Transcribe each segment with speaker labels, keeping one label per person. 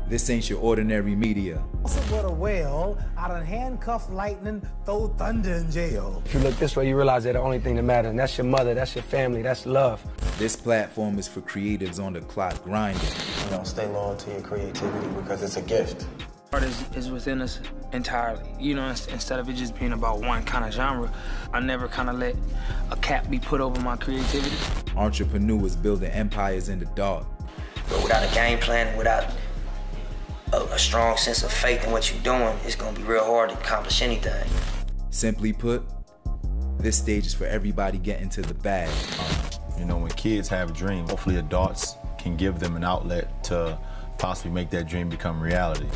Speaker 1: This ain't your ordinary media.
Speaker 2: Also but a whale out of handcuff lightning, throw thunder in jail.
Speaker 3: If you look this way, you realize that the only thing that matters, and that's your mother, that's your family, that's love.
Speaker 1: This platform is for creatives on the clock grinding.
Speaker 4: You know, stay loyal to your creativity because it's a gift.
Speaker 5: Art is within us entirely. You know, instead of it just being about one kind of genre, I never kind of let a cap be put over my creativity.
Speaker 1: Entrepreneurs building empires in the dark.
Speaker 6: But without a game plan and without a strong sense of faith in what you're doing, it's gonna be real hard to accomplish anything.
Speaker 1: Simply put, this stage is for everybody getting to the bag.
Speaker 7: You know, when kids have dreams, hopefully adults can give them an outlet to possibly make that dream become reality.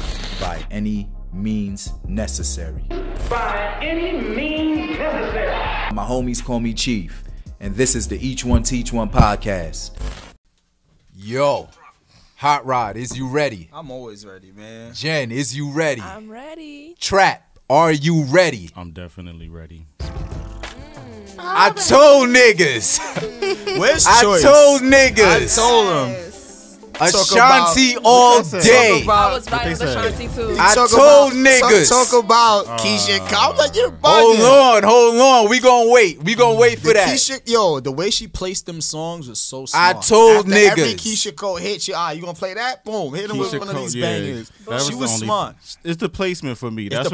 Speaker 1: By any means necessary.
Speaker 8: By any means necessary.
Speaker 1: My homies call me Chief, and this is the E1T1 podcast. Yo, Hot Rod, is you ready?
Speaker 9: I'm always ready, man.
Speaker 1: Jen, is you ready?
Speaker 10: I'm ready.
Speaker 1: Trap, are you ready?
Speaker 11: I'm definitely ready.
Speaker 1: I told niggas.
Speaker 9: Where's
Speaker 1: I
Speaker 9: choice?
Speaker 1: told niggas.
Speaker 9: I told them.
Speaker 1: Ashanti all day.
Speaker 10: I was riding with Ashanti too.
Speaker 1: I told niggas.
Speaker 9: Talk about Keisha. I'm like, you're bugging.
Speaker 1: Hold on. We gonna wait. We gonna wait for that.
Speaker 9: Keisha, yo, the way she placed them songs was so smart.
Speaker 1: I told
Speaker 9: After
Speaker 1: niggas.
Speaker 9: Every Keisha Cole hit you. You gonna play that? Boom. Hit him with one of these bangers. She was smart.
Speaker 11: It's the placement for me.
Speaker 9: It's
Speaker 11: That's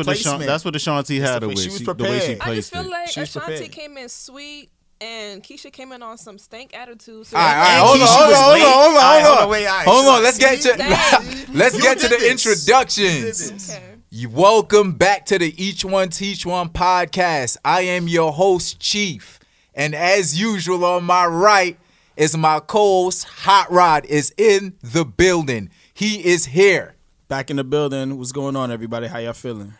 Speaker 11: what Ashanti had her with.
Speaker 9: She was
Speaker 11: The way
Speaker 9: prepared.
Speaker 11: she
Speaker 10: I
Speaker 11: placed
Speaker 10: just feel
Speaker 11: it.
Speaker 10: like
Speaker 9: She was
Speaker 10: Ashanti
Speaker 9: prepared.
Speaker 10: came in sweet and Keisha came in on some stank attitude. So
Speaker 1: All right,
Speaker 9: And
Speaker 1: hold
Speaker 9: Keisha
Speaker 1: on.
Speaker 9: was late.
Speaker 1: Hold on. Let's get to
Speaker 9: You did
Speaker 1: the
Speaker 9: this.
Speaker 1: introductions.
Speaker 10: Okay.
Speaker 1: You welcome back to the E1T1 podcast. I am your host, Chief, and as usual, on my right is my co-host, Hot Rod, is in the building. He is here.
Speaker 9: Back in the building. What's going on, everybody? How y'all feeling?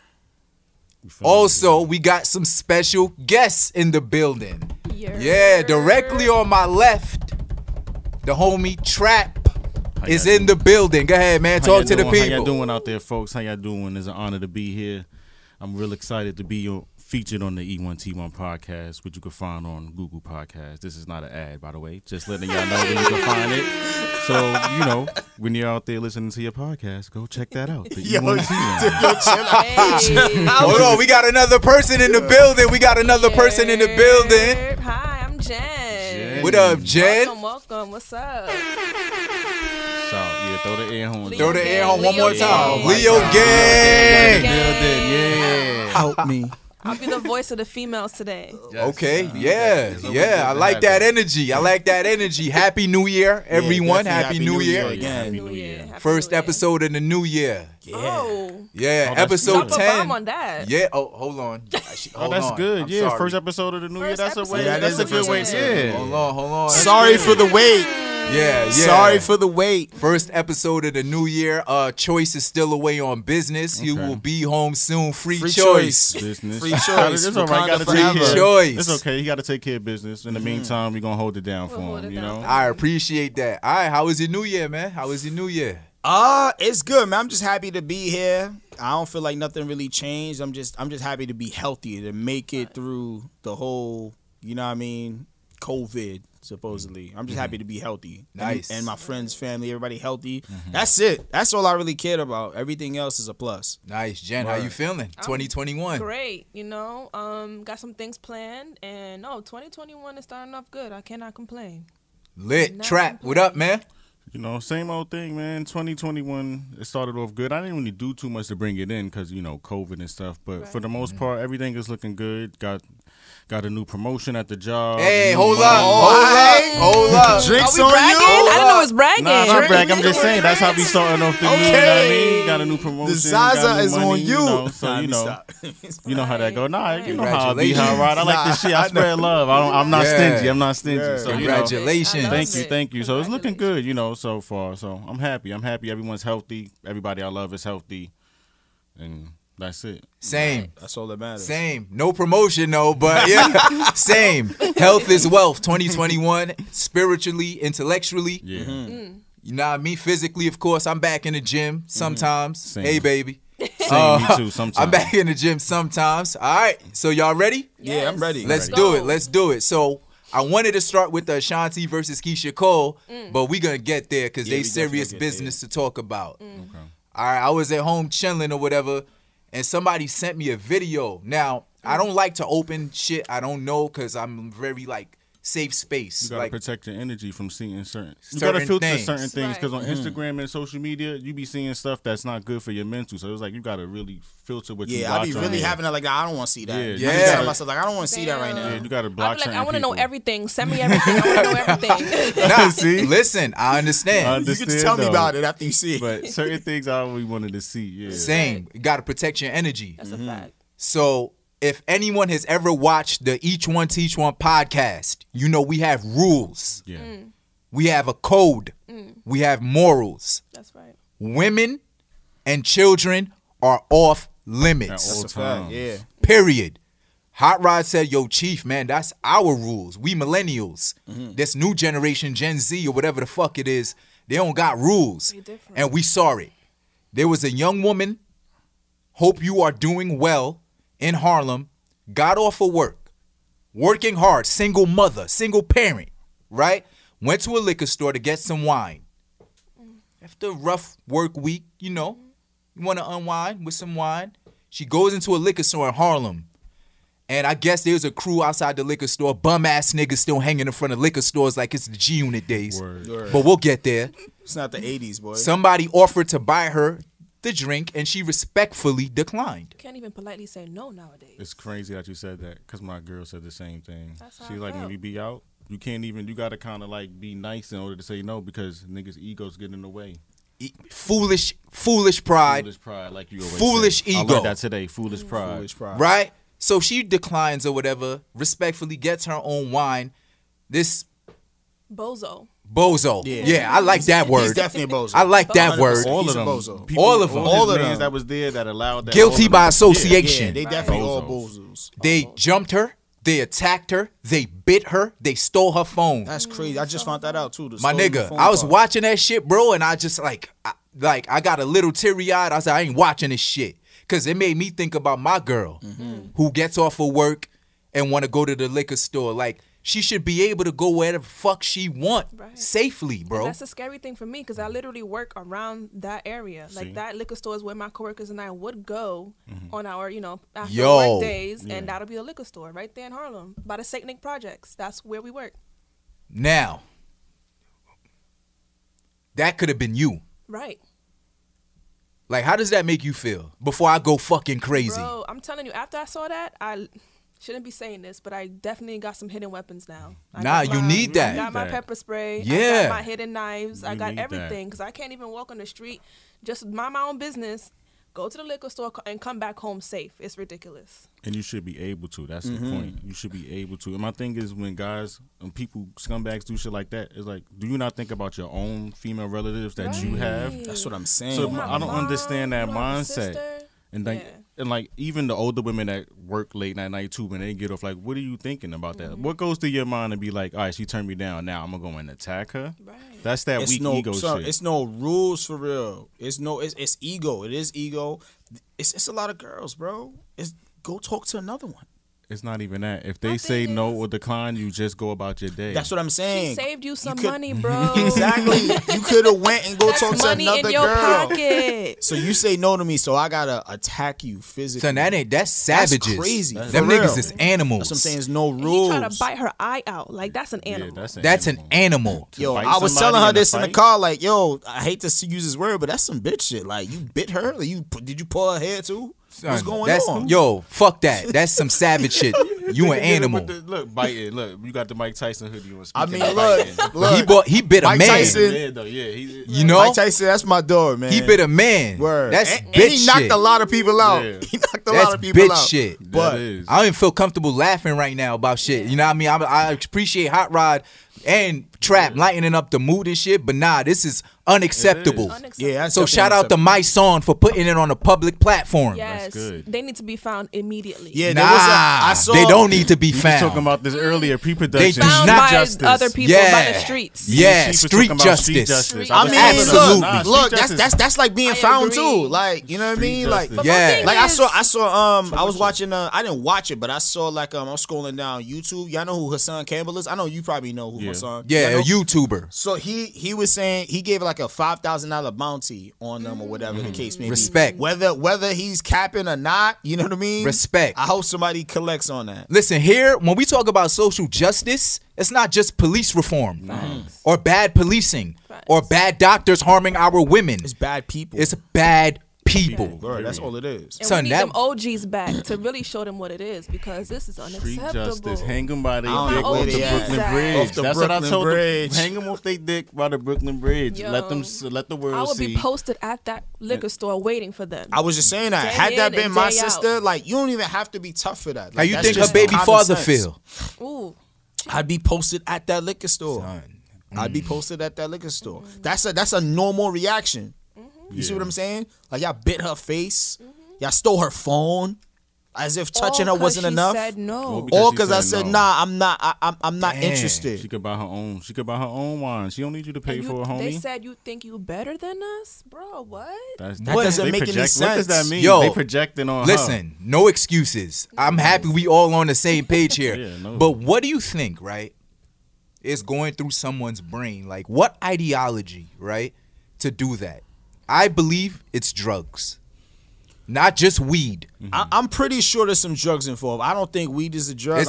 Speaker 1: Also, we got some special guests in the building. Yeah, directly on my left, the homie Trap is in the building. Go ahead, man. Talk to the people.
Speaker 11: How y'all doing out there, folks? How y'all doing? It's an honor to be here. I'm real excited to be featured on the E1T1 podcast, which you can find on Google Podcasts. This is not an ad, by the way. Just letting y'all know where you can find it. So, you know, when you're out there listening to your podcast, go check that out. The E1T1.
Speaker 10: Hey.
Speaker 1: Hold on, we got another person in the building.
Speaker 10: Hi, I'm Jen.
Speaker 1: What up, Jen?
Speaker 10: Welcome. What's up?
Speaker 11: Yeah, throw the air horn.
Speaker 1: Throw the air horn one more time.
Speaker 10: Gang.
Speaker 1: Leo gang.
Speaker 11: Yeah.
Speaker 9: Help me.
Speaker 10: I'll be the voice of the females today.
Speaker 1: Okay, yeah. I like that energy. Happy New Year, everyone. Happy New Year.
Speaker 9: again.
Speaker 11: Happy New Year.
Speaker 1: First episode of the new year.
Speaker 10: Oh.
Speaker 1: Yeah,
Speaker 11: that's
Speaker 1: episode
Speaker 10: Drop a
Speaker 1: 10.
Speaker 10: bomb on that.
Speaker 1: Yeah. Oh, hold on.
Speaker 11: Oh, that's good.
Speaker 1: I'm
Speaker 11: Yeah,
Speaker 1: sorry.
Speaker 11: first episode of the new year.
Speaker 10: First
Speaker 11: That's a
Speaker 10: episode.
Speaker 11: way.
Speaker 9: Yeah,
Speaker 11: That's a good way. Yeah.
Speaker 1: Hold on.
Speaker 9: Sorry for the wait.
Speaker 1: Yeah.
Speaker 9: Sorry for the wait.
Speaker 1: First episode of the new year. Choice is still away on business. He will be home soon. Free choice.
Speaker 11: Business.
Speaker 9: Free choice.
Speaker 11: It's all right. Got to
Speaker 9: Wakanda
Speaker 11: take
Speaker 9: forever.
Speaker 11: care.
Speaker 1: Choice.
Speaker 11: It's okay. He got to take care of business. In the meantime, we're gonna hold it down for
Speaker 10: hold
Speaker 11: him.
Speaker 10: it
Speaker 11: You
Speaker 10: down.
Speaker 11: know.
Speaker 1: I appreciate that. All right, how was your new year, man? How was your new year?
Speaker 9: It's good, man. I'm just happy to be here. I don't feel like nothing really changed. I'm just happy to be healthy, to make it through the whole, you know what I mean, COVID, supposedly. I'm just happy to be healthy.
Speaker 1: Nice.
Speaker 9: And my friends, family, everybody healthy. That's it. That's all I really cared about. Everything else is a plus.
Speaker 1: Nice, Jen. How you feeling? 2021.
Speaker 10: Great. You know, got some things planned. And 2021 is starting off good. I cannot complain.
Speaker 1: Lit. Trap. What up, man?
Speaker 11: You know, same old thing, man. 2021, it started off good. I didn't really do too much to bring it in because, you know, COVID and stuff. But for the most part, everything is looking good. Got a new promotion at the job.
Speaker 1: Hey,
Speaker 11: new
Speaker 1: hold
Speaker 11: money.
Speaker 1: up.
Speaker 9: Drinks
Speaker 10: Are we
Speaker 9: on
Speaker 10: bragging?
Speaker 9: you.
Speaker 10: I didn't know it was bragging.
Speaker 11: Nah, not brag. I'm just saying that's how we starting off the year. You know what I mean? Got a new promotion.
Speaker 9: The Zaza
Speaker 11: got new
Speaker 9: is
Speaker 11: money,
Speaker 9: on you.
Speaker 11: So
Speaker 9: Nah,
Speaker 11: you know,
Speaker 9: stop.
Speaker 11: you know how that go. Nah, you know how I be.
Speaker 1: Congratulations.
Speaker 11: How right? I like this shit. I spread love. I'm not stingy. I'm not stingy.
Speaker 1: Yeah.
Speaker 11: So you know.
Speaker 1: Congratulations.
Speaker 10: I love
Speaker 11: Thank you. So it's looking
Speaker 10: Congratulations.
Speaker 11: good, you know, so far. So I'm happy. Everyone's healthy. Everybody I love is healthy, and that's it.
Speaker 1: Same.
Speaker 9: That's all that matters.
Speaker 1: Same. No promotion, though, but yeah. Same. Health is wealth. 2021. Spiritually, intellectually.
Speaker 11: Yeah.
Speaker 1: You know what I mean? Physically, of course. I'm back in the gym sometimes.
Speaker 11: Same.
Speaker 1: Hey, baby.
Speaker 11: Same, me too. Sometimes
Speaker 1: I'm back in the gym sometimes. All right. So y'all ready?
Speaker 9: Yeah, I'm ready.
Speaker 1: Let's do it. So I wanted to start with the Ashanti versus Keisha Cole, but we're going to get there because they
Speaker 9: we definitely
Speaker 1: serious
Speaker 9: get
Speaker 1: business to talk about.
Speaker 11: Okay.
Speaker 1: All right, I was at home chilling or whatever, and somebody sent me a video. Now, I don't like to open shit I don't know because I'm very, like, safe space.
Speaker 11: You gotta
Speaker 1: like,
Speaker 11: protect your energy from seeing certain. You
Speaker 1: certain
Speaker 11: gotta filter
Speaker 1: things.
Speaker 11: certain things because
Speaker 10: Right.
Speaker 11: on Instagram and social media, you be seeing stuff that's not good for your mental. So it's like you gotta really filter what you watch.
Speaker 9: Yeah, I be
Speaker 11: on
Speaker 9: really
Speaker 11: there.
Speaker 9: having that. Like, I don't want to see that.
Speaker 11: Yeah.
Speaker 9: I be
Speaker 1: Yeah.
Speaker 9: telling myself, like, I don't want to see that right now.
Speaker 11: Yeah, you gotta
Speaker 10: I'll
Speaker 11: block
Speaker 10: be like,
Speaker 11: certain
Speaker 10: I want to know
Speaker 11: people.
Speaker 10: everything. Send me everything. I want to know everything.
Speaker 1: Nah,
Speaker 11: See?
Speaker 1: listen, I understand.
Speaker 11: I
Speaker 9: You can just
Speaker 11: understand,
Speaker 9: tell me
Speaker 11: though.
Speaker 9: about it after you see it.
Speaker 11: But certain things I always wanted to see. Yeah.
Speaker 1: Same. You got to protect your energy.
Speaker 10: That's a fact.
Speaker 1: So if anyone has ever watched the E1T1 podcast, you know we have rules.
Speaker 11: Yeah.
Speaker 1: We have a code. We have morals.
Speaker 10: That's right.
Speaker 1: Women and children are off
Speaker 11: At
Speaker 1: limits.
Speaker 11: all
Speaker 9: That's a fact.
Speaker 11: times.
Speaker 9: Yeah.
Speaker 1: Period. Hot Rod said, yo, Chief, man, that's our rules. We millennials. This new generation, Gen Z or whatever the fuck it is, they don't got rules.
Speaker 10: They different.
Speaker 1: And we saw it. There was a young woman, hope you are doing well, in Harlem, got off of work, working hard, single mother, single parent, right? Went to a liquor store to get some wine. After a rough work week, you know, you want to unwind with some wine. She goes into a liquor store in Harlem. And I guess there's a crew outside the liquor store, bum-ass niggas still hanging in front of liquor stores like it's the G-Unit days.
Speaker 11: Word.
Speaker 1: But we'll get there.
Speaker 9: It's not the 80s, boy.
Speaker 1: Somebody offered to buy her the drink, and she respectfully declined.
Speaker 10: Can't even politely say no nowadays.
Speaker 11: It's crazy that you said that because my girl said the same thing.
Speaker 10: That's how
Speaker 11: She
Speaker 10: I
Speaker 11: like when
Speaker 10: felt.
Speaker 11: you be out, you can't even. You gotta kind of like be nice in order to say no because niggas' egos get in the way.
Speaker 1: Foolish pride,
Speaker 11: Foolish pride, like you always
Speaker 1: Foolish
Speaker 11: say. I
Speaker 1: ego.
Speaker 11: learned that today. Foolish pride.
Speaker 9: Foolish pride.
Speaker 1: right? So she declines or whatever, respectfully gets her own wine. This
Speaker 10: Bozo.
Speaker 1: bozo. Yeah, I like that word.
Speaker 9: He's definitely a bozo.
Speaker 1: I like that word.
Speaker 9: All
Speaker 11: All
Speaker 9: He's
Speaker 11: of
Speaker 9: a
Speaker 11: them.
Speaker 9: bozo.
Speaker 11: People,
Speaker 1: All of them.
Speaker 9: All of
Speaker 11: his mans
Speaker 9: them.
Speaker 11: that was there that allowed that.
Speaker 1: Guilty
Speaker 11: all of
Speaker 1: by
Speaker 11: them.
Speaker 1: association.
Speaker 9: Yeah, they definitely all
Speaker 11: Bozos.
Speaker 9: bozos.
Speaker 1: They jumped her. They attacked her. They bit her. They stole her phone.
Speaker 9: That's crazy. I just found that out too.
Speaker 1: My nigga, I was watching that shit, bro, and I just I got a little teary-eyed. I said, I ain't watching this shit. Because it made me think about my girl who gets off of work and want to go to the liquor store. Like, she should be able to go wherever the fuck she want safely, bro.
Speaker 10: And that's a scary thing for me because I literally work around that area. Like, that liquor store is where my coworkers and I would go on our, after work days. And that'll be a liquor store right there in Harlem by the St. Nick Projects. That's where we work.
Speaker 1: Now, that could have been you.
Speaker 10: Right.
Speaker 1: Like, how does that make you feel before I go fucking crazy?
Speaker 10: Bro, I'm telling you, after I saw that, I shouldn't be saying this, but I definitely got some hidden weapons now.
Speaker 1: Nah, you need that.
Speaker 10: I got my pepper spray. I
Speaker 1: Yeah.
Speaker 10: got my hidden knives. I got
Speaker 11: need that.
Speaker 10: everything because I can't even walk on the street. Just mind my own business. Go to the liquor store and come back home safe. It's ridiculous.
Speaker 11: And you should be able to. That's the point. You should be able to. And my thing is when guys and people, scumbags do shit like that, it's like, do you not think about your own female relatives that you have?
Speaker 9: That's what I'm saying.
Speaker 11: So
Speaker 10: You have
Speaker 11: I don't
Speaker 10: a mom,
Speaker 11: understand that
Speaker 10: you have a
Speaker 11: mindset.
Speaker 10: sister.
Speaker 11: And like, and like even the older women that work late night too, when they get off, like, what are you thinking about that? What goes through your mind to be like, all right, she turned me down, now I'm gonna go and attack her?
Speaker 10: Right.
Speaker 11: That's that
Speaker 9: It's
Speaker 11: weak
Speaker 9: no,
Speaker 11: ego
Speaker 9: son,
Speaker 11: shit.
Speaker 9: It's no rules for real. It's ego. It is ego. It's a lot of girls, bro. It's go talk to another one.
Speaker 11: It's not even that. If they say no or decline, you just go about your day.
Speaker 9: That's what I'm saying.
Speaker 10: She saved you some
Speaker 9: could-
Speaker 10: money, bro.
Speaker 9: Exactly. You could have went and go
Speaker 10: That's
Speaker 9: talk to
Speaker 10: money
Speaker 9: another
Speaker 10: in your
Speaker 9: girl.
Speaker 10: pocket.
Speaker 9: So you say no to me, so I gotta attack you physically.
Speaker 1: Son, that's savages.
Speaker 9: That's crazy.
Speaker 1: Them
Speaker 9: For real.
Speaker 1: niggas is animals.
Speaker 9: That's what I'm saying. There's no
Speaker 10: And
Speaker 9: rules.
Speaker 10: he tried to bite her eye out. Like, that's an animal.
Speaker 1: That's an animal.
Speaker 9: Yo,
Speaker 11: bite
Speaker 9: I was
Speaker 11: somebody
Speaker 9: telling her
Speaker 11: in a
Speaker 9: this in the
Speaker 11: fight?
Speaker 9: car, like, yo, I hate to use this word, but that's some bitch shit. Like, you bit her? Like, did you pull her hair too? What's going on?
Speaker 1: Yo, fuck that. That's some savage shit. You an animal.
Speaker 11: Look, biting. Look, you got the Mike Tyson hoodie on.
Speaker 9: I mean,
Speaker 11: biting.
Speaker 9: look.
Speaker 1: He bit a
Speaker 9: Mike
Speaker 1: man.
Speaker 9: Tyson-
Speaker 11: Yeah, though, yeah,
Speaker 1: You know,
Speaker 9: Mike Tyson, that's my dog, man.
Speaker 1: he bit a man.
Speaker 9: Word.
Speaker 1: That's
Speaker 9: and
Speaker 1: bitch
Speaker 9: he knocked
Speaker 1: shit.
Speaker 9: a lot of people out.
Speaker 11: Yeah.
Speaker 9: He knocked a
Speaker 1: That's
Speaker 9: lot of people
Speaker 1: bitch
Speaker 9: out.
Speaker 1: shit.
Speaker 9: But
Speaker 11: That is.
Speaker 1: I don't even feel comfortable laughing right now about shit. You know what I mean? I appreciate Hot Rod and Trap lightening up the mood and shit, but nah, this is unacceptable.
Speaker 9: yeah, that's
Speaker 1: So shout out to my son for putting it on a public platform.
Speaker 10: Yes,
Speaker 11: good.
Speaker 10: they need to be found immediately.
Speaker 9: Yeah,
Speaker 1: Nah,
Speaker 9: there was I saw,
Speaker 1: they don't need to be
Speaker 11: We was
Speaker 1: found.
Speaker 11: talking about this earlier, pre-production.
Speaker 1: They do
Speaker 10: Found
Speaker 1: not
Speaker 10: by
Speaker 11: justice.
Speaker 10: other people
Speaker 1: Yeah.
Speaker 10: by the streets.
Speaker 1: Yeah,
Speaker 11: Chief was
Speaker 1: street
Speaker 11: talking about street
Speaker 1: justice.
Speaker 11: justice.
Speaker 9: I
Speaker 11: was
Speaker 9: mean,
Speaker 11: like,
Speaker 1: Absolutely.
Speaker 11: nah, street
Speaker 9: look,
Speaker 11: justice-
Speaker 9: that's like being
Speaker 10: I
Speaker 9: found
Speaker 10: agree.
Speaker 9: too. Like, you know what I mean?
Speaker 11: Street
Speaker 9: Like,
Speaker 11: justice.
Speaker 1: Yeah.
Speaker 10: thing
Speaker 9: like
Speaker 10: is-
Speaker 9: I saw I was watching I didn't watch it, but I saw like I was scrolling down YouTube. Y'all know who Hassan Campbell is? I know you probably know who
Speaker 11: Yeah.
Speaker 9: song.
Speaker 1: Yeah, a YouTuber.
Speaker 9: So he was saying he gave like a $5,000 bounty on them or whatever the case may be.
Speaker 1: Respect.
Speaker 9: Whether he's capping or not, you know what I mean?
Speaker 1: Respect.
Speaker 9: I hope somebody collects on that.
Speaker 1: Listen, here, when we talk about social justice, it's not just police reform or bad policing or bad doctors harming our women.
Speaker 9: It's bad people.
Speaker 1: It's bad people.
Speaker 9: Bro, that's all it is.
Speaker 10: And we need them OGs back to really show them what it is, because this is unacceptable.
Speaker 11: Street justice. Hang them by their
Speaker 9: I don't
Speaker 11: dick
Speaker 9: know
Speaker 11: off
Speaker 9: where
Speaker 11: the
Speaker 9: they at.
Speaker 11: Brooklyn Bridge.
Speaker 9: Off the
Speaker 11: That's what I
Speaker 9: Brooklyn
Speaker 11: told
Speaker 9: Bridge.
Speaker 11: them. Hang them off their dick by the Brooklyn Bridge.
Speaker 10: Yo,
Speaker 11: let the world see.
Speaker 10: I would be posted at that liquor store waiting for them.
Speaker 9: I was just saying that.
Speaker 10: Day
Speaker 9: Had that
Speaker 10: in
Speaker 9: been
Speaker 10: and
Speaker 9: my
Speaker 10: day out.
Speaker 9: sister, like, you don't even have to be tough for that.
Speaker 1: How
Speaker 9: Like,
Speaker 1: you
Speaker 9: that's
Speaker 1: think her
Speaker 9: just
Speaker 1: baby
Speaker 9: common
Speaker 1: father
Speaker 9: sense.
Speaker 1: feel?
Speaker 10: Ooh.
Speaker 9: I'd be posted at that liquor store. I'd be posted at that liquor store. That's a normal reaction. You see what I'm saying? Like, y'all bit her face. Y'all stole her phone. As if touching her wasn't enough.
Speaker 10: Said no.
Speaker 9: Or because I said, nah, I'm not interested.
Speaker 11: She could buy her own. She could buy her own wine. She don't need you to pay for it, homie.
Speaker 10: They said you think you better than us, bro. What?
Speaker 9: That doesn't make any sense.
Speaker 11: What does that mean?
Speaker 1: Yo,
Speaker 11: they projecting on
Speaker 1: listen, no excuses. I'm happy we all on the same page here.
Speaker 11: Yeah, no.
Speaker 1: But what do you think, right, is going through someone's brain? Like, what ideology, right, to do that? I believe it's drugs. Not just weed.
Speaker 9: I'm pretty sure there's some drugs involved. I don't think weed is a drug.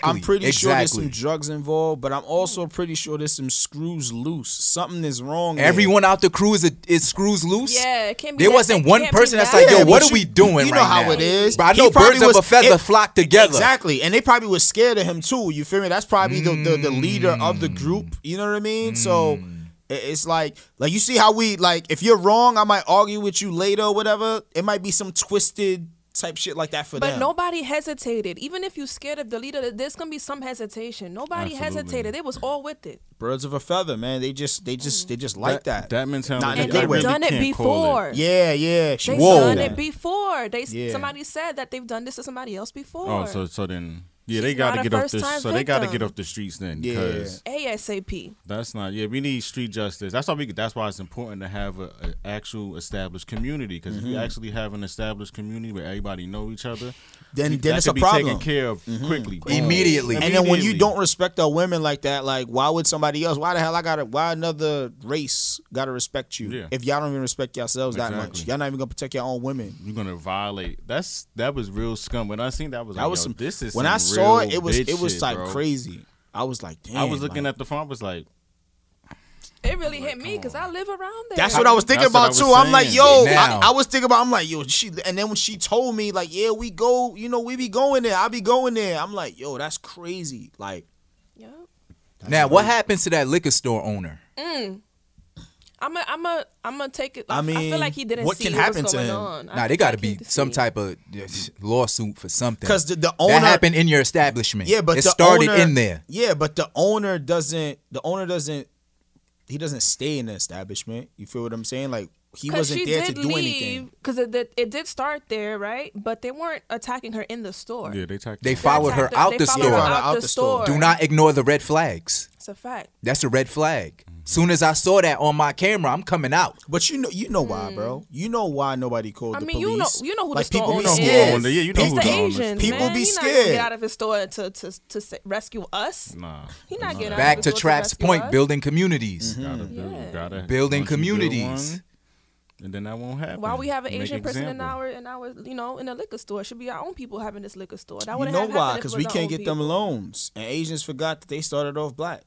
Speaker 9: I'm pretty sure there's some drugs involved, but I'm also pretty sure there's some screws loose. Something is wrong.
Speaker 1: Everyone out the crew is screws loose?
Speaker 10: Yeah, it can't be.
Speaker 1: There wasn't one person that's like, yo, what are we doing right now?
Speaker 9: You know how it is.
Speaker 1: But I know birds of a feather flock together.
Speaker 9: Exactly. And they probably was scared of him too. You feel me? That's probably the leader of the group. You know what I mean? So it's like you see how we, like, if you're wrong, I might argue with you later or whatever. It might be some twisted type shit like that for them.
Speaker 10: But nobody hesitated. Even if you scared of the leader, there's gonna be some hesitation. Nobody hesitated. They was all with it.
Speaker 9: Birds of a feather, man. They just like that.
Speaker 11: That mentality.
Speaker 9: Not in a
Speaker 10: And
Speaker 9: good
Speaker 10: they've
Speaker 9: way.
Speaker 10: done it before.
Speaker 9: Yeah.
Speaker 10: They've done it before. Somebody said that they've done this to somebody else before.
Speaker 11: Oh, so then. Yeah, they got to get off this. So they got to get off the streets then. Because
Speaker 10: ASAP.
Speaker 11: That's not. Yeah, we need street justice. That's why That's why it's important to have an actual established community. Because if you actually have an established community where everybody know each other,
Speaker 9: then
Speaker 11: that
Speaker 9: it's
Speaker 11: can
Speaker 9: a
Speaker 11: be
Speaker 9: problem.
Speaker 11: taken care of quickly,
Speaker 1: immediately.
Speaker 9: And then when you don't respect our women like that, like, why would somebody else? Why the hell why another race gotta respect you?
Speaker 11: Yeah.
Speaker 9: If y'all don't even respect yourselves that much, y'all not even gonna protect your own women.
Speaker 11: You're gonna violate. That was real scum. When I seen that, was like, this is
Speaker 9: when
Speaker 11: some
Speaker 9: I saw it,
Speaker 11: real
Speaker 9: it was
Speaker 11: shit,
Speaker 9: like
Speaker 11: bro.
Speaker 9: crazy. I was like, damn.
Speaker 11: I was looking at the phone. I was like,
Speaker 10: it really hit me because I live around there.
Speaker 9: That's what I was thinking about too. I'm like, yo, I was thinking about. I'm like, yo, and then when she told me, like, yeah, we go, we be going there. I be going there. I'm like, yo, that's crazy. Like,
Speaker 1: now what happens to that liquor store owner?
Speaker 10: I'm gonna take it.
Speaker 9: I mean,
Speaker 10: I feel like he didn't
Speaker 9: what
Speaker 10: see
Speaker 9: can
Speaker 10: what's
Speaker 9: happen to
Speaker 10: going
Speaker 9: him?
Speaker 10: on.
Speaker 1: Nah, they got to be some type of lawsuit for something.
Speaker 9: Because the owner
Speaker 1: that happened in your establishment.
Speaker 9: Yeah, but
Speaker 1: it
Speaker 9: the
Speaker 1: started
Speaker 9: owner,
Speaker 1: in there.
Speaker 9: Yeah, but the owner doesn't. He doesn't stay in the establishment. You feel what I'm saying? Like, he wasn't there to do anything.
Speaker 10: Because it did start there, right? But they weren't attacking her in the store.
Speaker 11: yeah,
Speaker 1: They followed her out the store.
Speaker 9: Out the store.
Speaker 1: Do not ignore the red flags.
Speaker 10: It's a fact.
Speaker 1: That's a red flag. Soon as I saw that on my camera, I'm coming out.
Speaker 9: But you know why, bro? You know why nobody called the police?
Speaker 10: You know who
Speaker 9: like,
Speaker 10: the store
Speaker 9: people
Speaker 10: owner
Speaker 9: be
Speaker 10: is.
Speaker 9: scared.
Speaker 11: Yeah, you know
Speaker 10: It's
Speaker 11: who
Speaker 10: the
Speaker 11: the owner is.
Speaker 10: Asians,
Speaker 9: People
Speaker 10: man.
Speaker 9: be
Speaker 10: He's not
Speaker 9: scared.
Speaker 10: gonna get out of his store to rescue us.
Speaker 11: Nah.
Speaker 10: He's not getting out
Speaker 1: Back
Speaker 10: of
Speaker 1: to
Speaker 10: his store
Speaker 1: Trap's
Speaker 10: rescue
Speaker 1: point,
Speaker 10: us.
Speaker 1: building communities.
Speaker 11: Gotta
Speaker 1: Building
Speaker 11: once you build
Speaker 1: communities.
Speaker 11: one, and then that won't happen.
Speaker 10: Why we have an
Speaker 11: Make
Speaker 10: Asian person in
Speaker 11: example.
Speaker 10: our in a liquor store? It should be our own people having this liquor store. That
Speaker 9: You
Speaker 10: wouldn't
Speaker 9: know
Speaker 10: have
Speaker 9: why?
Speaker 10: happened if it
Speaker 9: Because
Speaker 10: was
Speaker 9: we
Speaker 10: our
Speaker 9: can't
Speaker 10: own
Speaker 9: get them
Speaker 10: people.
Speaker 9: loans, and Asians forgot that they started off black.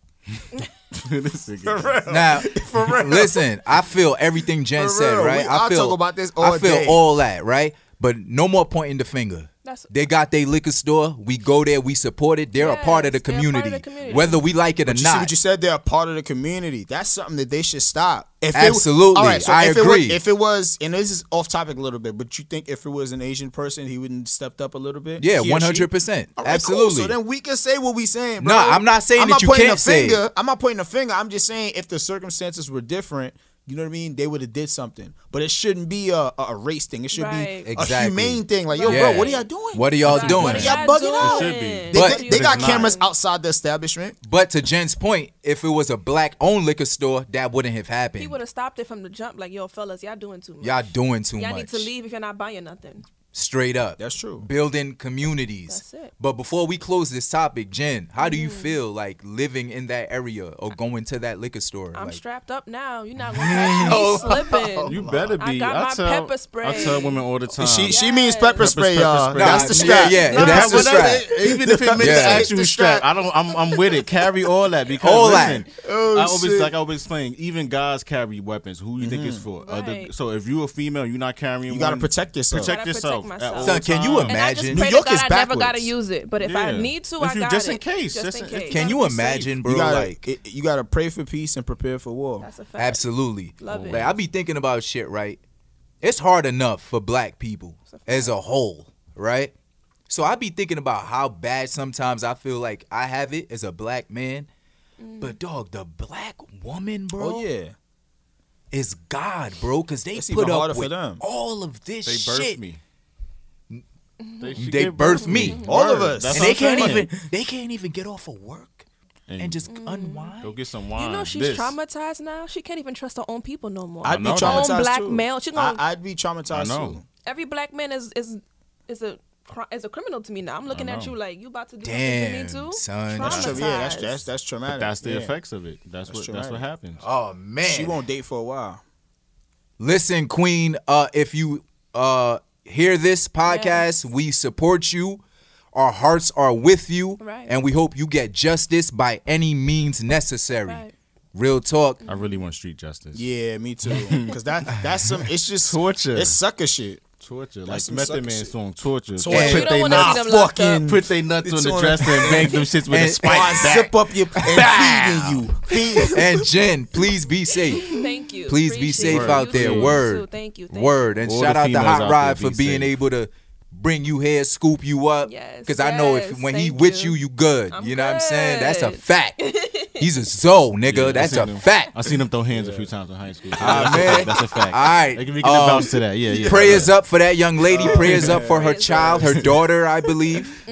Speaker 1: Now, listen, I feel everything Jen said, right?
Speaker 9: I'll talk about this all
Speaker 1: I feel
Speaker 9: day.
Speaker 1: all that, right? But no more pointing the finger.
Speaker 10: That's-
Speaker 1: They got their liquor store. We go there. We support it. They're a part of the
Speaker 10: Yes, they're a part of
Speaker 1: community,
Speaker 10: the community.
Speaker 1: whether we like it or
Speaker 9: But you see
Speaker 1: not.
Speaker 9: what you said? They're a part of the community. That's something that they should stop.
Speaker 1: Absolutely. I agree.
Speaker 9: If it was, and this is off topic a little bit, but you think if it was an Asian person, he wouldn't stepped up a little bit?
Speaker 1: Yeah,
Speaker 9: He or she?
Speaker 1: 100%.
Speaker 9: All right,
Speaker 1: Absolutely.
Speaker 9: Cool. So then we can say what we saying, bro.
Speaker 1: Nah, I'm not saying that you
Speaker 9: pointing
Speaker 1: can't
Speaker 9: a
Speaker 1: say
Speaker 9: finger.
Speaker 1: it.
Speaker 9: I'm not pointing a finger. I'm just saying if the circumstances were different, you know what I mean? They would have did something. But it shouldn't be a race thing. It should
Speaker 10: Right.
Speaker 9: be
Speaker 1: Exactly.
Speaker 9: a humane thing. Like, yo,
Speaker 1: Yeah.
Speaker 9: bro, what are y'all doing?
Speaker 1: What are y'all doing?
Speaker 10: What are
Speaker 9: Y'all bugging out.
Speaker 11: It should be.
Speaker 1: But-
Speaker 9: They got
Speaker 11: it's not.
Speaker 9: cameras outside the establishment.
Speaker 1: But to Jen's point, if it was a black-owned liquor store, that wouldn't have
Speaker 10: He
Speaker 1: happened.
Speaker 10: would have stopped it from the jump. Like, yo, fellas, y'all doing too much.
Speaker 1: Y'all doing too
Speaker 10: Y'all
Speaker 1: much.
Speaker 10: need to leave if you're not buying nothing.
Speaker 1: Straight up.
Speaker 9: That's true.
Speaker 1: Building communities.
Speaker 10: That's it.
Speaker 1: But before we close this topic, Jen, how do you feel like living in that area or going to that liquor store?
Speaker 10: I'm
Speaker 1: like,
Speaker 10: strapped up now. You're not going to catch me slipping.
Speaker 11: You better be.
Speaker 10: I got my pepper spray.
Speaker 11: I tell women all the time.
Speaker 9: She means pepper spray, y'all. That's the strap.
Speaker 1: Yeah, that's the strap.
Speaker 11: Even if it makes the actual strap, I'm with it. Carry all that because
Speaker 1: all
Speaker 11: listen,
Speaker 1: that.
Speaker 11: I always explain, even guys carry weapons. Who you think it's for?
Speaker 10: Right.
Speaker 11: So if you're a female, you're not carrying.
Speaker 9: You gotta protect yourself.
Speaker 11: Protect yourself.
Speaker 1: Son, can you
Speaker 10: And I just
Speaker 1: imagine?
Speaker 10: pray
Speaker 9: New York
Speaker 10: to God
Speaker 9: is
Speaker 10: I never
Speaker 9: backwards.
Speaker 10: gotta use it, but if I need to, I got
Speaker 11: just
Speaker 10: it.
Speaker 11: in case.
Speaker 10: Just in case.
Speaker 1: Can you imagine, bro?
Speaker 9: You gotta pray for peace and prepare for war.
Speaker 10: That's a fact.
Speaker 1: Absolutely.
Speaker 10: Love it.
Speaker 1: Like, I be thinking about shit, right? It's hard enough for black people as a whole, right? So I be thinking about how bad sometimes I feel like I have it as a black man. But dog, the black woman, bro.
Speaker 9: Oh yeah.
Speaker 1: Is God, bro, because they
Speaker 9: It's
Speaker 1: put
Speaker 9: even
Speaker 1: up
Speaker 9: harder for
Speaker 1: with
Speaker 9: them.
Speaker 1: all of this
Speaker 11: They
Speaker 1: shit.
Speaker 11: birthed me.
Speaker 1: They birthed me.
Speaker 9: All of us.
Speaker 11: That's
Speaker 1: And
Speaker 11: what I'm saying.
Speaker 1: they can't even get off of work and just unwind.
Speaker 11: Go get some wine.
Speaker 10: You know she's traumatized now. She can't even trust her own people no more.
Speaker 9: I'd be
Speaker 11: know that.
Speaker 9: traumatized
Speaker 10: Own black
Speaker 9: too.
Speaker 10: male. She gonna,
Speaker 9: I'd be traumatized
Speaker 11: I know.
Speaker 9: too.
Speaker 10: every black man is a criminal to me now. I'm looking at you like you about to do
Speaker 1: Damn,
Speaker 10: something to me too.
Speaker 1: son.
Speaker 10: Traumatized.
Speaker 9: That's traumatic.
Speaker 11: That's the
Speaker 9: Yeah.
Speaker 11: effects of it. That's what
Speaker 9: traumatic.
Speaker 11: happens.
Speaker 1: Oh man.
Speaker 9: She won't date for a while.
Speaker 1: Listen, Queen, if you hear this podcast, we support you. Our hearts are with you,
Speaker 10: Right.
Speaker 1: and we hope you get justice by any means necessary.
Speaker 10: Right.
Speaker 1: Real talk.
Speaker 11: I really want street justice.
Speaker 9: Yeah, me too. Because that's some. It's just
Speaker 11: Torture.
Speaker 9: It's sucker shit.
Speaker 11: Torture.
Speaker 9: That's
Speaker 11: like
Speaker 9: some
Speaker 11: Method
Speaker 9: sucker
Speaker 11: Man
Speaker 9: shit.
Speaker 11: song, Torture.
Speaker 9: Torture.
Speaker 10: You
Speaker 11: Put
Speaker 10: don't
Speaker 11: they
Speaker 10: wanna see them locked up.
Speaker 11: Put they nuts on the dresser and bang them shits with a
Speaker 1: And-
Speaker 11: spike
Speaker 9: Or
Speaker 11: back.
Speaker 9: zip up your and feeding you.
Speaker 1: And Jen, please be safe.
Speaker 10: Thank you.
Speaker 1: Please be
Speaker 10: Appreciate
Speaker 1: safe
Speaker 10: it.
Speaker 1: out
Speaker 10: You
Speaker 1: there.
Speaker 10: too.
Speaker 1: Word.
Speaker 10: You too. Thank you.
Speaker 1: Word. And
Speaker 11: All
Speaker 1: shout
Speaker 11: the
Speaker 1: out to
Speaker 11: females
Speaker 1: Hot
Speaker 11: out
Speaker 1: Rod
Speaker 11: there,
Speaker 1: for
Speaker 11: be
Speaker 1: being
Speaker 11: safe.
Speaker 1: able to bring you here, scoop you up.
Speaker 10: Yes,
Speaker 1: Because I know if
Speaker 10: yes,
Speaker 1: when he
Speaker 10: thank
Speaker 1: with
Speaker 10: you.
Speaker 1: you good.
Speaker 10: I'm
Speaker 1: You know what I'm saying? That's a
Speaker 10: good.
Speaker 1: fact. He's a Zoe, nigga.
Speaker 11: Yeah, I
Speaker 1: That's
Speaker 11: seen
Speaker 1: a
Speaker 11: them.
Speaker 1: fact.
Speaker 11: I seen them throw hands a few times in high school. So
Speaker 1: Man.
Speaker 11: that's a fact.
Speaker 1: All right.
Speaker 11: They can vouch to that. Yeah.
Speaker 1: Prayers up for that young lady. Prayers up for her
Speaker 10: Prayers
Speaker 1: child, her daughter, I believe.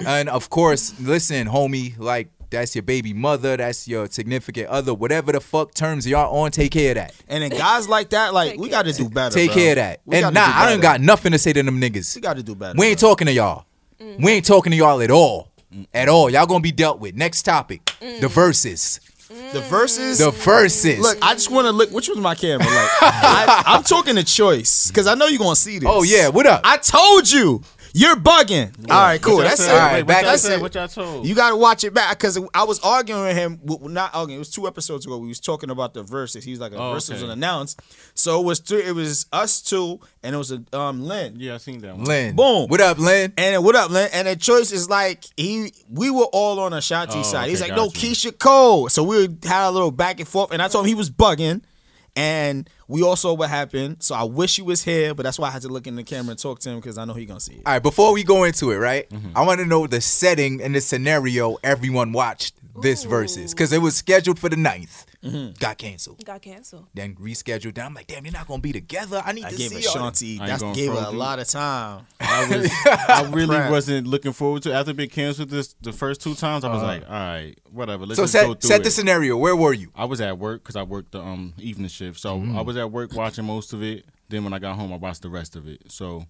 Speaker 1: And of course, listen, homie, like that's your baby mother, that's your significant other, whatever the fuck terms y'all on, take care of that.
Speaker 9: And then guys like that, like we got to do better.
Speaker 1: Take
Speaker 9: bro.
Speaker 1: care of that.
Speaker 9: We
Speaker 1: And
Speaker 9: gotta do
Speaker 1: I
Speaker 9: better.
Speaker 1: ain't got nothing to say to them niggas.
Speaker 9: We got to do better.
Speaker 1: We ain't
Speaker 9: bro.
Speaker 1: talking to y'all. We ain't talking to y'all at all. At all. Y'all gonna be dealt with. Next topic. The verses.
Speaker 9: The verses.
Speaker 1: The verses.
Speaker 9: Look, I just want to look. Which was my camera? Like, I'm talking to Choice because I know you're gonna see this.
Speaker 1: Oh yeah, what up?
Speaker 9: I told you. You're bugging. All right, cool.
Speaker 11: What y'all
Speaker 9: That's it.
Speaker 11: said?
Speaker 1: All right,
Speaker 11: Wait,
Speaker 1: back-
Speaker 11: what y'all
Speaker 1: that's
Speaker 11: said?
Speaker 1: it.
Speaker 11: What y'all told?
Speaker 9: You gotta watch it back because I was arguing with him. Well, not arguing. It was 2 episodes ago. We was talking about the verses. He's like, a verse was
Speaker 11: okay.
Speaker 9: unannounced. So it was three. It was us two, and it was a Lynn.
Speaker 11: Yeah, I seen that one.
Speaker 1: Lynn.
Speaker 9: Boom.
Speaker 1: What up, Lynn?
Speaker 9: And then, what up, Lynn? And the Choice is like we were all on Ashanti
Speaker 11: Oh,
Speaker 9: side. He's
Speaker 11: okay,
Speaker 9: like, no,
Speaker 11: got you.
Speaker 9: Keisha Cole. So we had a little back and forth, and I told him he was bugging. And we all saw what happened. So I wish he was here, but that's why I had to look in the camera and talk to him because I know he gonna see it.
Speaker 1: All right, before we go into it, right? I want to know the setting and the scenario everyone watched this versus because it was scheduled for the 9th. Got canceled.
Speaker 10: Got canceled.
Speaker 1: Then rescheduled. Then I'm like, damn, they're not gonna be together. I need
Speaker 9: I
Speaker 1: to
Speaker 9: gave
Speaker 1: see
Speaker 9: Ashanti.
Speaker 11: I ain't
Speaker 9: That
Speaker 11: gonna
Speaker 9: gave her
Speaker 11: front
Speaker 9: a
Speaker 11: you.
Speaker 9: lot of time.
Speaker 11: I really
Speaker 9: Crap.
Speaker 11: wasn't looking forward to it. After being canceled the first 2 times, I was like, all right, whatever. Let's
Speaker 1: So
Speaker 11: just go through
Speaker 1: set
Speaker 11: it.
Speaker 1: the scenario. Where were you?
Speaker 11: I was at work because I worked the evening shift. So I was at work watching most of it. Then when I got home, I watched the rest of it. So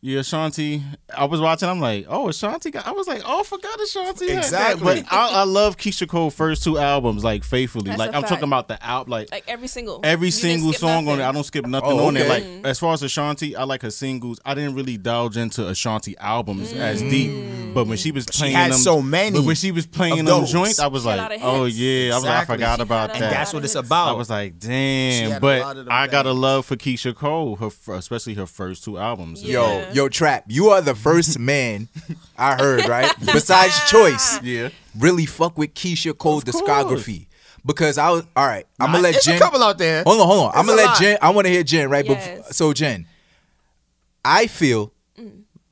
Speaker 11: yeah, Ashanti. I was watching. I'm like, oh, Ashanti. I was like, oh, I forgot Ashanti. had that.
Speaker 9: Exactly.
Speaker 11: But I love Keisha Cole's first 2 albums like faithfully.
Speaker 10: That's
Speaker 11: like
Speaker 10: a
Speaker 11: I'm
Speaker 10: fact.
Speaker 11: talking about the album. Like
Speaker 10: every single.
Speaker 11: every
Speaker 10: You didn't
Speaker 11: single
Speaker 10: skip
Speaker 11: song on
Speaker 10: nothing.
Speaker 11: it. I don't skip nothing
Speaker 1: Oh,
Speaker 11: on it.
Speaker 1: okay.
Speaker 11: Like as far as Ashanti, I like her singles. I didn't really divulge into Ashanti albums as deep. But when she was playing
Speaker 9: had
Speaker 11: them,
Speaker 9: so many
Speaker 11: But when she was playing
Speaker 9: of
Speaker 11: them
Speaker 9: those.
Speaker 11: joints, I was
Speaker 10: She had a
Speaker 11: like,
Speaker 10: lot of
Speaker 11: oh
Speaker 10: hits.
Speaker 11: yeah. I was like, I
Speaker 9: Exactly.
Speaker 11: forgot
Speaker 10: She
Speaker 11: about
Speaker 10: had a
Speaker 11: that.
Speaker 9: And that's what it's
Speaker 10: hits.
Speaker 9: about.
Speaker 11: I was like,
Speaker 9: She
Speaker 11: damn.
Speaker 9: had a
Speaker 11: But
Speaker 9: lot of them
Speaker 11: I got a
Speaker 9: bangers.
Speaker 11: love for Keisha Cole, especially her first 2 albums.
Speaker 10: Yeah.
Speaker 1: Yo, Trap, you are the first man I heard, right? Besides Choice,
Speaker 11: Yeah.
Speaker 1: really fuck with Keisha Cole's
Speaker 11: Of course.
Speaker 1: discography. Because I was all right. I'm gonna let
Speaker 9: There's
Speaker 1: Jen.
Speaker 9: a couple out there.
Speaker 1: Hold on. I'm
Speaker 9: There's
Speaker 1: gonna
Speaker 9: a
Speaker 1: let
Speaker 9: lot.
Speaker 1: Jen. I want to hear Jen, right?
Speaker 10: Yes.
Speaker 1: So Jen, I feel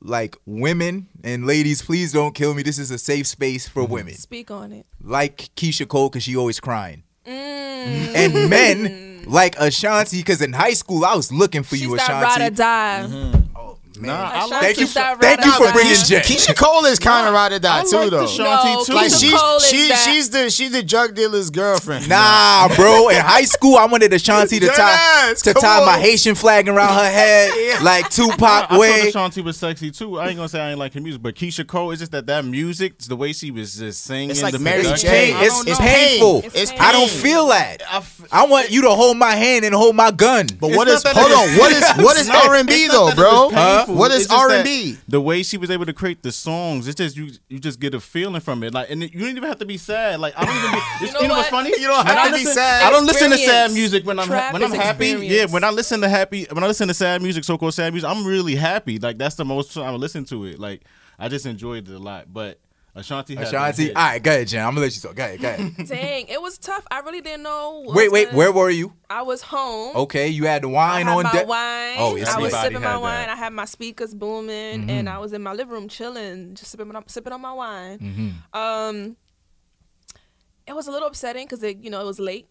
Speaker 1: like women and ladies, please don't kill me. This is a safe space for women.
Speaker 10: Speak on it.
Speaker 1: Like Keisha Cole because she always crying. And men like Ashanti because in high school I was looking for
Speaker 10: She's
Speaker 1: you,
Speaker 10: that
Speaker 1: Ashanti.
Speaker 10: ride or die.
Speaker 1: Oh Thank you for bringing Jenn.
Speaker 9: Keisha Cole is kind of ride or die too, though.
Speaker 10: No,
Speaker 9: Like
Speaker 10: she's
Speaker 9: she's the drug dealer's girlfriend.
Speaker 1: Nah, bro. In high school, I wanted Ashanti to tie my Haitian flag around her head like Tupac
Speaker 11: I
Speaker 1: way.
Speaker 11: thought Ashanti was sexy too. I ain't gonna say I ain't like her music, but Keisha Cole, it's just that music, the way she was just singing.
Speaker 9: It's like
Speaker 11: the
Speaker 9: Mary
Speaker 11: production.
Speaker 9: J.
Speaker 1: It's painful.
Speaker 9: It's pain.
Speaker 1: I don't feel that. I want you to hold my hand and hold my gun.
Speaker 9: But what is what is R&B though, bro? What is R&B?
Speaker 11: The way she was able to create the songs, it's just you just get a feeling from it. Like, and you don't even have to be sad. Like, I don't even. You know what's funny?
Speaker 9: You don't have to be sad.
Speaker 11: I don't listen to sad music when I'm happy.
Speaker 10: Experience.
Speaker 11: Yeah, when I listen to sad music, so-called sad music, I'm really happy. Like, that's the most I listen to it. Like, I just enjoyed it a lot. But Ashanti. All
Speaker 1: right, go ahead, Jenn. I'm gonna let you talk. Go ahead.
Speaker 10: Dang, it was tough. I really didn't know.
Speaker 1: Wait, where were you?
Speaker 10: I was home.
Speaker 1: Okay, you had the wine on deck.
Speaker 10: Wine.
Speaker 1: Oh, yes,
Speaker 10: I was sipping my
Speaker 11: had
Speaker 10: wine.
Speaker 11: that.
Speaker 10: I had my speakers booming, and I was in my living room chilling, just sipping on my wine. It was a little upsetting because it was late.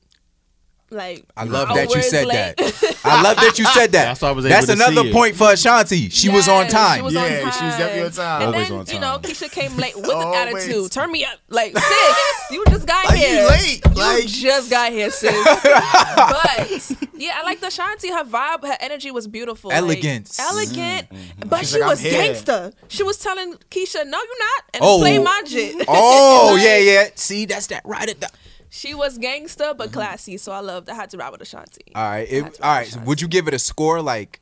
Speaker 10: Like,
Speaker 1: I love that you said
Speaker 10: late.
Speaker 1: that. I love that you said that.
Speaker 11: That's why I was able to
Speaker 1: another
Speaker 11: see it.
Speaker 1: point for Ashanti. She was on time.
Speaker 10: She was on time.
Speaker 9: She was definitely on time.
Speaker 10: And
Speaker 11: Always
Speaker 10: then,
Speaker 11: on time.
Speaker 10: Keisha came late with an
Speaker 9: Always.
Speaker 10: attitude. Turn me up. Like, sis, you just got
Speaker 9: Like,
Speaker 10: here.
Speaker 9: you late.
Speaker 10: You just got here, sis. But, yeah, I like the Ashanti. Her vibe, her energy was beautiful.
Speaker 1: Elegance.
Speaker 10: Like, elegant. But
Speaker 9: She's
Speaker 10: she
Speaker 9: like,
Speaker 10: was
Speaker 9: I'm here.
Speaker 10: gangster. She was telling Keisha, no, you're not. And play my shit.
Speaker 1: Oh,
Speaker 10: Like,
Speaker 1: yeah. See, that's that right at the.
Speaker 10: She was gangster but classy, so I had to ride with Ashanti.
Speaker 1: All right. So would you give it a score? Like,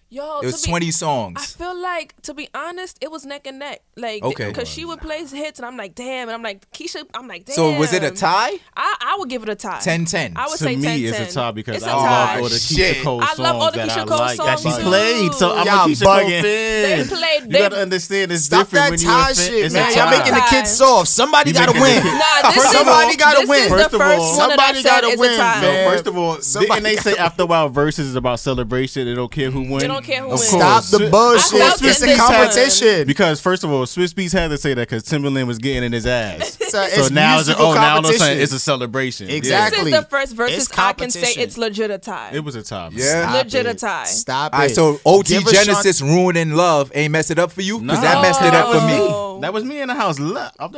Speaker 10: Yo,
Speaker 1: it was 20 songs.
Speaker 10: I feel like, to be honest, it was neck and neck. Like,
Speaker 1: Okay.
Speaker 10: because she would play hits, and I'm like, damn. And I'm like, Keisha, I'm like, damn.
Speaker 1: So was it a tie?
Speaker 10: I would give it a tie.
Speaker 1: 10-10.
Speaker 10: I would
Speaker 11: To
Speaker 10: say 10-10.
Speaker 11: me, it's a tie because
Speaker 10: It's
Speaker 11: I
Speaker 10: a
Speaker 11: love
Speaker 10: tie.
Speaker 11: all the
Speaker 1: Shit.
Speaker 11: Keisha Cole
Speaker 10: I
Speaker 11: songs
Speaker 10: love all the
Speaker 11: that
Speaker 10: Keisha
Speaker 11: I
Speaker 10: Cole
Speaker 11: like that she
Speaker 10: songs,
Speaker 11: played. So I'm
Speaker 9: Y'all
Speaker 11: a Keisha
Speaker 9: bugging.
Speaker 11: Cole fan.
Speaker 10: They played.
Speaker 11: You gotta understand it's
Speaker 9: Stop
Speaker 11: different
Speaker 9: that
Speaker 11: when
Speaker 9: tie
Speaker 11: you
Speaker 9: shit,
Speaker 11: it's
Speaker 9: man.
Speaker 11: a
Speaker 9: Y'all
Speaker 11: tie.
Speaker 9: making the kids soft. Somebody gotta win.
Speaker 10: Nah, this
Speaker 9: Somebody
Speaker 10: is,
Speaker 9: gotta
Speaker 10: this
Speaker 9: win.
Speaker 10: is
Speaker 11: First
Speaker 10: the
Speaker 11: of
Speaker 10: first
Speaker 11: all,
Speaker 10: one that I
Speaker 9: somebody
Speaker 10: said
Speaker 9: gotta
Speaker 10: is
Speaker 9: win,
Speaker 10: a tie.
Speaker 9: man.
Speaker 11: First of all, didn't they say after a while verses is about celebration? They don't care who wins.
Speaker 10: They don't care who
Speaker 11: Of
Speaker 10: wins.
Speaker 11: course.
Speaker 9: Stop the bullshit.
Speaker 10: I felt
Speaker 9: It's
Speaker 10: in
Speaker 9: a
Speaker 10: this
Speaker 9: competition.
Speaker 11: Because first of all, Swiss Beats had to say that because Timberland was getting in his ass.
Speaker 9: So
Speaker 11: So now it's
Speaker 9: musical
Speaker 11: now all of a sudden
Speaker 9: competition.
Speaker 11: it's a celebration.
Speaker 9: Exactly.
Speaker 10: This is the first versus
Speaker 9: It's
Speaker 10: I can say
Speaker 9: competition.
Speaker 10: it's legit a tie.
Speaker 11: Yeah. It was a tie.
Speaker 1: Yeah.
Speaker 10: Legit a tie.
Speaker 9: Stop
Speaker 1: All right,
Speaker 9: it.
Speaker 1: so OT
Speaker 9: Give a
Speaker 1: Genesis ruining love ain't mess it up for you? Because that
Speaker 11: No.
Speaker 1: messed it up for me.
Speaker 10: No.
Speaker 11: That was me in the house. I was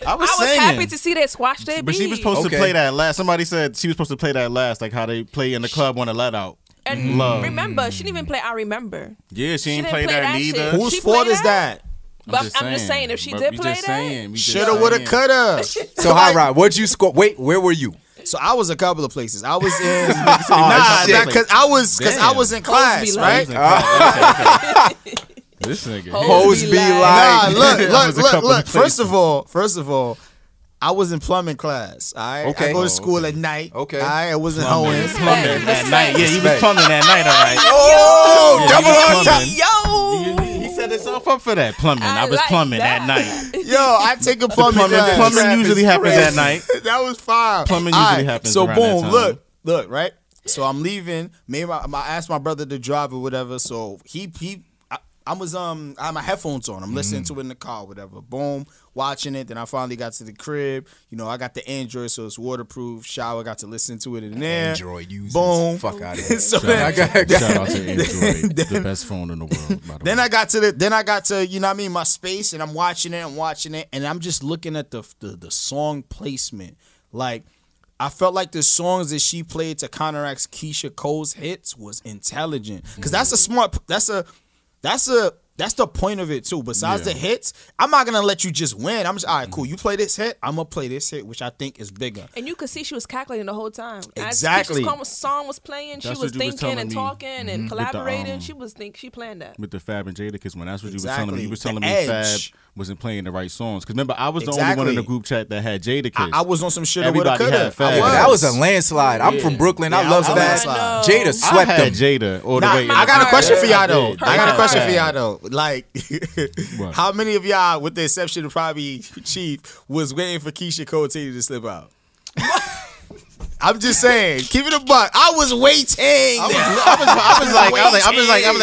Speaker 10: I was
Speaker 11: singing.
Speaker 10: happy to see they squash their beat.
Speaker 11: But she was supposed
Speaker 1: Okay.
Speaker 11: to play that last. Somebody said she was supposed to play that last, like how they play in the club on a let out.
Speaker 10: And
Speaker 11: Love.
Speaker 10: remember, she didn't even play I Remember.
Speaker 11: Yeah, she ain't
Speaker 10: didn't
Speaker 11: play
Speaker 10: play
Speaker 11: that
Speaker 10: that
Speaker 11: neither.
Speaker 10: shit.
Speaker 9: Whose
Speaker 10: She
Speaker 9: fault
Speaker 10: played
Speaker 9: is that?
Speaker 10: But I'm just saying, if she
Speaker 11: But
Speaker 10: did
Speaker 11: we
Speaker 10: play
Speaker 11: just
Speaker 10: that,
Speaker 11: saying, we just
Speaker 9: Shoulda, woulda,
Speaker 11: saying.
Speaker 9: coulda.
Speaker 1: So, Hot Rod, what'd you score? Wait, where were you?
Speaker 9: So I was a couple of places. I was in
Speaker 11: shit.
Speaker 9: because I was in class,
Speaker 10: be
Speaker 9: right?
Speaker 11: This nigga.
Speaker 1: Hoes be
Speaker 10: like-
Speaker 1: like.
Speaker 9: Nah,
Speaker 11: was a couple
Speaker 9: look.
Speaker 11: of
Speaker 9: First of all, I was in plumbing class. All right,
Speaker 1: Okay.
Speaker 9: I go to school at night.
Speaker 1: Okay.
Speaker 9: all right, I wasn't
Speaker 11: Plumbing
Speaker 9: hoeing.
Speaker 11: that night. Yeah, he was plumbing that night, all right.
Speaker 1: Oh,
Speaker 11: Yeah,
Speaker 1: double
Speaker 11: he was
Speaker 1: on top.
Speaker 11: plumbing. He set himself up for that plumbing. I was
Speaker 10: like
Speaker 11: plumbing
Speaker 10: that.
Speaker 11: that night.
Speaker 9: Yo, I take a plumbing class.
Speaker 11: Plumbing usually happens at night.
Speaker 9: That was fine.
Speaker 11: Plumbing
Speaker 9: All
Speaker 11: usually
Speaker 9: right,
Speaker 11: happens
Speaker 9: So
Speaker 11: around
Speaker 9: boom,
Speaker 11: that time.
Speaker 9: look, right. So I'm leaving. Maybe I asked my brother to drive or whatever. So I had my headphones on. I'm listening to it in the car, whatever. Boom, watching it. Then I finally got to the crib. You know, I got the Android, so it's waterproof. Shower, got to listen to it in there.
Speaker 1: Android users.
Speaker 9: Boom.
Speaker 1: Fuck out of here.
Speaker 9: So
Speaker 11: Shout
Speaker 9: then,
Speaker 11: out to Android, the best phone in the world. By the
Speaker 9: then
Speaker 11: way.
Speaker 9: I got to you know what I mean, my space, and I'm watching it, and I'm just looking at the song placement. Like, I felt like the songs that she played to counteract Keisha Cole's hits was intelligent, because that's the point of it too. Besides the hits, I'm not gonna let you just win. I'm just all right, cool. You play this hit, I'm gonna play this hit, which I think is bigger.
Speaker 10: And you could see she was calculating the whole time.
Speaker 9: Exactly.
Speaker 10: As Keisha's song was playing,
Speaker 11: That's
Speaker 10: she was
Speaker 11: what you was
Speaker 10: thinking
Speaker 11: telling
Speaker 10: and
Speaker 11: me.
Speaker 10: talking and
Speaker 11: With the,
Speaker 10: collaborating. She planned that.
Speaker 11: with the Fab and Jadakiss one. That's what you was telling
Speaker 9: Exactly.
Speaker 11: me. You was
Speaker 9: The
Speaker 11: telling me
Speaker 9: edge.
Speaker 11: Fab wasn't playing the right songs. Because remember, I was the only one in the group chat that had Jadakiss.
Speaker 9: I was on some shit.
Speaker 11: Everybody had Fab.
Speaker 1: That was a landslide. I'm from Brooklyn. I love
Speaker 9: I
Speaker 1: that.
Speaker 9: know.
Speaker 1: Jada
Speaker 11: I
Speaker 1: swept
Speaker 11: had
Speaker 1: them.
Speaker 11: Jada all the
Speaker 9: Nah,
Speaker 11: way.
Speaker 9: I got a question for y'all though.
Speaker 11: did.
Speaker 9: I got a question for
Speaker 11: Fab.
Speaker 9: y'all though. Like,
Speaker 11: What?
Speaker 9: how many of y'all, with the exception of probably Chief, was waiting for Keisha Cole to slip out? I'm just saying, keep it a buck. I was waiting.
Speaker 11: I was like,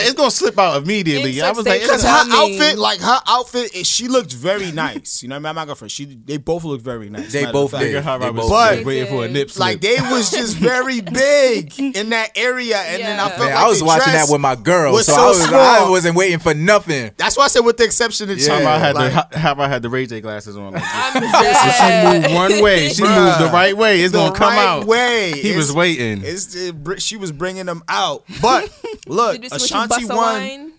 Speaker 11: it's gonna slip out immediately. I was like,
Speaker 9: because her outfit, she looked very nice. You know, what I mean, I'm not gonna front. They both looked very nice.
Speaker 1: They both did.
Speaker 11: But waiting for a nip slip.
Speaker 9: Like they was just very big in that area, and then I felt like
Speaker 1: I was watching that with my girl, so I wasn't waiting for nothing.
Speaker 9: That's why I said, with the exception of
Speaker 11: How I had the Ray J glasses on. Like she moved one way. She moved the right way. It's gonna come out. He was waiting.
Speaker 9: She was bringing them out. But look, Ashanti won.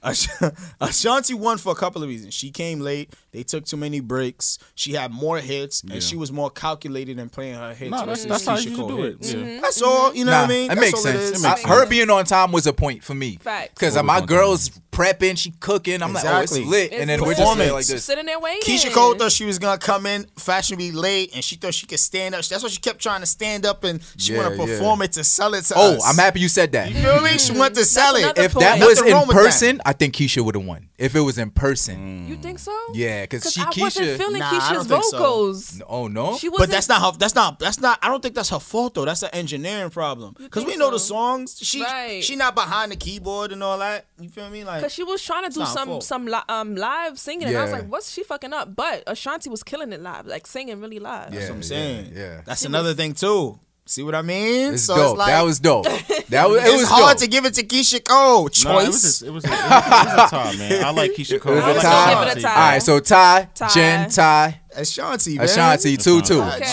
Speaker 9: Ashanti won for a couple of reasons. She came late. They took too many breaks. She had more hits, and she was more calculated in playing her hits.
Speaker 11: That's how you do it. Yeah.
Speaker 9: That's all. You know what I mean?
Speaker 1: It makes sense. Her being on time was a point for me. Because my girl's prepping, she cooking. I'm like, oh, it's lit. And then we're just like this.
Speaker 10: Sitting there waiting.
Speaker 9: Keisha Cole thought she was gonna come in fashionably late, and she thought she could stand up. That's why she kept trying to stand up, and she want to perform it to sell it to us.
Speaker 1: I'm happy you said that.
Speaker 9: You feel me? She wanted to sell it.
Speaker 1: If that was in person, I think Keisha would have won. If it was in person.
Speaker 10: You think so?
Speaker 1: Yeah, because
Speaker 10: I wasn't feeling Keisha's vocals.
Speaker 1: So. Oh no.
Speaker 9: But that's not her. That's not. I don't think that's her fault though. That's an engineering problem. Because we know the songs. She not behind the keyboard and all that. You feel me? Like,
Speaker 10: because she was trying to do some live singing, and I was like, what's she fucking up? But Ashanti was killing it live, like singing really live.
Speaker 9: That's what I'm saying. Yeah. That's another thing too. See what I mean?
Speaker 1: It's dope. Like, that was dope. It was
Speaker 9: hard
Speaker 1: dope.
Speaker 9: to give it to Keisha Cole. Choice.
Speaker 11: It was a tie, man. I like Keisha Cole.
Speaker 1: It was a tie. All right, so tie. Jenn, tie.
Speaker 9: Ashanti, man.
Speaker 1: Ashanti, 2-2.
Speaker 10: Okay.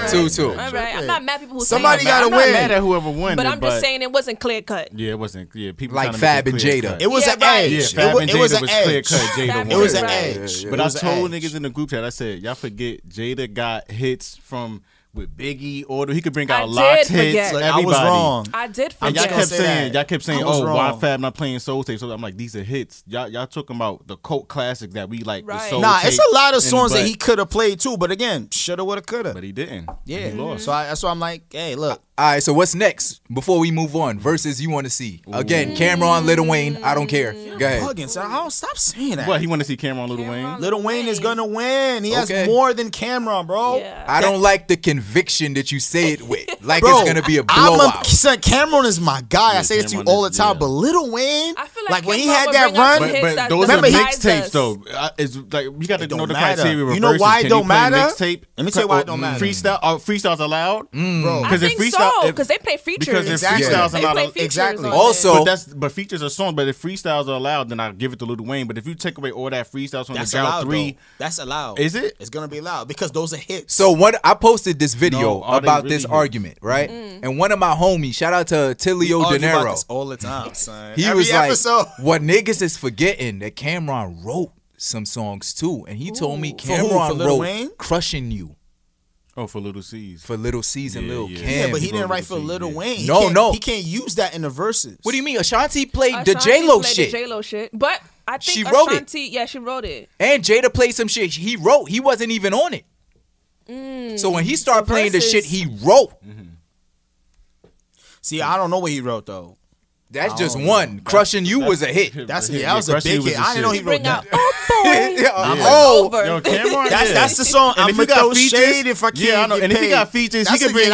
Speaker 1: 2-2.
Speaker 10: All right. I'm not mad at people who
Speaker 9: somebody got to win.
Speaker 11: I'm not mad at whoever won.
Speaker 10: But I'm just saying it wasn't clear cut.
Speaker 11: Yeah, it wasn't. Yeah, people
Speaker 1: like Fab and Jada.
Speaker 9: It was an edge.
Speaker 11: Yeah, Fab and Jada was clear cut. Jada won.
Speaker 9: It was an edge.
Speaker 11: But I told niggas in the group chat, I said, y'all forget Jada got hits from with Biggie, Order. He could bring out Lock's hits.
Speaker 9: Look, I was wrong.
Speaker 10: I did forget.
Speaker 11: And y'all kept saying, oh, why Fab not playing soul tapes? So I'm like, these are hits. Y'all talking about the cult classics that we like.
Speaker 10: Right.
Speaker 9: Nah, it's a lot of songs that he could have played too. But again, shoulda, woulda, coulda.
Speaker 11: But he didn't.
Speaker 9: Yeah. He lost. So that's why I'm like, hey, look.
Speaker 1: All right, so what's next before we move on? Versus you want to see. Again, Cameron, Lil Wayne, I don't care. Go ahead.
Speaker 9: I don't stop saying that.
Speaker 11: What, he want to see Cameron, Lil Wayne?
Speaker 9: Lil Wayne is going to win. He has more than Cameron, bro.
Speaker 10: Yeah.
Speaker 1: I don't like the conviction that you say it with. Like it's going to be a blowout.
Speaker 9: Cameron is my guy. I say it to you all the time. But Lil Wayne,
Speaker 10: I feel
Speaker 9: like when he had that run.
Speaker 11: But those are mixtapes, though. It's like, you got to know the criteria.
Speaker 9: You know why it don't matter?
Speaker 11: Let
Speaker 9: me tell you why it don't matter.
Speaker 11: Freestyle's allowed?
Speaker 10: Bro. I think so, because they play features.
Speaker 11: Because if freestyles are allowed,
Speaker 9: exactly.
Speaker 1: Also,
Speaker 11: but features are songs. But if freestyles are allowed, then I give it to Lil Wayne. But if you take away all that freestyles from the Drought 3,
Speaker 9: that's allowed.
Speaker 11: Is it?
Speaker 9: It's gonna be allowed because those are hits.
Speaker 1: So I posted this video about this argument, right? And one of my homies, shout out to Tilio De Niro,
Speaker 9: all the time, son.
Speaker 1: He was like, "What niggas is forgetting that Cameron wrote some songs too," and he told me Cameron wrote "Crushing You."
Speaker 11: Oh, for Little C's.
Speaker 1: For Little C's and Lil Kim.
Speaker 9: Yeah, but he didn't write for Lil Wayne.
Speaker 1: No.
Speaker 9: He can't use that in the verses.
Speaker 1: What do you mean? Ashanti played the J-Lo shit.
Speaker 10: The J-Lo shit. But I think
Speaker 1: she wrote
Speaker 10: Ashanti, yeah, she wrote it.
Speaker 1: And Jada played some shit he wrote. He wasn't even on it. So when he started playing the shit he wrote.
Speaker 9: See, I don't know what he wrote, though.
Speaker 1: That's just one. Crushing You was a hit.
Speaker 9: That was a big hit. I didn't know he wrote that.
Speaker 11: Yo, Cameron,
Speaker 9: that's the song. I'm gonna throw shade if I can't.
Speaker 11: Yeah, I know.
Speaker 9: Get
Speaker 11: and if he
Speaker 9: paid.
Speaker 11: got features, he could bring.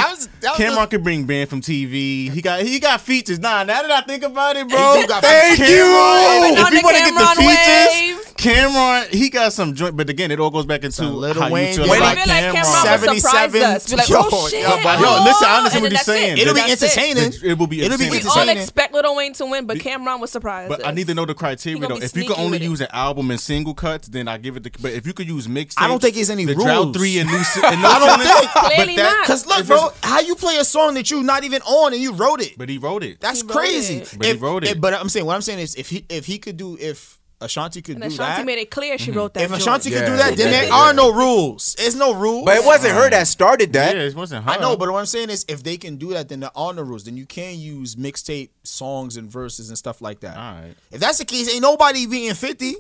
Speaker 11: Cameron could bring Band from TV. He got features. Nah, now that I think about it, bro.
Speaker 1: Thank you.
Speaker 11: If you want to get the features, Cameron, he got some joint. But again, it all goes back into
Speaker 9: Lil
Speaker 11: Wayne.
Speaker 9: Wayne.
Speaker 10: When I feel like Cameron would surprise us. Be like, oh shit.
Speaker 11: Yo, listen, I understand what you're saying.
Speaker 9: It'll be entertaining.
Speaker 11: It will be entertaining.
Speaker 10: We all expect Lil Wayne to win, but Cameron was surprised.
Speaker 11: But I need to know the criteria though. If you could only use an album and single cuts, then I give it. But if you could use mixtapes,
Speaker 9: I don't think there's any rules.
Speaker 11: Drought 3 and no
Speaker 9: I don't think.
Speaker 10: Clearly not.
Speaker 9: Because look, bro, how you play a song that you not even on and you wrote it?
Speaker 11: But he wrote it.
Speaker 9: That's crazy.
Speaker 11: But he wrote it.
Speaker 9: But I'm saying, what I'm saying is, if he could do, if Ashanti could do that.
Speaker 10: Ashanti made it clear she wrote that.
Speaker 9: If Ashanti could do that, then there are no rules. There's no rules.
Speaker 1: But it wasn't her that started that.
Speaker 11: Yeah, it wasn't her.
Speaker 9: I know, but what I'm saying is, if they can do that, then there are no rules. Then you can use mixtape songs and verses and stuff like that.
Speaker 11: All right.
Speaker 9: If that's the case, ain't nobody beating 50.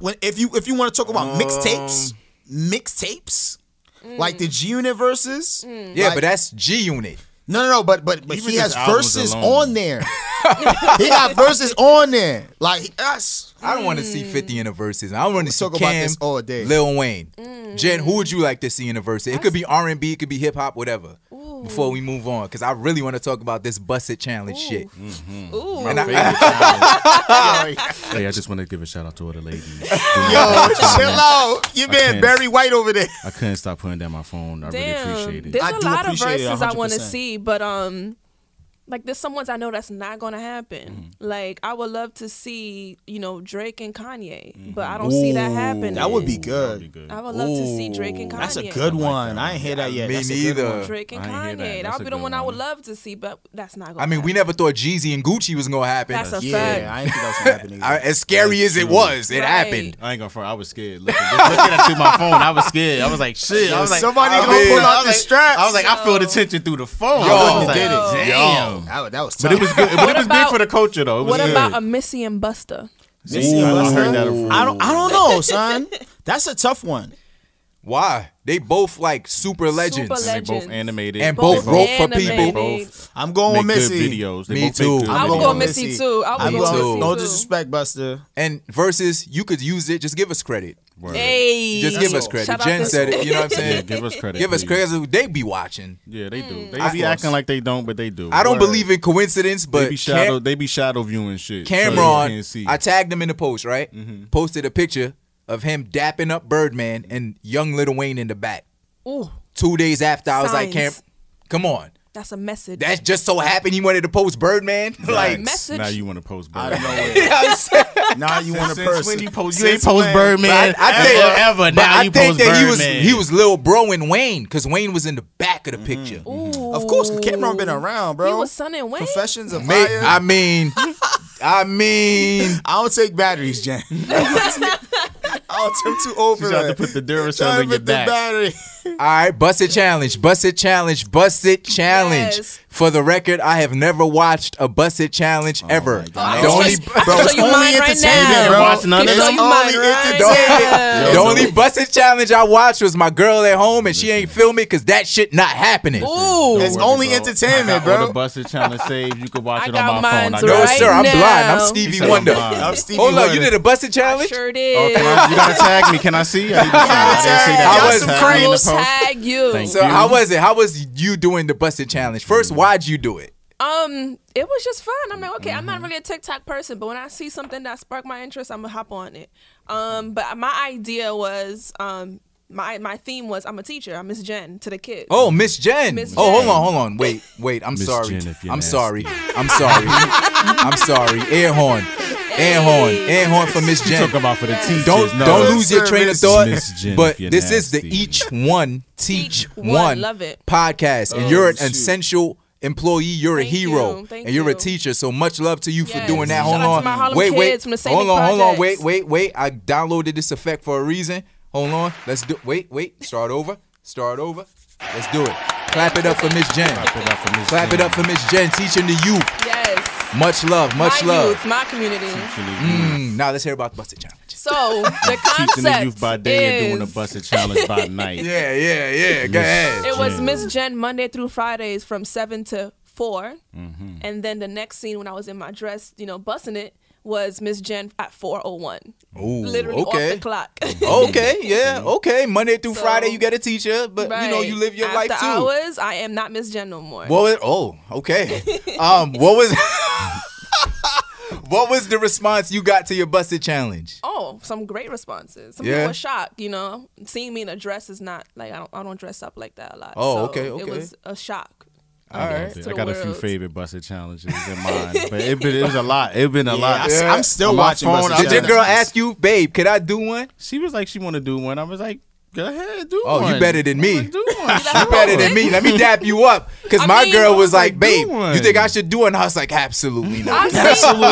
Speaker 9: If you want to talk about mixtapes, like the G Unit verses.
Speaker 1: Yeah, but that's G Unit.
Speaker 9: No, but he has verses on there. He got verses on there. Like us.
Speaker 1: I don't want to see 50 in a verses. I want to see
Speaker 9: talk
Speaker 1: Cam,
Speaker 9: about this all day.
Speaker 1: Lil Wayne. Jen, who would you like to see in a verse? It could be R&B, it could be hip hop, whatever. Before we move on, because I really want to talk about this Bust It Challenge shit.
Speaker 11: My favorite challenge. Hey, I just want to give a shout out to all the ladies.
Speaker 9: Yo, chill out. You being Barry White over there.
Speaker 11: I couldn't stop putting down my phone. I really appreciate it.
Speaker 10: There's a lot of verses I want to see, but like there's some ones I know that's not gonna happen. Like I would love to see, Drake and Kanye, but I don't see that happening.
Speaker 9: That would be good.
Speaker 10: I would love to see Drake and Kanye.
Speaker 9: That's a good one. I ain't hear that yet.
Speaker 1: Me neither.
Speaker 10: Drake and Kanye. That would be the one I would love to see, but that's not gonna happen.
Speaker 1: I mean, we never thought Jeezy and Gucci was gonna happen.
Speaker 10: That's a fact.
Speaker 9: Yeah, I didn't think that was gonna happen either.
Speaker 1: As scary as it was, it happened.
Speaker 11: I ain't gonna front. I was scared. Just looking at through my phone, I was scared. I was like, shit. I was like,
Speaker 9: somebody gonna pull out the straps.
Speaker 11: I was like, I feel the tension through the phone.
Speaker 1: Yo,
Speaker 11: did it. Damn.
Speaker 9: That was
Speaker 11: But
Speaker 9: tough.
Speaker 11: it was good. But it was big for the culture, though. It was
Speaker 10: What
Speaker 11: good.
Speaker 10: about a Missy and Busta?
Speaker 11: I heard that.
Speaker 9: I don't know, son. That's a tough one.
Speaker 1: Why? They both like super legends.
Speaker 10: Super
Speaker 11: And they both
Speaker 10: legends.
Speaker 11: animated.
Speaker 1: And both wrote for
Speaker 10: animated.
Speaker 1: people.
Speaker 9: I'm going with
Speaker 11: Make good
Speaker 9: Missy.
Speaker 11: videos. They
Speaker 1: Me
Speaker 11: both make
Speaker 1: too.
Speaker 11: good
Speaker 10: I would
Speaker 9: going
Speaker 10: go
Speaker 9: with
Speaker 10: Missy
Speaker 9: Missy.
Speaker 10: too. I would go Missy
Speaker 9: No
Speaker 10: too.
Speaker 9: disrespect, Buster.
Speaker 1: And versus, you could use it. Just give us credit.
Speaker 11: Word.
Speaker 10: Hey,
Speaker 1: Just give us credit.
Speaker 10: Shout out
Speaker 1: Jen
Speaker 10: to-
Speaker 1: said it. You know what I'm
Speaker 11: Yeah,
Speaker 1: saying?
Speaker 11: give us credit.
Speaker 1: Give us
Speaker 11: please.
Speaker 1: credit. They be watching.
Speaker 11: Yeah, they do. They
Speaker 1: Of
Speaker 11: be
Speaker 1: course.
Speaker 11: acting like they don't, but they do.
Speaker 1: I don't
Speaker 9: Word.
Speaker 1: believe in coincidence, but
Speaker 11: They be shadow viewing shit. so you
Speaker 1: Cameron,
Speaker 11: can't see.
Speaker 1: I tagged him in the post, right? Posted a picture of him dapping up Birdman and young Lil Wayne in the back.
Speaker 10: Ooh,
Speaker 1: 2 days after, I was like,
Speaker 10: Signs.
Speaker 1: Cam, come on.
Speaker 10: that's a message.
Speaker 1: That just so happened he wanted to post Birdman. Like,
Speaker 10: message.
Speaker 11: Now you want to post
Speaker 9: I
Speaker 11: Bird.
Speaker 9: don't know
Speaker 1: you know what I'm saying?
Speaker 9: Now you want a
Speaker 11: Since
Speaker 9: person.
Speaker 11: when you post? You
Speaker 9: Since
Speaker 11: ain't post
Speaker 9: when?
Speaker 11: Birdman.
Speaker 1: But I think,
Speaker 11: ever.
Speaker 1: but
Speaker 11: Now
Speaker 1: I
Speaker 11: you
Speaker 1: think
Speaker 11: post
Speaker 1: that
Speaker 11: Birdman.
Speaker 1: he was Lil Bro and Wayne, because Wayne was in the back of the picture.
Speaker 10: Ooh.
Speaker 9: Of course, Cameron been around, bro.
Speaker 10: He was Son and Wayne.
Speaker 9: Professions of
Speaker 1: Mate,
Speaker 9: fire.
Speaker 1: I mean,
Speaker 9: I don't take batteries, Jen. I'm too old for
Speaker 11: You tried
Speaker 9: that.
Speaker 11: to put the Duracell
Speaker 9: Trying
Speaker 11: in
Speaker 9: to
Speaker 11: your
Speaker 9: put the
Speaker 11: back.
Speaker 9: battery.
Speaker 1: all right, Bust It Challenge, Bust It Challenge, Bust It Challenge.
Speaker 10: Yes.
Speaker 1: For the record, I have never watched a Bust It Challenge ever.
Speaker 11: my God.
Speaker 1: The only,
Speaker 9: Bro, it's
Speaker 10: Show you
Speaker 9: only
Speaker 10: mine right
Speaker 9: entertainment,
Speaker 10: now.
Speaker 9: bro.
Speaker 11: Watch none of
Speaker 9: It's
Speaker 11: them?
Speaker 10: Show you
Speaker 9: only
Speaker 10: mine right
Speaker 9: entertainment.
Speaker 1: the only Bust It Challenge I watched was my girl at home, and she ain't filming because that shit not happening.
Speaker 10: Ooh.
Speaker 9: It's
Speaker 11: Worry,
Speaker 9: only
Speaker 11: bro.
Speaker 9: entertainment,
Speaker 11: I got
Speaker 9: bro.
Speaker 11: all the Busted Challenge saved. You can watch
Speaker 10: I
Speaker 11: it
Speaker 10: got
Speaker 11: on my phone.
Speaker 10: mine
Speaker 1: No,
Speaker 10: right
Speaker 1: sir, I'm
Speaker 10: now.
Speaker 1: blind. I'm
Speaker 11: He
Speaker 1: Stevie
Speaker 11: said I'm
Speaker 1: Wonder.
Speaker 11: blind.
Speaker 9: I'm Stevie
Speaker 1: Hold on,
Speaker 9: Wonder.
Speaker 1: you did a Bust It Challenge?
Speaker 10: Sure
Speaker 11: Oh,
Speaker 10: did.
Speaker 11: you gotta tag me. Can I see? I didn't see that.
Speaker 1: How
Speaker 11: Y'all
Speaker 1: was-
Speaker 11: tag
Speaker 10: I
Speaker 11: me in
Speaker 10: will
Speaker 11: the post.
Speaker 10: tag you.
Speaker 11: Thank
Speaker 1: So
Speaker 11: you.
Speaker 1: how was it? How was you doing the Bust It Challenge? First, why'd you do it?
Speaker 10: It was just fun. I'm like, okay, I'm not really a TikTok person, but when I see something that sparked my interest, I'm gonna hop on it. But my idea was, my theme was, I'm a teacher. I'm Miss Jenn to the kids.
Speaker 1: Oh, Miss Jen.
Speaker 10: Miss
Speaker 1: Oh,
Speaker 10: Jen.
Speaker 1: hold on. Wait. I'm
Speaker 11: Miss
Speaker 1: sorry.
Speaker 11: Jen, if you're
Speaker 1: I'm
Speaker 11: nasty.
Speaker 1: sorry. I'm sorry. Air horn for Miss Jen.
Speaker 11: Talking about for the teachers.
Speaker 1: Don't lose your train of
Speaker 9: Service.
Speaker 1: thought.
Speaker 11: Miss Jen,
Speaker 1: But
Speaker 11: if you're
Speaker 1: this is the
Speaker 11: nasty.
Speaker 1: Each One Teach
Speaker 10: One.
Speaker 1: One
Speaker 10: Love it.
Speaker 1: podcast, and
Speaker 9: Oh,
Speaker 1: you're an
Speaker 9: shoot.
Speaker 1: essential employee. You're a
Speaker 10: Thank
Speaker 1: hero,
Speaker 10: you. Thank
Speaker 1: and you're a
Speaker 10: you.
Speaker 1: teacher. So much love to you for
Speaker 10: Yes.
Speaker 1: doing that.
Speaker 10: Shout
Speaker 1: Hold
Speaker 10: out to
Speaker 1: on.
Speaker 10: my Harlem
Speaker 1: Wait.
Speaker 10: kids from the St.
Speaker 1: Hold on.
Speaker 10: Projects.
Speaker 1: Wait. I downloaded this effect for a reason. Hold on. Let's do. Wait. Start over. Let's do it. Clap it up for Miss Jen. Clap it up for Miss Jen, teaching the youth.
Speaker 10: Yes.
Speaker 1: Much love.
Speaker 10: My youth, my community.
Speaker 1: Now let's hear about the Busted Challenge.
Speaker 10: So the concept
Speaker 11: Teaching the youth by day and doing a
Speaker 10: is-
Speaker 11: Busted Challenge by night.
Speaker 1: Yeah. Go ahead.
Speaker 10: It was Miss Jen Monday through Fridays from 7 to 4. And then the next scene when I was in my dress, busting it, was Miss Jen at 4:01.
Speaker 1: Ooh,
Speaker 10: Literally off
Speaker 1: okay.
Speaker 10: the clock.
Speaker 1: Okay. Monday through
Speaker 10: So-
Speaker 1: Friday, you got a teacher, but
Speaker 10: Right.
Speaker 1: you live your
Speaker 10: After
Speaker 1: life too.
Speaker 10: hours, I am not Miss Jen no more.
Speaker 1: Okay. What was what was the response you got to your Busted Challenge?
Speaker 10: Oh, some great responses. Some
Speaker 1: Yeah?
Speaker 10: people were shocked, Seeing me in a dress is not like I don't dress up like that a lot.
Speaker 1: Oh,
Speaker 10: So
Speaker 1: okay.
Speaker 10: It was a shock.
Speaker 1: All right.
Speaker 10: to
Speaker 11: I
Speaker 10: the
Speaker 11: got a few
Speaker 10: world.
Speaker 11: favorite Busted Challenges in mind, but it was a lot. It been a lot.
Speaker 9: I'm still
Speaker 11: On my
Speaker 9: watching.
Speaker 11: phone,
Speaker 9: Busted
Speaker 11: I
Speaker 1: Did your
Speaker 9: Challenge.
Speaker 1: girl ask you, babe, could I do one?
Speaker 11: She was like, she want to do one. I was like, go ahead, do
Speaker 1: Oh,
Speaker 11: one.
Speaker 1: you better than me.
Speaker 11: Do one.
Speaker 1: You better than me. Let me dap you up. Because
Speaker 10: I
Speaker 1: my
Speaker 10: mean,
Speaker 1: girl was like,
Speaker 11: do
Speaker 1: babe,
Speaker 11: one.
Speaker 1: you think I should do it? And I was like, absolutely not.
Speaker 10: I've seen, no,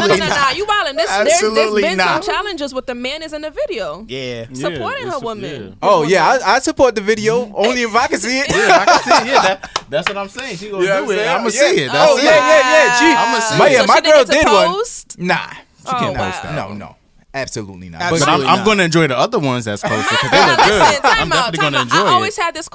Speaker 10: you wildin'. There's
Speaker 9: Absolutely
Speaker 10: been
Speaker 9: not.
Speaker 10: some challenges with the man is in the video.
Speaker 9: Yeah.
Speaker 10: Supporting her
Speaker 11: it's-
Speaker 10: woman.
Speaker 1: Oh, yeah, I support the video, only if I can see it.
Speaker 11: Yeah, I can see it. Yeah, that's what I'm saying. She gonna
Speaker 1: You know
Speaker 11: do
Speaker 1: what I'm
Speaker 11: it.
Speaker 1: saying?
Speaker 11: I'm gonna see it. That's
Speaker 1: Oh,
Speaker 11: it.
Speaker 1: yeah.
Speaker 11: I'ma see
Speaker 1: my,
Speaker 11: it.
Speaker 1: yeah,
Speaker 10: So
Speaker 1: my
Speaker 10: she
Speaker 1: girl
Speaker 10: didn't get
Speaker 1: did
Speaker 10: to
Speaker 1: one.
Speaker 10: post?
Speaker 1: Nah. She
Speaker 10: Oh,
Speaker 1: can't
Speaker 10: wow.
Speaker 1: post that. No. Absolutely not.
Speaker 9: Absolutely
Speaker 11: But I'm going to enjoy the other ones that's posted because they look good. I'm definitely going to enjoy it.
Speaker 10: I always have this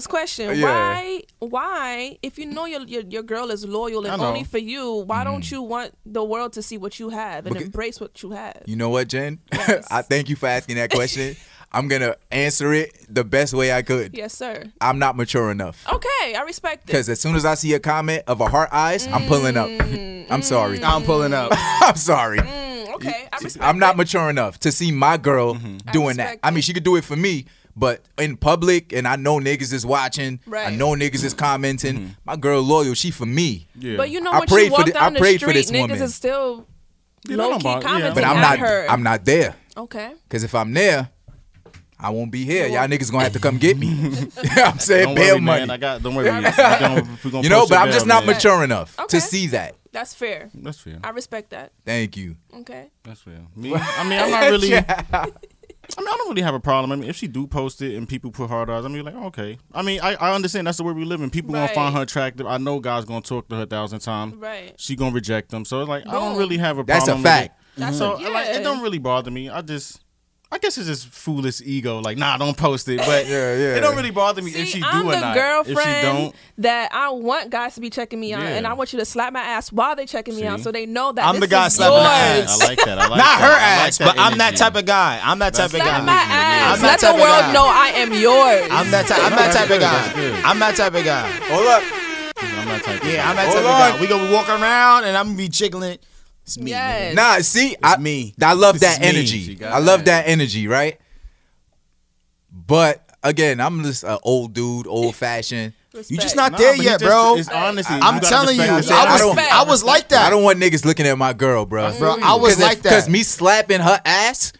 Speaker 10: question.
Speaker 1: Yeah.
Speaker 10: Why, if you know your girl is loyal and only for you, why don't you want the world to see what you have and embrace what you have?
Speaker 1: You know what, Jen?
Speaker 10: Yes.
Speaker 1: I thank you for asking that question. I'm going to answer it the best way I could.
Speaker 10: Yes, sir.
Speaker 1: I'm not mature enough.
Speaker 10: Okay, I respect it.
Speaker 1: Because as soon as I see a comment of a heart eyes, I'm pulling up. I'm sorry.
Speaker 9: I'm pulling up.
Speaker 1: I'm sorry.
Speaker 10: Okay, I respect
Speaker 1: I'm not mature enough to see my girl doing that. I mean, she could do it for me, but in public, and I know niggas is watching.
Speaker 10: Right.
Speaker 1: I know niggas is commenting. My girl loyal, she for me.
Speaker 11: Yeah.
Speaker 10: But you know,
Speaker 1: I
Speaker 10: when
Speaker 1: prayed
Speaker 10: you walk
Speaker 1: for
Speaker 10: down the
Speaker 1: prayed
Speaker 10: street,
Speaker 1: for this
Speaker 10: niggas
Speaker 1: woman.
Speaker 10: is still
Speaker 11: Yeah,
Speaker 10: low-key
Speaker 11: yeah.
Speaker 10: commenting
Speaker 1: But
Speaker 10: at her.
Speaker 1: I'm not there.
Speaker 10: Okay.
Speaker 1: Because if I'm there, I won't be here. Y'all niggas gonna have to come get me. You know what I'm saying?
Speaker 11: Don't
Speaker 1: Bail
Speaker 11: worry,
Speaker 1: money.
Speaker 11: man. Don't worry. We're gonna
Speaker 1: You know,
Speaker 11: post
Speaker 1: but
Speaker 11: your
Speaker 1: I'm just
Speaker 11: bail,
Speaker 1: not
Speaker 11: man.
Speaker 1: mature enough
Speaker 10: Okay.
Speaker 1: to see that.
Speaker 10: That's fair.
Speaker 11: That's fair.
Speaker 10: I respect that.
Speaker 1: Thank you.
Speaker 10: Okay.
Speaker 11: That's fair. Me, I mean, I'm not really. I don't really have a problem. I mean, if she do post it and people put hard eyes, I mean, like, okay. I mean, I understand that's the way we live in. People gonna find her attractive. I know guys gonna talk to her 1,000 times.
Speaker 10: Right.
Speaker 11: She gonna reject them. So it's like, I don't
Speaker 10: Boom.
Speaker 11: really have a
Speaker 1: That's
Speaker 11: problem.
Speaker 1: a fact.
Speaker 11: With it. So like, it don't really bother me. I guess it's just foolish ego. Like, nah, don't post it. But it don't really bother me if she do
Speaker 10: I'm
Speaker 11: or
Speaker 10: the
Speaker 11: not.
Speaker 10: girlfriend
Speaker 11: If she don't,
Speaker 10: that I want guys to be checking me out, and I want you to slap my ass while they checking me out, so they know that
Speaker 9: I'm
Speaker 10: this
Speaker 9: the guy
Speaker 10: is
Speaker 9: slapping
Speaker 10: yours.
Speaker 9: the ass.
Speaker 11: I like that. I like
Speaker 9: Not
Speaker 11: that.
Speaker 9: her
Speaker 11: I like
Speaker 9: ass,
Speaker 11: that
Speaker 9: but I'm that
Speaker 11: energy.
Speaker 9: type of guy. I'm that type of guy.
Speaker 10: Slap my ass.
Speaker 9: I'm
Speaker 10: Let
Speaker 9: that
Speaker 10: the
Speaker 9: type of
Speaker 10: world
Speaker 9: guy.
Speaker 10: know I am yours.
Speaker 9: I'm that type of
Speaker 11: That's
Speaker 9: guy.
Speaker 11: good.
Speaker 9: I'm that type of guy.
Speaker 1: Hold up.
Speaker 11: I'm that type of
Speaker 9: Yeah,
Speaker 11: guy.
Speaker 9: I'm that type of guy. We gonna be walking around and I'm gonna be jiggling. It's me.
Speaker 10: Yes.
Speaker 1: Nah, see,
Speaker 9: me.
Speaker 1: I love
Speaker 9: This
Speaker 1: that
Speaker 9: is me.
Speaker 1: energy. I love that energy, right? But again, I'm just an old dude, old fashioned.
Speaker 9: You just not there yet, bro.
Speaker 11: It's honestly,
Speaker 9: I'm telling you,
Speaker 10: respect.
Speaker 9: I was like that.
Speaker 1: I don't want niggas looking at my girl, bro.
Speaker 9: Bro, I was like that.
Speaker 1: Because me slapping her ass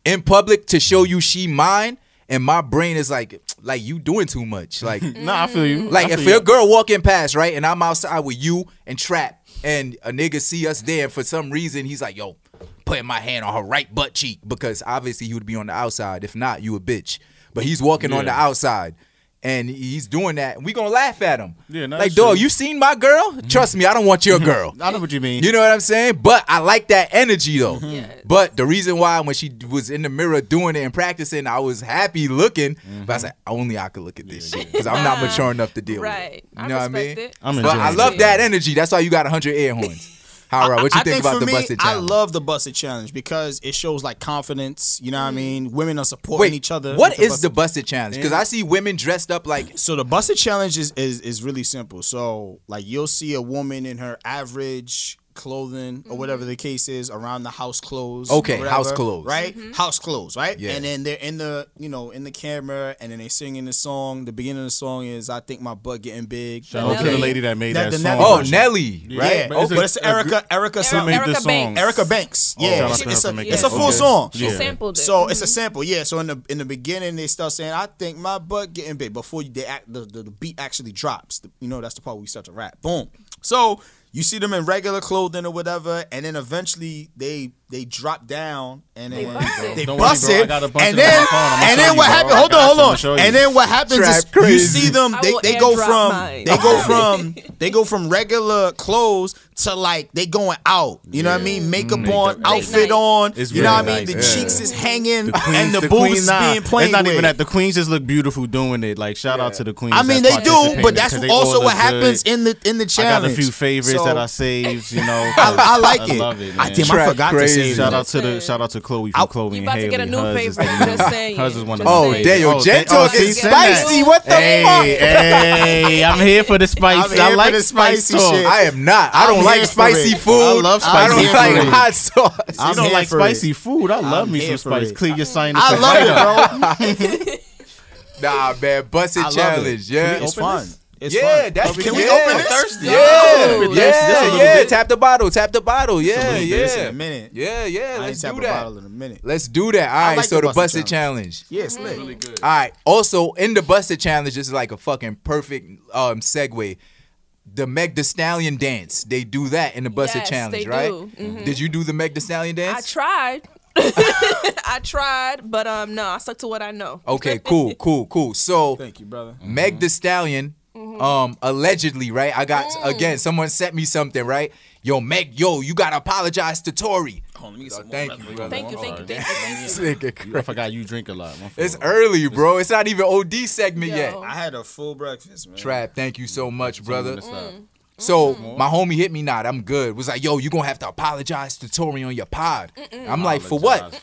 Speaker 1: in public to show you she mine, and my brain is like you doing too much. Like,
Speaker 11: Nah, I feel you.
Speaker 1: like
Speaker 11: I
Speaker 1: if
Speaker 11: feel
Speaker 1: your
Speaker 11: you.
Speaker 1: girl walking past, right, and I'm outside with you and Trap, and a nigga see us there, and for some reason he's like, yo, putting my hand on her right butt cheek, because obviously he would be on the outside. If not, you a bitch. But he's walking on the outside. And he's doing that, and we gonna laugh at him.
Speaker 11: Yeah, no,
Speaker 1: like,
Speaker 11: that's
Speaker 1: dog,
Speaker 11: true.
Speaker 1: you seen my girl? Trust me, I don't want your girl.
Speaker 11: I know what you mean.
Speaker 1: You know what I'm saying? But I like that energy, though.
Speaker 10: Yes.
Speaker 1: But the reason why, when she was in the mirror doing it and practicing, I was happy looking. But I was like, only I could look at this shit, because I'm not mature enough to deal with
Speaker 10: Right.
Speaker 1: it. You know what I mean?
Speaker 10: respect it.
Speaker 11: I'm
Speaker 1: But I
Speaker 11: enjoying
Speaker 1: love
Speaker 11: it.
Speaker 1: that energy. That's why you got 100 air horns. Howard, what you
Speaker 9: I
Speaker 1: think about
Speaker 9: for
Speaker 1: the
Speaker 9: me,
Speaker 1: busted
Speaker 9: I
Speaker 1: challenge?
Speaker 9: love the busted challenge because it shows like confidence. You know what I mean? Women are supporting each other.
Speaker 1: What
Speaker 9: with
Speaker 1: is the busted challenge? Because I see women dressed up like.
Speaker 9: So the busted challenge is really simple. So like you'll see a woman in her average clothing or whatever the case is around the house clothes.
Speaker 1: Okay,
Speaker 9: whatever,
Speaker 1: house clothes.
Speaker 9: right? House clothes, right?
Speaker 1: Yeah.
Speaker 9: And then they're in the in the camera, and then they singing the song. The beginning of the song is "I think my butt getting big."
Speaker 11: Shout out to the lady that made that
Speaker 9: the
Speaker 11: song.
Speaker 1: Oh, Nelly, right?
Speaker 9: Yeah, but it's Erica
Speaker 11: Who made this song?
Speaker 9: Erica Banks.
Speaker 11: Oh,
Speaker 9: Yeah,
Speaker 11: shout out to her
Speaker 9: it's
Speaker 11: for
Speaker 9: a
Speaker 11: making
Speaker 9: it's
Speaker 11: that
Speaker 9: a full
Speaker 11: song.
Speaker 9: song.
Speaker 10: She sampled it.
Speaker 9: So it's a sample, yeah. So in the beginning they start saying, "I think my butt getting big." Before the beat actually drops, that's the part where we start to rap. Boom. So you see them in regular clothing or whatever, and then eventually they drop down and then they
Speaker 11: Don't
Speaker 9: bust
Speaker 11: worry, bro. I
Speaker 9: it,
Speaker 11: got a bunch
Speaker 9: and
Speaker 11: of them on
Speaker 9: then
Speaker 11: my phone. I'ma
Speaker 9: and
Speaker 11: show
Speaker 9: then
Speaker 11: you,
Speaker 9: what
Speaker 11: bro.
Speaker 9: happens?
Speaker 11: I
Speaker 9: Hold
Speaker 11: got
Speaker 9: on.
Speaker 11: you. I'ma show you.
Speaker 9: And then what happens
Speaker 1: Trap
Speaker 9: is you
Speaker 1: crazy.
Speaker 9: see them.
Speaker 10: I
Speaker 9: They
Speaker 10: will
Speaker 9: go
Speaker 10: airdrop
Speaker 9: from
Speaker 10: mine.
Speaker 9: they go from regular clothes to like they going out. You know what I mean? Makeup on,
Speaker 11: Makeup.
Speaker 9: outfit
Speaker 10: Night.
Speaker 9: on.
Speaker 11: It's
Speaker 9: You know what I
Speaker 11: very
Speaker 9: mean? The
Speaker 11: nice, yeah.
Speaker 9: cheeks is hanging
Speaker 11: The queens,
Speaker 9: and the
Speaker 11: the
Speaker 9: boobs
Speaker 11: queens,
Speaker 9: is
Speaker 11: nah,
Speaker 9: being played
Speaker 11: it's not
Speaker 9: with.
Speaker 11: even that. The queens just look beautiful doing it. Like, shout out to the queens.
Speaker 9: I mean,
Speaker 11: that's
Speaker 9: they do,
Speaker 11: participating
Speaker 9: but that's
Speaker 11: because they all
Speaker 9: also
Speaker 11: look
Speaker 9: what happens
Speaker 11: good.
Speaker 9: in the
Speaker 11: I got
Speaker 9: challenge.
Speaker 11: a few favorites
Speaker 9: So,
Speaker 11: that I saved.
Speaker 9: I like it.
Speaker 11: love it,
Speaker 9: I
Speaker 11: man.
Speaker 9: think I
Speaker 1: Trap
Speaker 9: forgot
Speaker 1: crazy.
Speaker 9: to say
Speaker 11: Shout
Speaker 9: that.
Speaker 11: out to Chloe from Chloe
Speaker 10: You
Speaker 11: and
Speaker 10: about to
Speaker 11: Haley.
Speaker 10: get a new
Speaker 11: Hers is
Speaker 10: favorite,
Speaker 11: the-
Speaker 10: just saying.
Speaker 11: Hers is one of
Speaker 10: Just
Speaker 11: my
Speaker 1: Oh,
Speaker 10: saying.
Speaker 1: damn, yo,
Speaker 11: favorites.
Speaker 1: Jen
Speaker 11: Oh,
Speaker 1: talking
Speaker 11: see, send that.
Speaker 1: spicy. What the fuck?
Speaker 11: Hey, I'm here for the spice.
Speaker 9: I'm here
Speaker 11: I
Speaker 9: for
Speaker 11: like
Speaker 9: the
Speaker 11: spice
Speaker 9: spicy
Speaker 11: talk.
Speaker 9: shit.
Speaker 1: I am not. I
Speaker 9: I'm
Speaker 1: don't like
Speaker 9: here for
Speaker 1: spicy
Speaker 9: it.
Speaker 1: food.
Speaker 11: I love
Speaker 1: I
Speaker 11: spicy
Speaker 1: don't
Speaker 9: food.
Speaker 1: like hot sauce.
Speaker 11: You
Speaker 9: I'm
Speaker 11: don't
Speaker 9: here
Speaker 11: like
Speaker 9: for
Speaker 11: spicy
Speaker 9: it.
Speaker 11: food? I love me
Speaker 9: here
Speaker 11: some
Speaker 9: for
Speaker 11: spice.
Speaker 9: it.
Speaker 11: Clear your sinus.
Speaker 9: I love it, bro.
Speaker 1: Nah, man, busted
Speaker 9: I love
Speaker 1: challenge.
Speaker 9: it.
Speaker 1: Yeah,
Speaker 9: It's fun. It's
Speaker 1: yeah,
Speaker 9: fun.
Speaker 1: that's
Speaker 9: Can we
Speaker 1: yeah.
Speaker 9: open this?
Speaker 11: Thirsty.
Speaker 1: Yeah,
Speaker 11: Oh, this a little
Speaker 1: yeah.
Speaker 11: bit.
Speaker 1: Tap the bottle. Tap the bottle. Yeah,
Speaker 9: This in
Speaker 1: yeah.
Speaker 9: a minute.
Speaker 1: Yeah, yeah.
Speaker 9: I ain't
Speaker 1: Let's
Speaker 9: tap
Speaker 1: do
Speaker 9: a
Speaker 1: that.
Speaker 9: bottle in a minute.
Speaker 1: Let's do that. All right.
Speaker 9: like
Speaker 1: So
Speaker 9: the
Speaker 1: the
Speaker 9: busted
Speaker 1: busted challenge.
Speaker 9: Yeah, it's lit.
Speaker 11: Really good.
Speaker 1: All right. Also, in the busted challenge, this is like a fucking perfect segue. The Meg Thee Stallion dance. They do that in the busted
Speaker 10: Yes,
Speaker 1: challenge,
Speaker 10: they
Speaker 1: right?
Speaker 10: do. Mhm.
Speaker 1: Did you do the Meg Thee Stallion
Speaker 10: I
Speaker 1: dance?
Speaker 10: tried. I tried, but no, I stuck to what I know.
Speaker 1: Okay, cool. So
Speaker 9: Thank you, brother.
Speaker 1: Meg Thee Stallion Allegedly, right? I got again. Someone sent me something, right? Yo, Meg, you gotta apologize to Tory.
Speaker 9: Let me get some
Speaker 1: Thank you, brother.
Speaker 10: Thank you.
Speaker 11: I forgot you drink a lot.
Speaker 1: It's early, bro. It's not even OD segment yet.
Speaker 9: I had a full breakfast, man.
Speaker 1: Trap, thank you so much, brother. So my homie hit me not. I'm good. Was like, yo, you gonna have to apologize to Tory on your pod. I'm like, for what?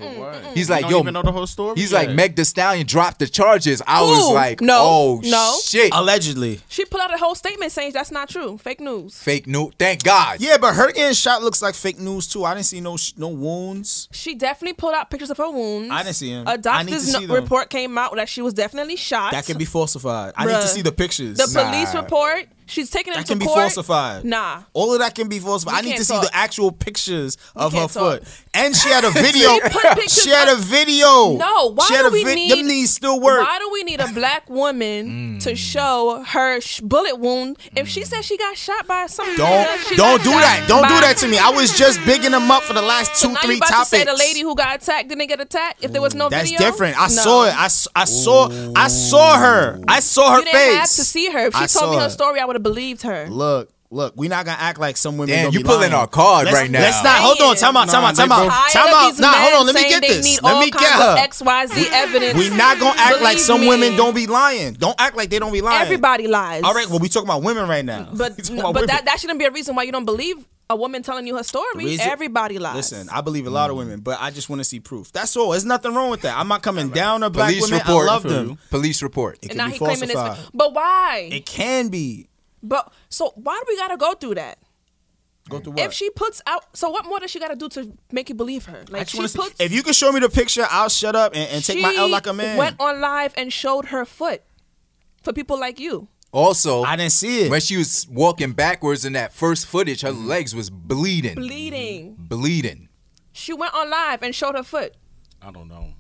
Speaker 1: He's like, yo,
Speaker 11: even know the whole story.
Speaker 1: He's like, Meg Thee Stallion dropped the charges. I was like,
Speaker 10: no.
Speaker 1: shit.
Speaker 9: Allegedly.
Speaker 10: She put out a whole statement saying that's not true. Fake news.
Speaker 1: Fake news. Thank God.
Speaker 9: Yeah, but her getting shot looks like fake news too. I didn't see no wounds.
Speaker 10: She definitely pulled out pictures of her wounds.
Speaker 9: I didn't see them.
Speaker 10: A doctor's report came out that she was definitely shot.
Speaker 9: That can be falsified. I need to see the pictures.
Speaker 10: The police report. She's taking it to court.
Speaker 9: That can be falsified.
Speaker 10: Nah.
Speaker 9: All of that can be falsified. I need to see the actual pictures of her foot.
Speaker 10: Talk.
Speaker 9: And she had a video. She had a video.
Speaker 10: No, why do we need...
Speaker 9: Them knees still work.
Speaker 10: Why do we need a black woman to show her bullet wound if she said she got shot by somebody?
Speaker 9: Don't do that. Don't do that to me. I was just bigging them up for the last 2-3 topics.
Speaker 10: You about to say the lady who got attacked didn't get attacked if there was no video?
Speaker 9: That's different. I saw it. I saw her. I saw her face.
Speaker 10: You didn't have to see her. If she told me her story, I would have believed her.
Speaker 9: Look, we're not gonna act like some women.
Speaker 1: Damn,
Speaker 9: don't
Speaker 1: you
Speaker 9: be
Speaker 1: pulling
Speaker 9: lying.
Speaker 1: our card right now.
Speaker 9: Let's not. Hold on. Time out. Nah, hold on. Let me get this. Let me get her.
Speaker 10: XYZ evidence.
Speaker 9: We're not gonna act like some women don't be lying. Don't act like they don't be lying.
Speaker 10: Everybody lies.
Speaker 9: All right. Well, we talking about women right now.
Speaker 10: But that shouldn't be a reason why you don't believe a woman telling you her story. Everybody lies.
Speaker 9: Listen, I believe a lot of women, but I just want to see proof. That's all. There's nothing wrong with that. I'm not coming down on black women. I love them.
Speaker 1: Police report.
Speaker 9: It can be falsified.
Speaker 10: But why?
Speaker 9: It can be.
Speaker 10: But so why do we gotta go through that?
Speaker 9: Go through what?
Speaker 10: If she puts out, so what more does she gotta do to make you believe her? Like
Speaker 9: if you can show me the picture, I'll shut up and take my L like a man.
Speaker 10: She went on live and showed her foot for people like you.
Speaker 1: Also,
Speaker 9: I didn't see it
Speaker 1: when she was walking backwards in that first footage. Her legs was bleeding.
Speaker 10: She went on live and showed her foot.
Speaker 11: I don't know,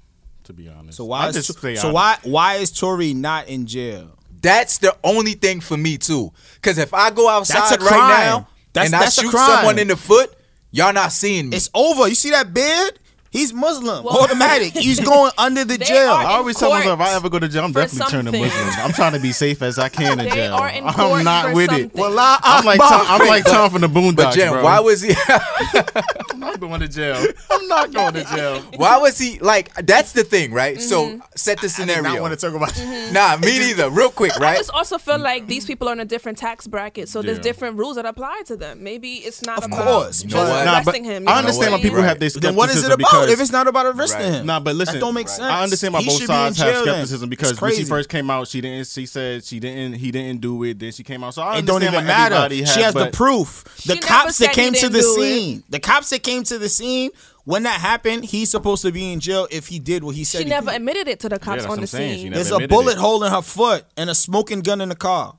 Speaker 11: to be honest.
Speaker 9: So why is Tory not in jail?
Speaker 1: That's the only thing for me too. Because if I go outside right now and I shoot someone in the foot, y'all not seeing me.
Speaker 9: It's over. You see that beard? He's Muslim. Automatic. He's going under the jail.
Speaker 11: I always tell myself if I ever go to jail, I'm definitely turning Muslim. I'm trying to be safe as I can in jail. I'm not with it.
Speaker 9: Well,
Speaker 11: I'm like Tom from the Boondocks,
Speaker 1: but Jen,
Speaker 11: bro.
Speaker 1: why was he?
Speaker 11: I'm not going to jail. I'm not going to jail.
Speaker 1: Why was he like? That's the thing, right? So set the scenario.
Speaker 9: I want to talk about.
Speaker 1: Nah, me neither. Real quick, right?
Speaker 10: I just also feel like these people are in a different tax bracket, so there's different rules that apply to them. Maybe it's not about just arresting him.
Speaker 11: I understand why people have this skepticism.
Speaker 9: Then what is it about if it's not about arresting him?
Speaker 11: Nah, but listen,
Speaker 9: that don't make sense.
Speaker 11: I understand why both sides have skepticism because when she
Speaker 9: crazy.
Speaker 11: first came out, she said he didn't do it. Then she came out, so I
Speaker 9: it don't even matter. She has the proof. The cops that came to the scene. The cops that came to the scene. When that happened, he's supposed to be in jail if he did what he said.
Speaker 10: She never admitted it to the cops on the scene.
Speaker 9: There's a bullet hole in her foot and a smoking gun in the car.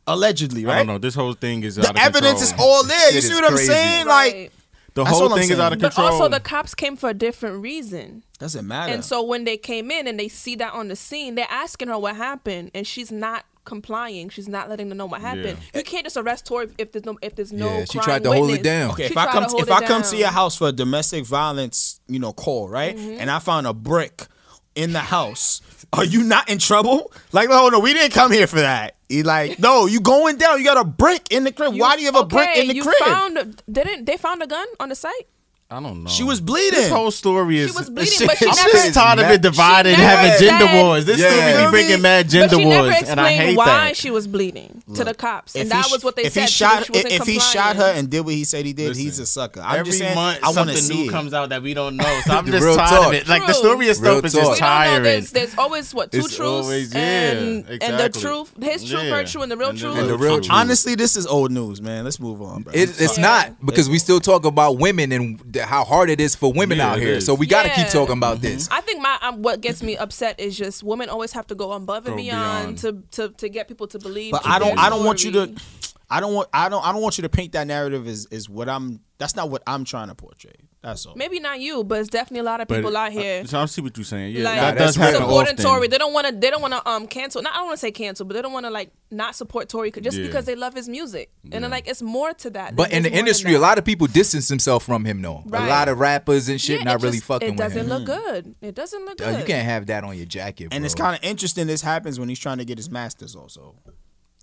Speaker 9: Allegedly, right?
Speaker 11: I don't know. This whole thing is out of
Speaker 9: control. The evidence is all there. You see what I'm saying? Like
Speaker 11: the whole thing is out of control.
Speaker 10: But also the cops came for a different reason.
Speaker 9: Doesn't matter.
Speaker 10: And so when they came in and they see that on the scene, they're asking her what happened, and she's not complying. She's not letting them know what happened. You can't just arrest Tory if there's no.
Speaker 1: She tried to hold it down.
Speaker 9: Okay, if I come to your house for a domestic violence, call, right, and I found a brick in the house, are you not in trouble? Like, no, we didn't come here for that. He like, no, you going down. You got a brick in the crib. Why do you have a brick in the crib?
Speaker 10: Didn't they found a gun on the site?
Speaker 11: I don't know.
Speaker 9: She was bleeding.
Speaker 11: This whole story is.
Speaker 10: She was bleeding, but she
Speaker 11: I'm
Speaker 10: never.
Speaker 11: just tired of it divided and having gender wars. This story be bringing mad gender wars, and I hate that.
Speaker 10: Why she was bleeding to the cops, and that was what they said.
Speaker 9: If he shot her and did what he said he did, he's a sucker. I'm just saying,
Speaker 11: month,
Speaker 9: I want to
Speaker 11: something
Speaker 9: see
Speaker 11: new
Speaker 9: it.
Speaker 11: comes out that we don't know. So I'm just tired of it. Like the story itself is just tiring.
Speaker 10: There's always two truths, and the truth, his truth, her truth, and the real truth.
Speaker 9: Honestly, this is old news, man. Let's move on, bro.
Speaker 1: It's not because we still talk about women and how hard it is for women out here, so we got to keep talking about this.
Speaker 10: I think what gets me upset is just women always have to go above and beyond to get people to believe.
Speaker 9: But I don't want you to. I don't want you to paint that narrative as what I'm. That's not what I'm trying to portray. That's all.
Speaker 10: Maybe not you, but it's definitely a lot of people out here.
Speaker 11: So I see what you're saying. Yeah,
Speaker 10: like,
Speaker 11: that does happen often.
Speaker 10: Tory. They don't want to cancel. I don't want to say cancel, but they don't want to not support Tory just because they love his music. And then it's more to that.
Speaker 1: But in the industry, a lot of people distance themselves from him though. Right. A lot of rappers and shit not really fucking with him.
Speaker 10: It doesn't look good. It doesn't look good.
Speaker 1: You can't have that on your jacket, bro.
Speaker 9: And it's kind of interesting this happens when he's trying to get his masters also.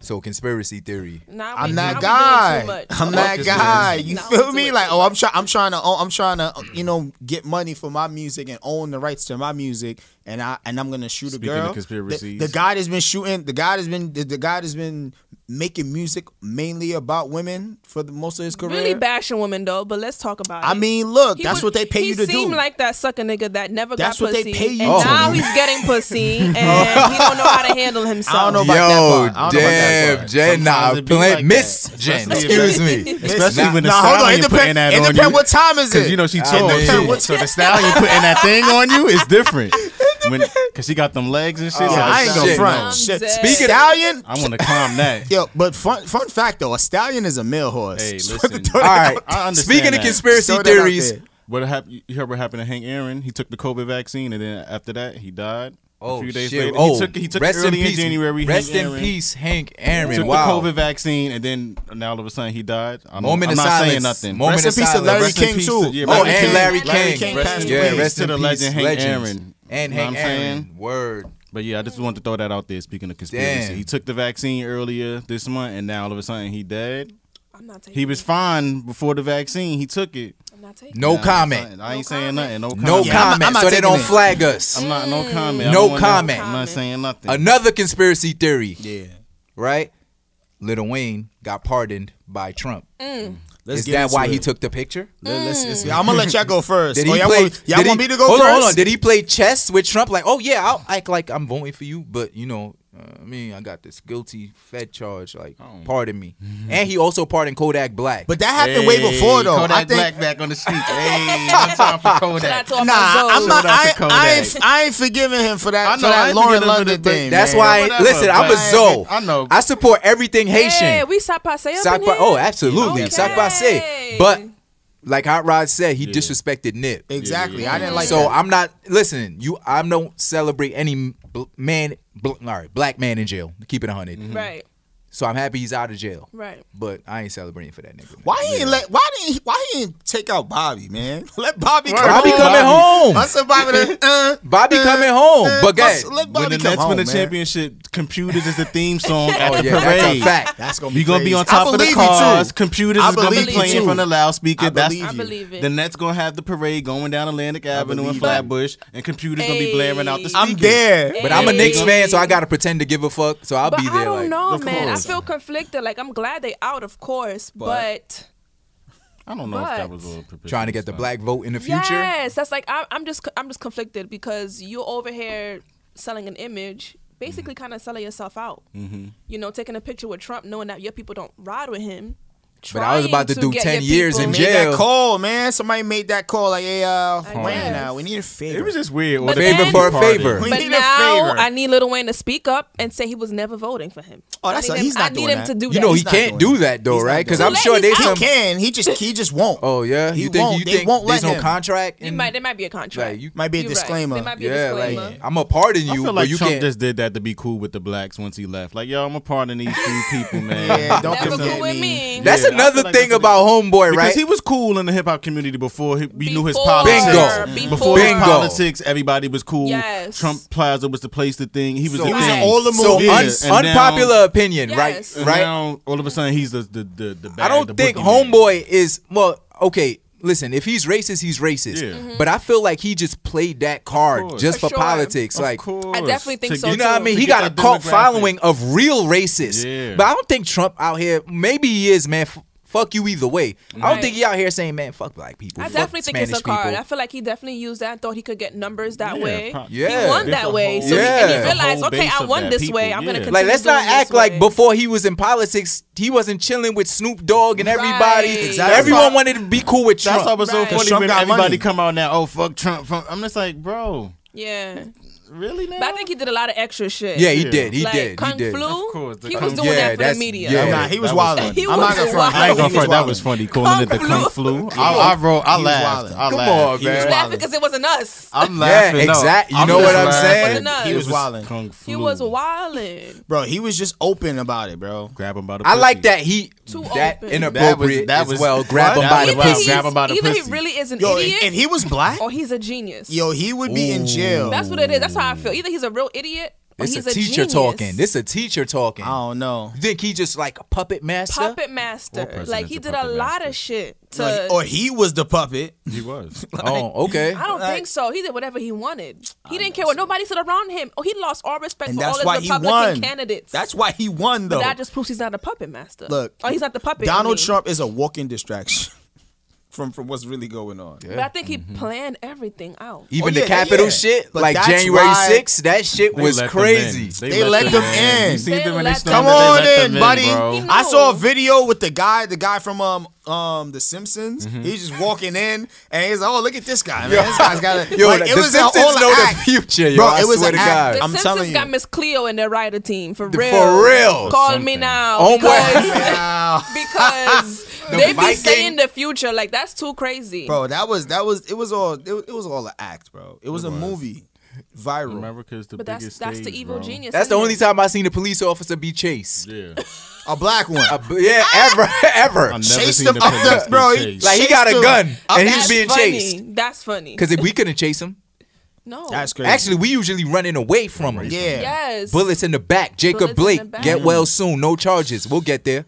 Speaker 1: So conspiracy theory.
Speaker 9: I'm that guy. I'm that guy. You feel me? Like, oh, I'm trying to, get money for my music and own the rights to my music, and I'm gonna shoot a girl. The guy that's been shooting. The guy that's been making music mainly about women for most of his career.
Speaker 10: Really bashing women though, but let's talk about it.
Speaker 9: I mean, look, that's what they pay you to do.
Speaker 10: He seemed like that sucker nigga that never got pussy.
Speaker 9: That's what they pay you
Speaker 10: and
Speaker 9: to
Speaker 10: now
Speaker 9: do.
Speaker 10: he's getting pussy and he don't know how to handle himself.
Speaker 9: I don't know about that part.
Speaker 1: Damn, Jen, Miss Jen, excuse me.
Speaker 11: Especially when the stallion putting that on you.
Speaker 9: It depends what time is it.
Speaker 11: Because she told too. So the stallion putting that thing on you is different. Because she got them legs and shit.
Speaker 9: I ain't gonna front.
Speaker 1: Speaking
Speaker 9: stallion,
Speaker 11: I want to calm that.
Speaker 9: Yo, but fun fact though, a stallion is a male horse.
Speaker 11: Hey, listen.
Speaker 1: All right.
Speaker 11: I understand.
Speaker 1: Speaking of conspiracy theories,
Speaker 11: what happened? You heard what happened to Hank Aaron? He took the COVID vaccine, and then after that, he died.
Speaker 1: Oh,
Speaker 11: a few days
Speaker 1: shit.
Speaker 11: later. He took it early in January.
Speaker 1: Rest in peace, Hank Aaron.
Speaker 11: He took the COVID vaccine, and then now all of a sudden he died. I'm not saying nothing.
Speaker 9: Rest in peace to Larry King too.
Speaker 1: And Larry King.
Speaker 11: Rest in peace to Hank Aaron.
Speaker 1: And Hank Aaron. Word.
Speaker 11: But yeah, I just wanted to throw that out there. Speaking of conspiracy, he took the vaccine earlier this month, and now all of a sudden he dead.
Speaker 10: I'm not taking
Speaker 11: He was fine before the vaccine. He took it.
Speaker 10: I'm not taking
Speaker 1: No comment.
Speaker 11: I ain't saying nothing. No comment.
Speaker 1: No comment. So they don't flag us.
Speaker 11: I'm not. No comment.
Speaker 1: No comment.
Speaker 11: I'm not saying nothing.
Speaker 1: Another conspiracy theory.
Speaker 9: Yeah.
Speaker 1: Right. Lil Wayne got pardoned by Trump.
Speaker 9: Is
Speaker 1: that why he took the picture?
Speaker 9: I'm gonna let y'all go first.
Speaker 1: Y'all
Speaker 9: want me to go
Speaker 1: first?
Speaker 9: Hold
Speaker 1: on. Did he play chess with Trump? Like, oh yeah, I'll act like I'm voting for you, but I got this guilty Fed charge. Like, pardon me. And he also pardoned Kodak Black.
Speaker 9: But that happened way before though.
Speaker 11: Kodak Black back on the street. Hey, no time for Kodak.
Speaker 9: Nah, I'm not. I ain't forgiving him for that. For that Lauren London thing.
Speaker 1: That's why. Listen, I'm a Zoe.
Speaker 11: I know.
Speaker 1: I support everything Haitian.
Speaker 10: Yeah, we sac passe up in here.
Speaker 1: Oh, absolutely, sac passe. But like Hot Rod said, he disrespected Nip.
Speaker 9: Exactly. I didn't like
Speaker 1: so
Speaker 9: that.
Speaker 1: I'm not. Listen, I don't celebrate any black man in jail. Keep it 100.
Speaker 10: Right.
Speaker 1: So I'm happy he's out of jail.
Speaker 10: Right.
Speaker 1: But I ain't celebrating for that nigga. Man.
Speaker 9: Why he didn't take out Bobby, man? Let Bobby come
Speaker 1: Bobby
Speaker 9: home.
Speaker 1: coming home.
Speaker 9: I said Bobby
Speaker 1: coming home. But guys,
Speaker 9: let
Speaker 11: when
Speaker 9: Bobby
Speaker 11: the
Speaker 9: come
Speaker 11: Nets
Speaker 9: home,
Speaker 11: win the
Speaker 9: man.
Speaker 11: championship, computers is the theme song at the
Speaker 1: yeah,
Speaker 11: parade.
Speaker 1: that's a fact.
Speaker 9: That's gonna
Speaker 11: We
Speaker 9: be
Speaker 11: gonna be
Speaker 9: crazy.
Speaker 11: on top of the cars. Computers is gonna be
Speaker 9: believe you
Speaker 11: playing
Speaker 9: too.
Speaker 11: from the loudspeaker.
Speaker 9: I
Speaker 11: That's
Speaker 10: believe it.
Speaker 11: the Nets gonna have the parade going down Atlantic Avenue in
Speaker 9: believe
Speaker 11: Flatbush, and computers gonna be blaring out the speakers.
Speaker 9: I'm there.
Speaker 1: But I'm a Knicks fan, so I gotta pretend to give a fuck. So I'll
Speaker 10: But
Speaker 1: be there.
Speaker 10: I don't know,
Speaker 11: of
Speaker 10: man.
Speaker 11: course.
Speaker 10: I feel conflicted. Like, I'm glad they out, of course, but
Speaker 11: I don't know if that was a little
Speaker 1: trying to get the black vote in the future.
Speaker 10: yes, that's like I'm just conflicted because you're over here selling an image, basically kind of selling yourself out. Taking a picture with Trump, knowing that your people don't ride with him.
Speaker 1: But I was about to do 10 years in
Speaker 9: Made
Speaker 1: jail.
Speaker 9: that call, man. Somebody made that call. Like, hey, Wayne, we need a favor.
Speaker 11: It was just weird.
Speaker 10: But
Speaker 1: favor
Speaker 10: then-
Speaker 1: for a favor.
Speaker 9: We
Speaker 10: But
Speaker 9: need a
Speaker 10: now
Speaker 9: favor.
Speaker 10: I need Lil Wayne to speak up and say he was never voting for him.
Speaker 9: Oh, he's not
Speaker 10: I
Speaker 9: doing
Speaker 10: need him
Speaker 9: that.
Speaker 10: to do
Speaker 1: You
Speaker 10: that.
Speaker 1: know he
Speaker 9: He's not
Speaker 1: can't
Speaker 9: doing
Speaker 1: do that though,
Speaker 9: He's not
Speaker 1: right? Because
Speaker 9: doing
Speaker 1: I'm
Speaker 10: that.
Speaker 1: sure there's
Speaker 10: He
Speaker 1: some.
Speaker 9: can. He just won't.
Speaker 1: Oh yeah,
Speaker 9: He
Speaker 1: you think
Speaker 9: won't. They
Speaker 1: there's
Speaker 9: won't let
Speaker 1: no
Speaker 9: him.
Speaker 1: contract?
Speaker 10: there might be a contract.
Speaker 1: Like, you
Speaker 9: Might be a
Speaker 10: You're right.
Speaker 9: disclaimer.
Speaker 10: There might be a
Speaker 1: Yeah,
Speaker 10: disclaimer.
Speaker 1: like I'm a pardon you,
Speaker 11: I feel
Speaker 1: but
Speaker 11: like
Speaker 1: you
Speaker 11: Trump
Speaker 1: can't.
Speaker 11: just did that to be cool with the blacks once he left. Like, yo, I'm a pardon these few people, man.
Speaker 9: Yeah, don't
Speaker 10: Never
Speaker 9: forget
Speaker 10: cool with
Speaker 9: me.
Speaker 10: me.
Speaker 1: That's
Speaker 11: Yeah, I
Speaker 1: another
Speaker 11: feel like
Speaker 1: thing
Speaker 11: that's
Speaker 1: about Homeboy,
Speaker 11: Because
Speaker 1: right?
Speaker 11: he was cool in the hip hop community before we knew his
Speaker 10: Before.
Speaker 11: politics.
Speaker 1: Bingo.
Speaker 11: Before his
Speaker 1: Bingo.
Speaker 11: politics, everybody was cool.
Speaker 10: Yes.
Speaker 11: Trump Plaza was the place to thing. He was the
Speaker 9: He was in
Speaker 11: thing.
Speaker 9: all the
Speaker 1: So
Speaker 9: movies.
Speaker 11: And now-
Speaker 1: unpopular opinion,
Speaker 10: Yes.
Speaker 11: And
Speaker 1: right?
Speaker 11: now all of a sudden he's the bad,
Speaker 1: I don't
Speaker 11: the
Speaker 1: think
Speaker 11: boogeyman.
Speaker 1: Homeboy is okay. Listen, if he's racist, he's racist.
Speaker 11: Yeah.
Speaker 1: But I feel like he just played that card
Speaker 11: course.
Speaker 1: just
Speaker 10: For
Speaker 1: for
Speaker 10: sure.
Speaker 1: politics.
Speaker 11: Of
Speaker 1: Like,
Speaker 11: course.
Speaker 10: I definitely think
Speaker 11: To
Speaker 10: so,
Speaker 11: get-
Speaker 1: you know what I mean?
Speaker 11: to
Speaker 1: He
Speaker 11: get
Speaker 1: got a
Speaker 11: that
Speaker 1: cult
Speaker 11: demographic.
Speaker 1: following of real racists.
Speaker 11: Yeah.
Speaker 1: But I don't think Trump out here. Maybe he is, man. Fuck you either way. I don't
Speaker 10: Right.
Speaker 1: think he out here saying, man, fuck black people.
Speaker 10: I
Speaker 1: fuck
Speaker 10: definitely think it's a
Speaker 1: Spanish
Speaker 10: card.
Speaker 1: people.
Speaker 10: I feel like he definitely used that. Thought he could get numbers that way.
Speaker 1: Yeah.
Speaker 10: He won
Speaker 11: There's
Speaker 10: that
Speaker 11: a
Speaker 10: way.
Speaker 11: whole-
Speaker 10: So
Speaker 1: Yeah.
Speaker 10: he realized,
Speaker 11: whole
Speaker 10: okay,
Speaker 11: base
Speaker 10: I
Speaker 11: of
Speaker 10: won
Speaker 11: that
Speaker 10: this
Speaker 11: people,
Speaker 10: way. I'm gonna
Speaker 11: yeah.
Speaker 10: continue.
Speaker 1: Like, let's not
Speaker 10: doing
Speaker 1: act
Speaker 10: this
Speaker 1: like
Speaker 10: way.
Speaker 1: before he was in politics, he wasn't chilling with Snoop Dogg and everybody.
Speaker 10: Right.
Speaker 9: Exactly.
Speaker 1: Everyone wanted to be cool with Trump.
Speaker 11: That's why it was so
Speaker 10: Right.
Speaker 11: funny
Speaker 9: Trump
Speaker 11: when
Speaker 9: got
Speaker 11: everybody
Speaker 9: money.
Speaker 11: come out now. Oh, fuck Trump. I'm just like, bro,
Speaker 10: Yeah.
Speaker 11: really now?
Speaker 10: But I think he did a lot of extra shit.
Speaker 1: Yeah, he did. He
Speaker 10: like,
Speaker 1: did.
Speaker 10: Kung
Speaker 1: He did.
Speaker 10: Flu,
Speaker 11: Of course, the
Speaker 10: he
Speaker 11: Kung-
Speaker 10: was doing
Speaker 1: Yeah,
Speaker 10: that for the
Speaker 1: that's-
Speaker 10: media.
Speaker 1: yeah.
Speaker 9: Nah, he was
Speaker 11: That was
Speaker 9: wilding.
Speaker 10: He
Speaker 9: I'm not
Speaker 10: was
Speaker 9: gonna front.
Speaker 11: I ain't gonna
Speaker 9: He
Speaker 11: front. That
Speaker 9: wildin'.
Speaker 11: was funny. Calling it the
Speaker 10: Kung
Speaker 11: Kung
Speaker 10: Flu.
Speaker 11: Flu. I
Speaker 9: wildin'.
Speaker 11: laughed. I
Speaker 1: Come
Speaker 11: laughed.
Speaker 1: on,
Speaker 9: He was
Speaker 1: man.
Speaker 10: Laugh
Speaker 9: wildin'.
Speaker 10: because it wasn't us.
Speaker 11: I'm
Speaker 1: Yeah,
Speaker 11: laughing.
Speaker 1: exact. You
Speaker 11: I'm
Speaker 1: know
Speaker 11: just
Speaker 1: what I'm
Speaker 11: laughing.
Speaker 1: saying?
Speaker 10: Wasn't us.
Speaker 9: He was
Speaker 11: It
Speaker 9: wildin'.
Speaker 11: Kung Flu.
Speaker 10: He was wilding.
Speaker 9: Bro, he was just open about it, bro.
Speaker 11: Grab him by the
Speaker 1: I like
Speaker 11: pussy.
Speaker 1: that he
Speaker 10: Too
Speaker 1: that
Speaker 10: open.
Speaker 1: inappropriate
Speaker 11: That
Speaker 1: as
Speaker 11: was-
Speaker 1: well. Grab him
Speaker 11: That
Speaker 1: by
Speaker 11: was
Speaker 1: the
Speaker 11: wild.
Speaker 1: pussy.
Speaker 11: Grab him by the
Speaker 10: Either
Speaker 11: pussy.
Speaker 10: he really is an
Speaker 9: Yo,
Speaker 10: idiot
Speaker 9: and he was black.
Speaker 10: or he's a genius.
Speaker 9: Yo, he would be in jail.
Speaker 10: That's what it is. That's how I feel. Either he's a real idiot
Speaker 1: It's
Speaker 10: he's
Speaker 1: a teacher
Speaker 10: genius.
Speaker 1: talking. This a teacher talking.
Speaker 9: I don't know.
Speaker 1: You think he just like a puppet master?
Speaker 10: Puppet master. Like he did a lot of shit.
Speaker 9: Or he was the puppet.
Speaker 11: He was.
Speaker 1: Oh, okay.
Speaker 10: I don't think so. He did whatever he wanted. He didn't care what nobody said around him. Oh, he lost all respect
Speaker 9: And
Speaker 10: for all
Speaker 9: that's
Speaker 10: his
Speaker 9: why he
Speaker 10: Republican
Speaker 9: won.
Speaker 10: candidates.
Speaker 9: That's why he won, though.
Speaker 10: But that just proves he's not a puppet master.
Speaker 9: Look,
Speaker 10: oh, he's not the puppet.
Speaker 9: Donald Trump is a walking distraction from what's really going on.
Speaker 10: But I think he planned everything out.
Speaker 1: Even the Capitol shit,
Speaker 9: But
Speaker 1: like
Speaker 9: that's
Speaker 1: January
Speaker 9: why
Speaker 1: 6th, that shit was crazy.
Speaker 9: They let them in.
Speaker 11: You seen them when they
Speaker 9: Come
Speaker 11: stormed it,
Speaker 9: on
Speaker 11: they let
Speaker 9: in,
Speaker 11: them
Speaker 9: buddy.
Speaker 11: bro.
Speaker 9: I saw a video with the guy from The Simpsons.
Speaker 1: Mm-hmm.
Speaker 9: He's just walking in, and he's like, "Oh, look at this guy, man! This guy's got a."
Speaker 1: Yo,
Speaker 9: like,
Speaker 1: the
Speaker 9: it was
Speaker 1: Simpsons
Speaker 9: all
Speaker 1: know
Speaker 9: act.
Speaker 1: the future, yo.
Speaker 9: Bro,
Speaker 1: I
Speaker 9: it was
Speaker 1: swear
Speaker 9: an
Speaker 1: to
Speaker 9: act.
Speaker 1: God.
Speaker 10: The
Speaker 9: I'm telling
Speaker 10: Simpsons
Speaker 9: you.
Speaker 10: got Miss Cleo in their writer team for real.
Speaker 1: For real.
Speaker 10: Call me now.
Speaker 1: Oh
Speaker 10: because because they be
Speaker 1: Viking.
Speaker 10: saying the future like that's too crazy.
Speaker 9: Bro, it was all an act, bro. It was a movie, viral.
Speaker 11: Remember, because the
Speaker 10: But
Speaker 11: biggest
Speaker 10: that's the
Speaker 11: stage,
Speaker 10: evil
Speaker 11: bro.
Speaker 10: genius.
Speaker 1: That's the
Speaker 10: in
Speaker 1: only
Speaker 10: it.
Speaker 1: time I seen a police officer be chased.
Speaker 11: Yeah.
Speaker 9: A black one.
Speaker 1: Yeah, ever.
Speaker 11: I've never
Speaker 9: Chased
Speaker 11: seen
Speaker 9: him
Speaker 11: the
Speaker 9: up
Speaker 11: police
Speaker 9: the- bro,
Speaker 11: be
Speaker 9: he-
Speaker 11: chased.
Speaker 1: Like he got a
Speaker 9: Chased
Speaker 1: gun
Speaker 9: him.
Speaker 1: and he
Speaker 10: That's
Speaker 1: was being
Speaker 10: funny.
Speaker 1: chased.
Speaker 10: That's funny.
Speaker 1: Because if we couldn't chase him,
Speaker 10: No.
Speaker 9: That's crazy.
Speaker 1: actually we usually running away from him.
Speaker 9: Yeah.
Speaker 10: Yes.
Speaker 1: Bullets in the back. Jacob
Speaker 10: Bullets in the
Speaker 1: Blake,
Speaker 10: back.
Speaker 1: get well soon. No charges. We'll get there.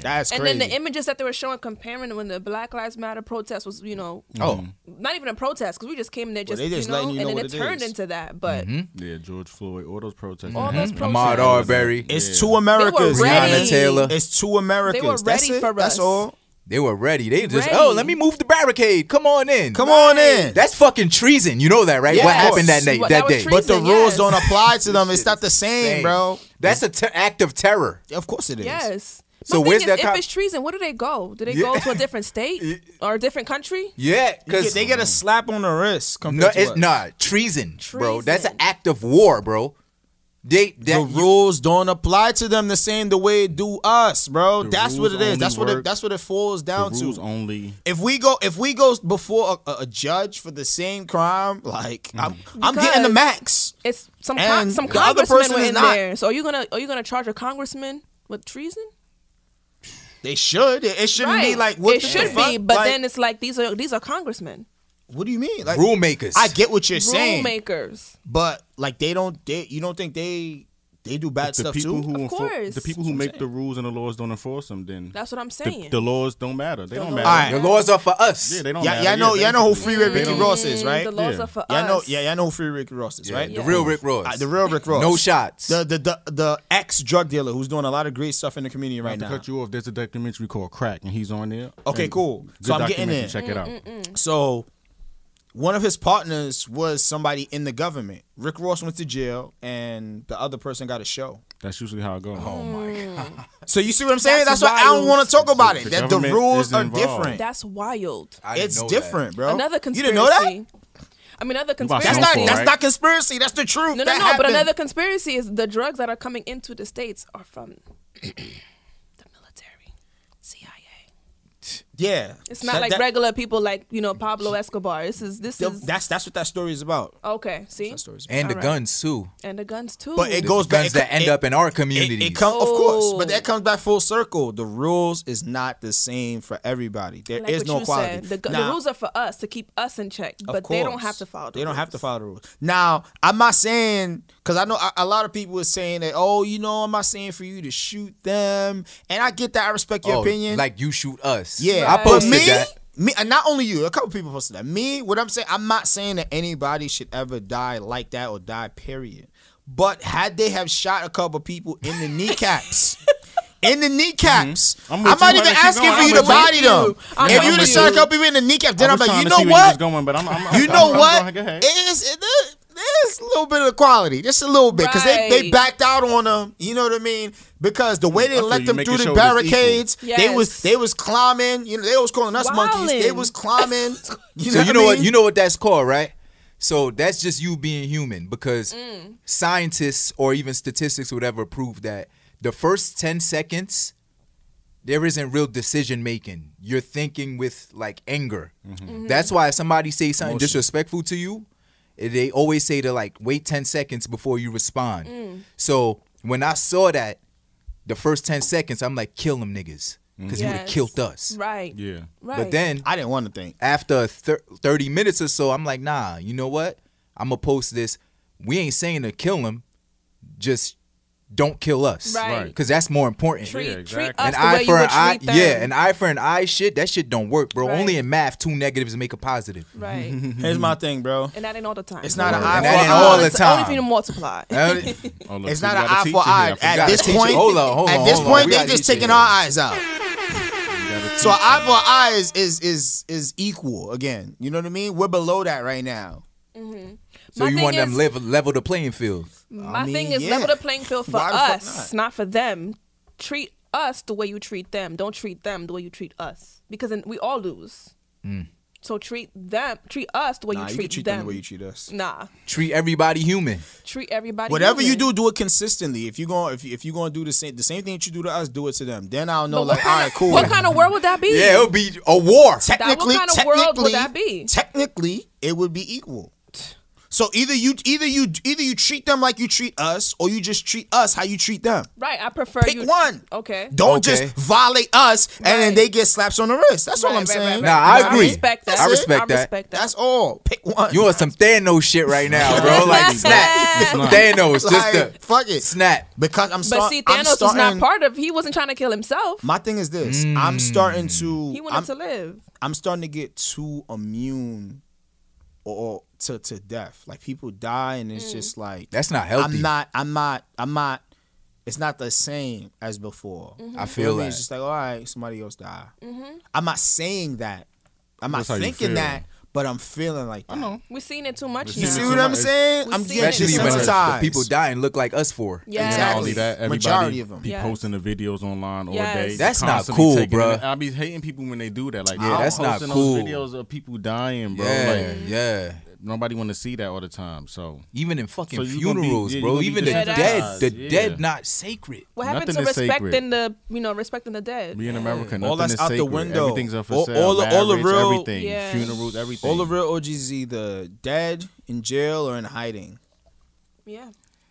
Speaker 9: That's
Speaker 10: And
Speaker 9: crazy.
Speaker 10: then the images that they were showing comparing when the Black Lives Matter protest was, not even a protest because we just came there just,
Speaker 9: they just letting you know
Speaker 10: and then
Speaker 9: what
Speaker 10: it
Speaker 9: it
Speaker 10: turned
Speaker 9: is.
Speaker 10: into that. But
Speaker 11: Yeah, George Floyd, all those protests.
Speaker 10: all those protests.
Speaker 1: Ahmaud Arbery.
Speaker 9: It's two Americas.
Speaker 10: ready.
Speaker 1: Breonna Taylor.
Speaker 9: It's two Americas.
Speaker 10: They were
Speaker 9: That's
Speaker 10: ready
Speaker 9: it.
Speaker 10: for
Speaker 9: That's
Speaker 10: us.
Speaker 9: all.
Speaker 1: They were ready. They just,
Speaker 10: Ready.
Speaker 1: let me move the barricade. Come on in.
Speaker 9: Come on in.
Speaker 1: That's fucking treason. You know that, right?
Speaker 9: Yeah,
Speaker 1: what
Speaker 9: of
Speaker 1: happened
Speaker 9: course.
Speaker 1: that night,
Speaker 10: That
Speaker 1: that
Speaker 10: was
Speaker 1: day?
Speaker 10: treason.
Speaker 9: But the rules
Speaker 10: yes.
Speaker 9: don't apply to them. It's not the same,
Speaker 1: Same.
Speaker 9: bro.
Speaker 1: That's an act of terror.
Speaker 9: Of course it is.
Speaker 10: Yes.
Speaker 1: So
Speaker 10: My
Speaker 1: where's
Speaker 10: thing is,
Speaker 1: that
Speaker 10: if it's treason, where do they go? Do they go to a different state or a different country?
Speaker 1: Yeah, because
Speaker 9: They get a slap on the wrist compared to us.
Speaker 1: treason, bro.
Speaker 10: Treason.
Speaker 1: That's an act of war, bro. The
Speaker 9: rules don't apply to them the same the way it do us, bro.
Speaker 11: The
Speaker 9: That's what
Speaker 11: rules
Speaker 9: it is.
Speaker 11: only
Speaker 9: That's what it falls down
Speaker 11: The rules
Speaker 9: to.
Speaker 11: only.
Speaker 9: If we go before a judge for the same crime, like I'm getting the max.
Speaker 10: It's some
Speaker 9: And
Speaker 10: some
Speaker 9: the other
Speaker 10: congressmen
Speaker 9: person
Speaker 10: were
Speaker 9: is
Speaker 10: in
Speaker 9: not.
Speaker 10: there. So are you gonna charge a congressman with treason?
Speaker 9: They should. It shouldn't be like what
Speaker 10: it
Speaker 9: the
Speaker 10: should
Speaker 9: fuck?
Speaker 10: be, but
Speaker 9: Like,
Speaker 10: then it's like these are congressmen,
Speaker 9: what do you mean? Like
Speaker 1: rule makers.
Speaker 9: I get what you're
Speaker 10: rule
Speaker 9: saying,
Speaker 10: makers.
Speaker 9: but like you don't think they do bad
Speaker 11: The
Speaker 9: stuff
Speaker 11: people
Speaker 9: too?
Speaker 11: who
Speaker 10: Of course.
Speaker 11: the people who make the rules and the laws don't enforce them, then
Speaker 10: That's what I'm saying.
Speaker 11: the laws don't matter. They don't
Speaker 10: laws
Speaker 11: matter.
Speaker 9: All
Speaker 1: The laws are for us.
Speaker 11: Yeah, they don't
Speaker 9: Yeah,
Speaker 11: matter.
Speaker 9: y'all know who Free
Speaker 11: Ricky
Speaker 9: Ricky Ross is, right?
Speaker 10: The laws
Speaker 11: Yeah.
Speaker 10: are for
Speaker 9: Y'all
Speaker 10: us.
Speaker 9: know who Free Ricky Ross is, right?
Speaker 1: The real Rick Ross.
Speaker 9: The real Rick Ross.
Speaker 1: No shots.
Speaker 9: The ex drug dealer who's doing a lot of great stuff in the community right
Speaker 11: Not to
Speaker 9: now.
Speaker 11: cut you off, there's a documentary called Crack, and he's on there.
Speaker 9: Okay,
Speaker 11: And
Speaker 9: cool.
Speaker 11: good
Speaker 9: So I'm getting
Speaker 11: documentary,
Speaker 9: in.
Speaker 11: Check it out.
Speaker 9: So one of his partners was somebody in the government. Rick Ross went to jail, and the other person got a show.
Speaker 11: That's usually how it goes.
Speaker 1: Oh my God.
Speaker 9: So you see what I'm saying?
Speaker 10: That's
Speaker 9: That's why I don't
Speaker 10: wild.
Speaker 9: want to talk about it.
Speaker 11: The
Speaker 9: That the
Speaker 11: government
Speaker 9: rules
Speaker 11: is
Speaker 9: are
Speaker 11: involved.
Speaker 9: different.
Speaker 10: That's wild.
Speaker 1: I didn't
Speaker 9: It's
Speaker 1: know
Speaker 9: different, bro.
Speaker 10: Another
Speaker 9: You
Speaker 10: conspiracy.
Speaker 9: didn't know that?
Speaker 10: I mean, another
Speaker 11: about
Speaker 10: conspiracy.
Speaker 9: That's not.
Speaker 11: Snowfall,
Speaker 9: That's
Speaker 11: right?
Speaker 9: not conspiracy. That's the truth.
Speaker 10: No,
Speaker 9: That
Speaker 10: but
Speaker 9: happened.
Speaker 10: another conspiracy is the drugs that are coming into the states are from the military, CIA.
Speaker 9: Yeah,
Speaker 10: It's not like regular people like Pablo Escobar. This is
Speaker 9: That's what that story is about.
Speaker 10: okay. See,
Speaker 9: That story is
Speaker 1: And the
Speaker 10: All right.
Speaker 1: guns too.
Speaker 10: and the guns too.
Speaker 9: But it
Speaker 1: The
Speaker 9: goes back.
Speaker 1: guns that end up in our communities.
Speaker 9: It comes, of course,
Speaker 10: Oh.
Speaker 9: but that comes back full circle. The rules is not the same for everybody. There
Speaker 10: like
Speaker 9: is
Speaker 10: what
Speaker 9: no
Speaker 10: you
Speaker 9: quality.
Speaker 10: said, the
Speaker 9: Now,
Speaker 10: rules are for us to keep us in check,
Speaker 9: of
Speaker 10: but they don't
Speaker 9: course,
Speaker 10: have to follow.
Speaker 9: They don't have to follow the rules. Now, I'm not saying because I know a lot of people are saying that. Oh, I'm not saying for you to shoot them, and I get that. I respect your opinion.
Speaker 1: Like you shoot us.
Speaker 9: Yeah,
Speaker 1: I
Speaker 10: Right.
Speaker 1: posted
Speaker 9: but
Speaker 1: that.
Speaker 9: Me, and not only you, a couple people posted that. Me, what I'm saying, I'm not saying that anybody should ever die like that or die, period. But had they have shot a couple people in the kneecaps, I'm not even asking for you to body them. If you would have shot a couple people in the kneecaps, then I'm like, you know what? You know what? There's a little bit of equality, just a little bit, because they
Speaker 10: Right.
Speaker 9: backed out on them. You know what I mean? Because the way they
Speaker 11: I feel
Speaker 9: let
Speaker 11: you.
Speaker 9: them
Speaker 11: Make
Speaker 9: through
Speaker 11: it
Speaker 9: the
Speaker 11: show there's
Speaker 9: barricades,
Speaker 10: Yes.
Speaker 9: they was climbing. They was calling us monkeys. They
Speaker 10: Wildin'.
Speaker 9: was climbing.
Speaker 1: So you know what? You know what that's called, right? So that's just you being human, because scientists or even statistics would ever prove that the first 10 seconds there isn't real decision making. You're thinking with like anger. That's why if somebody say something disrespectful to you, they always say to like wait 10 seconds before you respond. So when I saw that, the first 10 seconds, I'm like, kill them niggas, because you would have
Speaker 10: Yes.
Speaker 1: killed us.
Speaker 10: Right.
Speaker 11: Yeah.
Speaker 10: Right.
Speaker 1: But then
Speaker 9: I didn't want to think.
Speaker 1: after 30 minutes or so, I'm like, nah, you know what? I'm going to post this. We ain't saying to kill him. just don't kill us.
Speaker 10: Right.
Speaker 1: Because that's more important.
Speaker 10: Treat us
Speaker 1: An
Speaker 10: the
Speaker 1: eye
Speaker 10: way you
Speaker 1: for
Speaker 10: would
Speaker 1: an eye.
Speaker 10: treat them.
Speaker 1: Yeah, an eye for an eye shit, that shit don't work, bro.
Speaker 10: Right.
Speaker 1: Only in math, 2 negatives make a positive.
Speaker 10: Right.
Speaker 9: Here's my thing, bro.
Speaker 10: And that ain't all the time.
Speaker 9: It's not an eye
Speaker 1: And
Speaker 9: for
Speaker 1: that ain't
Speaker 9: eye.
Speaker 1: all the
Speaker 10: It's only
Speaker 1: time.
Speaker 10: if you multiply.
Speaker 9: It's not an eye for eye. At this
Speaker 1: teach
Speaker 9: point,
Speaker 1: you. Hold on.
Speaker 9: at this point,
Speaker 1: We
Speaker 9: they
Speaker 1: gotta
Speaker 9: just
Speaker 1: teach you
Speaker 9: taking
Speaker 1: here.
Speaker 9: our eyes out. So an eye for eye is equal again. You know what I mean? We're below that right now.
Speaker 1: So
Speaker 10: My
Speaker 1: you
Speaker 10: thing
Speaker 1: want them
Speaker 10: is-
Speaker 1: level the playing field.
Speaker 10: My
Speaker 9: mean,
Speaker 10: thing is
Speaker 9: yeah.
Speaker 10: level the playing field for
Speaker 9: Why the fuck
Speaker 10: us, not for them. Treat us the way you treat them. Don't treat them the way you treat us, because then we all lose. So treat us the way
Speaker 9: Nah,
Speaker 10: you
Speaker 9: you
Speaker 10: treat
Speaker 9: can treat
Speaker 10: them.
Speaker 9: them the way you treat us.
Speaker 10: Nah,
Speaker 1: Treat everybody human.
Speaker 10: treat everybody.
Speaker 9: Whatever you
Speaker 10: human.
Speaker 9: do it consistently. If you going to do the same thing that you do to us, do it to them. Then I'll know,
Speaker 10: But
Speaker 9: like, all right, cool.
Speaker 10: What kind of world would that be?
Speaker 1: Yeah, it'll be a war.
Speaker 9: Technically,
Speaker 10: What kind of world would that be?
Speaker 9: Technically, it would be equal. So either you treat them like you treat us, or you just treat us how you treat them.
Speaker 10: Right. I prefer
Speaker 9: Pick
Speaker 10: you.
Speaker 9: one.
Speaker 10: Okay.
Speaker 9: Don't
Speaker 1: Okay.
Speaker 9: just violate us and then
Speaker 10: Right.
Speaker 9: they get slaps on the wrist. That's all I'm saying.
Speaker 1: Nah, I agree.
Speaker 10: I respect that.
Speaker 1: I respect that.
Speaker 9: That's all. Pick one.
Speaker 1: You want some Thanos shit right now, bro? Like snap. Thanos, just
Speaker 9: Like,
Speaker 1: to
Speaker 9: fuck it.
Speaker 1: snap.
Speaker 9: Because I'm
Speaker 10: But see, Thanos was not part of. He wasn't trying to kill himself.
Speaker 9: My thing is this. I'm starting to.
Speaker 10: He wanted to live.
Speaker 9: I'm starting to get too immune or to death. Like people die and it's just like
Speaker 1: That's not healthy.
Speaker 9: I'm not it's not the same as before.
Speaker 10: Mm-hmm.
Speaker 1: I
Speaker 9: You
Speaker 1: feel
Speaker 9: know what I mean?
Speaker 1: that.
Speaker 9: It's just like, all right, somebody else die. I'm not saying that. I'm not
Speaker 11: That's how you
Speaker 9: thinking
Speaker 11: feel.
Speaker 9: that, but I'm feeling like that.
Speaker 11: I know.
Speaker 10: We've seen it too much
Speaker 11: You
Speaker 9: You
Speaker 10: now.
Speaker 9: see
Speaker 11: too
Speaker 9: what I'm
Speaker 11: much.
Speaker 9: saying?
Speaker 10: We
Speaker 9: I'm
Speaker 10: see
Speaker 9: getting
Speaker 10: it.
Speaker 1: Especially when the
Speaker 9: desensitized.
Speaker 1: people dying look like us for.
Speaker 10: Yeah.
Speaker 11: Not
Speaker 9: Exactly.
Speaker 11: only that,
Speaker 9: Majority
Speaker 11: everybody
Speaker 9: of them.
Speaker 11: be
Speaker 10: Yes.
Speaker 11: posting the videos online all
Speaker 10: Yes.
Speaker 11: day.
Speaker 1: That's not
Speaker 11: constantly
Speaker 1: cool,
Speaker 11: taking
Speaker 1: bruh.
Speaker 11: it. I be hating people when they do that. Like,
Speaker 1: Yeah, that's not
Speaker 11: posting
Speaker 1: cool.
Speaker 11: Those videos of people dying, bro.
Speaker 1: Yeah,
Speaker 11: Like,
Speaker 1: yeah.
Speaker 11: nobody want to see that all the time. So
Speaker 1: Even in fucking
Speaker 11: So you gonna be-
Speaker 1: funerals,
Speaker 11: yeah, you
Speaker 1: bro.
Speaker 11: gonna be
Speaker 1: Even the
Speaker 11: desensitized.
Speaker 1: dead,
Speaker 11: Yeah.
Speaker 1: dead not sacred.
Speaker 10: What happened
Speaker 11: Nothing
Speaker 10: to
Speaker 11: is
Speaker 10: respecting respecting the dead?
Speaker 11: we in America,
Speaker 9: All
Speaker 11: nothing
Speaker 9: that's
Speaker 11: is
Speaker 9: out the
Speaker 11: sacred.
Speaker 9: window.
Speaker 11: Everything's up for
Speaker 9: All-
Speaker 11: sale.
Speaker 9: all the
Speaker 11: Marriage,
Speaker 9: real-
Speaker 11: everything,
Speaker 10: Yeah.
Speaker 11: funerals, everything.
Speaker 9: All the real OGs is either dead, in jail, or in hiding.
Speaker 10: Yeah.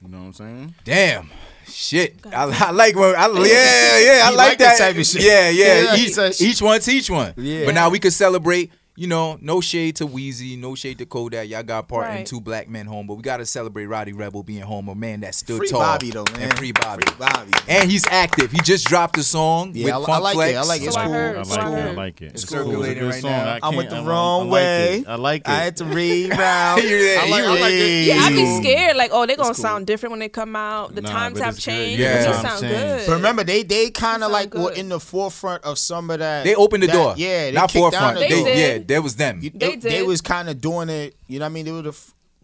Speaker 11: You know what I'm saying?
Speaker 1: Damn. Shit. I like when I
Speaker 9: You
Speaker 1: like
Speaker 9: like
Speaker 1: that
Speaker 9: that type of shit.
Speaker 1: Yeah.
Speaker 9: Yeah,
Speaker 1: Each one teach one.
Speaker 9: Yeah.
Speaker 1: But now we could celebrate. You know, no shade to Weezy, no shade to Kodak. Y'all got part in
Speaker 10: Right.
Speaker 1: 2 black men home, but we gotta celebrate Roddy Rebel being home, a man that stood
Speaker 9: Free
Speaker 1: tall.
Speaker 9: Bobby though, man.
Speaker 1: And free Bobby.
Speaker 9: Free Bobby.
Speaker 1: And he's active. He just dropped a song with
Speaker 9: Yeah, I
Speaker 1: Funk
Speaker 9: like
Speaker 1: Flex.
Speaker 9: it. I like it. It's
Speaker 10: So I
Speaker 9: cool.
Speaker 10: heard.
Speaker 11: I
Speaker 10: So
Speaker 11: like
Speaker 10: I
Speaker 11: it. I
Speaker 10: heard.
Speaker 11: like it.
Speaker 1: It's
Speaker 11: cool.
Speaker 1: circulating
Speaker 11: It's a good
Speaker 1: right
Speaker 11: song.
Speaker 1: now.
Speaker 11: I
Speaker 9: I went
Speaker 11: can't-
Speaker 9: the wrong way.
Speaker 11: I like it.
Speaker 9: I had to reroute.
Speaker 1: Yeah,
Speaker 9: I like it.
Speaker 10: Yeah, I be
Speaker 1: you-
Speaker 10: scared. Like, oh, they're gonna
Speaker 9: cool.
Speaker 10: sound different when they come out. The
Speaker 11: Nah,
Speaker 10: times
Speaker 11: but
Speaker 10: have
Speaker 11: it's good.
Speaker 10: changed.
Speaker 1: Yeah.
Speaker 10: It
Speaker 1: The
Speaker 10: just
Speaker 11: times
Speaker 10: sound
Speaker 11: changed.
Speaker 10: good.
Speaker 9: But remember, they kind of
Speaker 10: sound
Speaker 9: like were
Speaker 10: good.
Speaker 9: in the forefront of some of that.
Speaker 1: They opened the
Speaker 9: that-
Speaker 1: door.
Speaker 9: Yeah, they
Speaker 1: not
Speaker 9: kicked down
Speaker 1: forefront.
Speaker 9: the
Speaker 10: They
Speaker 9: door.
Speaker 10: did.
Speaker 1: Yeah, that was them.
Speaker 10: They
Speaker 9: They
Speaker 10: did.
Speaker 9: was kind of doing it. You know what I mean? They were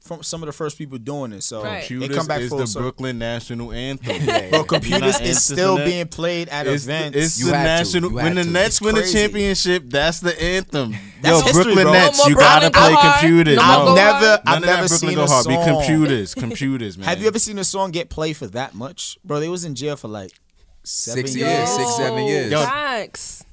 Speaker 9: from some of the first people doing it. So
Speaker 10: Right.
Speaker 9: they
Speaker 11: Computers
Speaker 9: come back
Speaker 11: is
Speaker 9: full
Speaker 11: the
Speaker 9: circle.
Speaker 11: Brooklyn national anthem.
Speaker 9: Bro, Computers
Speaker 11: You're not
Speaker 9: is still
Speaker 11: interested in
Speaker 9: being played at
Speaker 11: It's
Speaker 9: events.
Speaker 11: It's
Speaker 1: You
Speaker 11: the
Speaker 1: had to.
Speaker 11: national.
Speaker 1: You
Speaker 11: When
Speaker 1: had
Speaker 11: the
Speaker 1: to.
Speaker 11: Nets
Speaker 9: It's
Speaker 11: win the
Speaker 9: crazy.
Speaker 11: championship, that's the anthem.
Speaker 9: That's
Speaker 11: Yo,
Speaker 9: history,
Speaker 11: Brooklyn
Speaker 9: bro.
Speaker 11: Nets,
Speaker 10: No more
Speaker 11: you gotta
Speaker 10: Brooklyn
Speaker 11: play
Speaker 10: go hard.
Speaker 11: computers.
Speaker 10: No
Speaker 11: bro.
Speaker 10: more go
Speaker 9: I've
Speaker 10: hard.
Speaker 9: never
Speaker 11: None of that
Speaker 9: seen
Speaker 11: Brooklyn
Speaker 9: a
Speaker 11: go hard. Be
Speaker 9: song.
Speaker 11: computers, man.
Speaker 9: Have you ever seen a song get played for that much, bro? They was in jail for like
Speaker 1: 6
Speaker 9: 7
Speaker 1: years,
Speaker 10: Yo,
Speaker 1: 6, 7 years.
Speaker 10: Facts.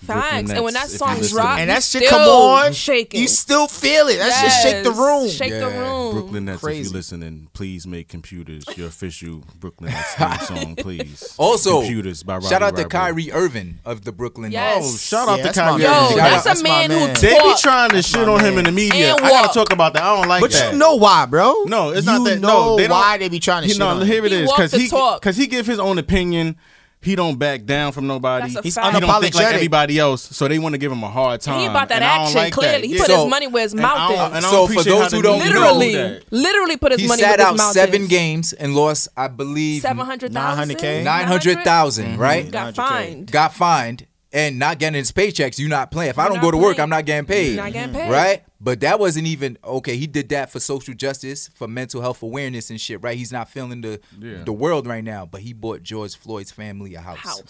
Speaker 10: Facts. And when that
Speaker 11: Nets, if you
Speaker 10: song
Speaker 11: listen.
Speaker 10: dropped,
Speaker 9: And that
Speaker 10: you
Speaker 9: shit
Speaker 10: still
Speaker 9: come on,
Speaker 10: shaking.
Speaker 9: you still feel it. That shit shake the
Speaker 10: Yes.
Speaker 9: room.
Speaker 10: Shake the
Speaker 1: Yeah.
Speaker 10: room.
Speaker 11: Brooklyn Nets, if
Speaker 9: Crazy.
Speaker 11: you listening, please make computers your official Brooklyn Nets theme song, please.
Speaker 1: Also,
Speaker 11: computers by Roddy
Speaker 1: shout out to
Speaker 11: Rebel.
Speaker 1: Kyrie Irving of the Brooklyn
Speaker 10: Yes.
Speaker 1: Nets.
Speaker 11: Oh, shout out
Speaker 9: Yeah,
Speaker 11: to
Speaker 9: that's my
Speaker 11: Kyrie.
Speaker 10: Yo,
Speaker 9: man.
Speaker 1: Shout
Speaker 10: that's
Speaker 1: out.
Speaker 10: a man
Speaker 9: my
Speaker 10: who
Speaker 9: man.
Speaker 11: They be
Speaker 10: taught.
Speaker 11: trying to shit on him in the media.
Speaker 10: And
Speaker 11: I gotta
Speaker 10: walk.
Speaker 11: talk about that. I don't like
Speaker 9: But
Speaker 11: that.
Speaker 9: you know why, bro?
Speaker 11: No, it's
Speaker 9: you
Speaker 11: not that.
Speaker 9: know
Speaker 11: No, they don't.
Speaker 9: why they be trying to shit on him.
Speaker 11: Here it
Speaker 10: He
Speaker 11: is.
Speaker 10: walked the talk.
Speaker 11: Because he give his own opinion. He don't back down from nobody.
Speaker 10: That's a
Speaker 9: He's
Speaker 10: fact.
Speaker 11: He don't think like
Speaker 9: unapologetic.
Speaker 11: everybody else, so they want to give him a hard time.
Speaker 10: He about that
Speaker 11: and I don't
Speaker 10: action,
Speaker 11: like
Speaker 10: clearly.
Speaker 11: that.
Speaker 10: He
Speaker 11: Yeah.
Speaker 10: put
Speaker 1: So-
Speaker 10: his money where his
Speaker 11: And
Speaker 10: mouth
Speaker 11: I don't-
Speaker 10: is.
Speaker 11: and I
Speaker 1: So
Speaker 11: don't
Speaker 1: for
Speaker 11: appreciate
Speaker 1: those
Speaker 11: how
Speaker 1: who
Speaker 11: the
Speaker 1: don't
Speaker 11: media
Speaker 1: know,
Speaker 11: do that.
Speaker 10: Literally put his
Speaker 1: He
Speaker 10: money
Speaker 1: sat
Speaker 10: where
Speaker 1: out
Speaker 10: his mouth
Speaker 1: 7
Speaker 10: is.
Speaker 1: games and lost, I believe,
Speaker 10: 700,000?
Speaker 9: 900K?
Speaker 1: 900,000, right?
Speaker 10: Got
Speaker 9: 900K.
Speaker 10: fined.
Speaker 1: Got fined and not getting his paychecks. You not playing. If I
Speaker 10: You're
Speaker 1: don't
Speaker 10: not
Speaker 1: go to work,
Speaker 10: playing.
Speaker 1: I'm not getting paid.
Speaker 10: You're not getting paid.
Speaker 1: Right? But that wasn't even okay. He did that for social justice, for mental health awareness and shit, right? He's not feeling the world right now, but he bought George Floyd's family a house.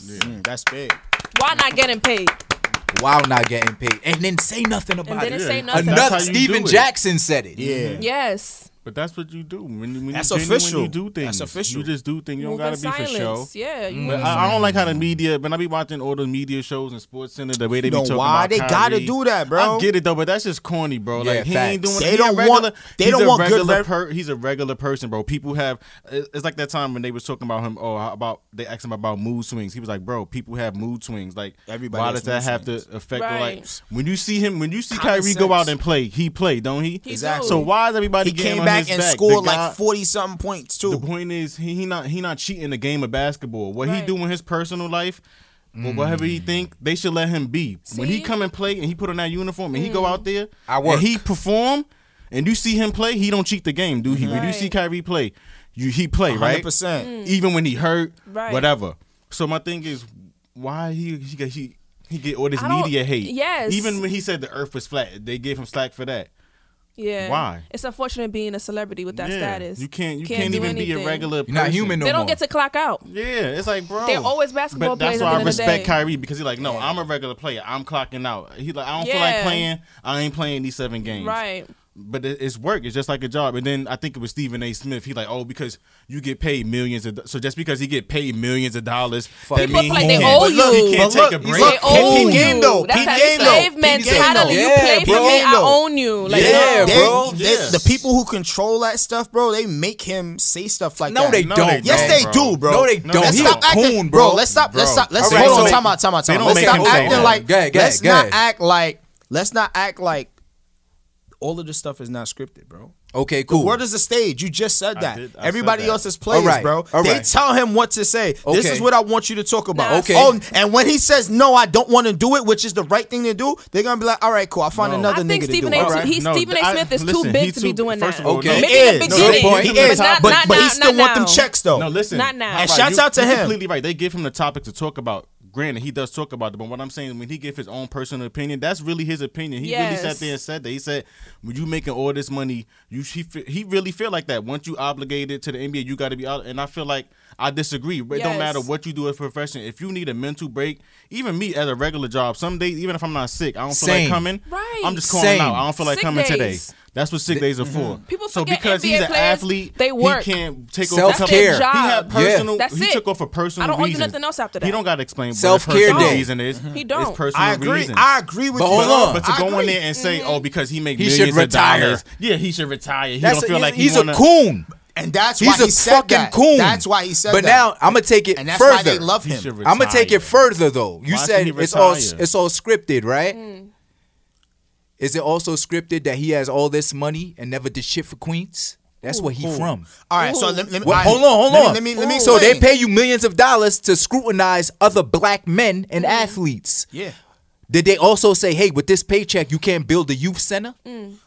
Speaker 9: That's big.
Speaker 10: Why not getting paid?
Speaker 1: While not getting paid. And then say nothing about
Speaker 10: didn't
Speaker 1: it.
Speaker 10: say nothing.
Speaker 11: That's how
Speaker 1: Another
Speaker 11: you
Speaker 1: Steven
Speaker 11: do it.
Speaker 1: Jackson said it.
Speaker 9: Yeah.
Speaker 10: Yes.
Speaker 11: But that's what you do. When
Speaker 9: That's
Speaker 11: you genuine,
Speaker 9: official.
Speaker 11: you do things.
Speaker 9: That's official.
Speaker 11: You just do things. You don't
Speaker 10: Move
Speaker 11: gotta
Speaker 10: in
Speaker 11: be for show.
Speaker 10: silence. Yeah. You
Speaker 11: But
Speaker 10: move
Speaker 11: I don't like how the media. When I be watching all the media shows and Sports Center, the way they be
Speaker 9: You know
Speaker 11: talking
Speaker 9: why?
Speaker 11: about
Speaker 9: They gotta
Speaker 11: Kyrie.
Speaker 9: do that, bro.
Speaker 11: I get it though, but that's just corny, bro.
Speaker 1: Yeah,
Speaker 11: Like he ain't
Speaker 1: facts.
Speaker 11: doing.
Speaker 9: They
Speaker 11: he
Speaker 9: don't
Speaker 11: a regular,
Speaker 9: want- they
Speaker 11: he's
Speaker 9: don't
Speaker 11: a
Speaker 9: want good
Speaker 11: regular He's a regular person, bro. People have. It's like that time when they was talking about him. Oh, how about they asked him about mood swings. He was like, bro, people have mood swings. Like
Speaker 9: Everybody
Speaker 11: why
Speaker 9: has
Speaker 11: does that
Speaker 9: mood
Speaker 11: have
Speaker 9: swings.
Speaker 11: to affect?
Speaker 10: Right.
Speaker 11: Like when you see him, when you see
Speaker 9: Common
Speaker 11: Kyrie go out
Speaker 9: sense.
Speaker 11: and play, he play, don't he?
Speaker 10: He
Speaker 9: Exactly.
Speaker 10: do.
Speaker 11: So why is everybody
Speaker 9: He
Speaker 11: getting
Speaker 9: came
Speaker 11: on
Speaker 9: back and scored like 40-something points too.
Speaker 11: The point is, he not cheating the game of basketball. What he do in his personal life, or whatever he think, they should let him be. When he come and play and he put on that uniform and he go out there and he perform, and you see him play, he don't cheat the game, dude. When you see Kyrie play, he play, right?
Speaker 9: 100%.
Speaker 11: Even when he hurt, whatever. So my thing is, why he get all this media hate?
Speaker 10: Yes.
Speaker 11: Even when he said the earth was flat, they gave him slack for that.
Speaker 10: Yeah.
Speaker 11: Why?
Speaker 10: It's unfortunate being a celebrity with that status.
Speaker 11: You can't even be a regular person.
Speaker 1: You're not human no more.
Speaker 10: They don't get to clock out.
Speaker 11: Yeah, it's like, bro.
Speaker 10: They're always basketball players.
Speaker 11: That's why I
Speaker 10: at the end of the
Speaker 11: respect
Speaker 10: day.
Speaker 11: Kyrie, because he's like, no, I'm a regular player. I'm clocking out. He like, I don't feel like playing. I ain't playing these 7 games.
Speaker 10: Right.
Speaker 11: But it's work. It's just like a job. And then I think it was Stephen A. Smith. He like, oh, because you get paid millions of so just because he get paid millions of dollars, that means
Speaker 10: like they owe you.
Speaker 11: He can't take a break.
Speaker 10: They owe
Speaker 9: He
Speaker 10: you.
Speaker 9: game though.
Speaker 10: That's
Speaker 9: He
Speaker 10: that
Speaker 9: game
Speaker 10: slave
Speaker 9: though.
Speaker 10: mentality. You
Speaker 1: Yeah,
Speaker 10: play for
Speaker 1: bro.
Speaker 10: me, I own you. Like,
Speaker 1: bro.
Speaker 9: The people who control that stuff, bro, they make him say stuff like that.
Speaker 1: No, they don't.
Speaker 9: Yes, they do, bro.
Speaker 1: No, they don't.
Speaker 9: Let's
Speaker 1: He
Speaker 9: stop
Speaker 1: a
Speaker 9: acting,
Speaker 1: coon,
Speaker 9: bro.
Speaker 1: bro.
Speaker 9: Let's stop. Let's
Speaker 1: All right,
Speaker 9: hold on.
Speaker 1: so
Speaker 9: Time out.
Speaker 11: they don't
Speaker 9: Let's
Speaker 11: make
Speaker 9: stop
Speaker 11: him say
Speaker 9: acting
Speaker 11: that.
Speaker 9: like.
Speaker 1: Go ahead,
Speaker 9: Let's
Speaker 1: go
Speaker 9: not
Speaker 1: ahead.
Speaker 9: act like. Let's not act like. All of this stuff is not scripted, bro.
Speaker 1: Okay, cool.
Speaker 9: The world is a stage. You just said that.
Speaker 11: I
Speaker 9: Everybody
Speaker 11: said that.
Speaker 9: else is players,
Speaker 1: All right,
Speaker 9: bro.
Speaker 1: all
Speaker 9: They
Speaker 1: right.
Speaker 9: tell him what to say. This
Speaker 1: Okay.
Speaker 9: is what I want you to talk about.
Speaker 1: Okay.
Speaker 9: Oh, and when he says no, I don't want to do it, which is the right thing to do, they're gonna be like, all right, cool. I'll find another
Speaker 10: I think
Speaker 9: nigga
Speaker 10: Stephen
Speaker 9: to do
Speaker 10: A.
Speaker 9: it.
Speaker 11: Alright.
Speaker 10: Stephen A. Smith is too big to be doing that.
Speaker 11: First of all,
Speaker 1: Okay.
Speaker 10: Maybe in the
Speaker 9: No,
Speaker 10: beginning,
Speaker 1: point.
Speaker 9: He is,
Speaker 10: but
Speaker 9: but he still want them
Speaker 10: now.
Speaker 9: checks though.
Speaker 11: No, listen.
Speaker 10: Not now.
Speaker 9: And
Speaker 11: Right,
Speaker 9: shouts out to
Speaker 11: you're
Speaker 9: him.
Speaker 11: completely right. They give him the topic to talk about. Granted, he does talk about it, but what I'm saying, when he give his own personal opinion, that's really his opinion. He really sat there and said that. He said, when you making all this money, he really feel like that. Once you obligated to the NBA, you got to be out. And I feel like I disagree. But it don't matter what you do as a profession. If you need a mental break, even me as a regular job, some days, even if I'm not sick, I don't feel like coming.
Speaker 10: Right.
Speaker 11: I'm just calling out. I don't feel like
Speaker 10: Sick
Speaker 11: coming
Speaker 10: days.
Speaker 11: today. That's what sick days are for.
Speaker 10: People
Speaker 11: so
Speaker 10: forget
Speaker 11: because
Speaker 10: NBA
Speaker 11: he's an
Speaker 10: players,
Speaker 11: athlete,
Speaker 10: they work.
Speaker 11: he can't take
Speaker 1: Self-care.
Speaker 11: off a
Speaker 10: That's their
Speaker 11: He had
Speaker 10: job.
Speaker 11: personal.
Speaker 10: That's
Speaker 11: he
Speaker 10: it.
Speaker 11: took off for personal
Speaker 10: I don't owe you
Speaker 11: reasons.
Speaker 10: nothing else after that.
Speaker 11: He don't got to explain
Speaker 1: Self-care
Speaker 11: what the personal
Speaker 1: day.
Speaker 11: reason is.
Speaker 10: He don't.
Speaker 11: It's personal
Speaker 9: I agree.
Speaker 11: reasons.
Speaker 9: I agree with
Speaker 1: But
Speaker 9: you.
Speaker 1: hold on.
Speaker 11: But to
Speaker 9: I
Speaker 11: go
Speaker 9: agree.
Speaker 11: in there and say, oh, because he make
Speaker 1: He
Speaker 11: millions
Speaker 1: should retire.
Speaker 11: of dollars. Yeah, he should retire. He
Speaker 1: That's
Speaker 11: don't feel like
Speaker 1: he's
Speaker 11: he wanna,
Speaker 1: a coon.
Speaker 9: And that's why
Speaker 1: He's a
Speaker 9: he said
Speaker 1: fucking
Speaker 9: that.
Speaker 1: coon.
Speaker 9: That's why he said
Speaker 1: But
Speaker 9: that.
Speaker 1: now I'm gonna take it
Speaker 9: and that's
Speaker 1: further.
Speaker 9: why they love
Speaker 11: He
Speaker 9: him.
Speaker 11: should
Speaker 1: I'm gonna take it
Speaker 11: retire.
Speaker 1: further though. You
Speaker 11: Why
Speaker 1: said
Speaker 11: should he
Speaker 1: it's all
Speaker 11: retire?
Speaker 1: scripted, right? Is it also scripted that he has all this money and never did shit for Queens? That's where he from.
Speaker 9: All right, so let me.
Speaker 1: Well,
Speaker 9: all right,
Speaker 1: hold on.
Speaker 9: Let me
Speaker 1: So they
Speaker 9: explain.
Speaker 1: pay you millions of dollars to scrutinize other black men and athletes.
Speaker 9: Yeah,
Speaker 1: Did they also say, hey, with this paycheck, you can't build a youth center?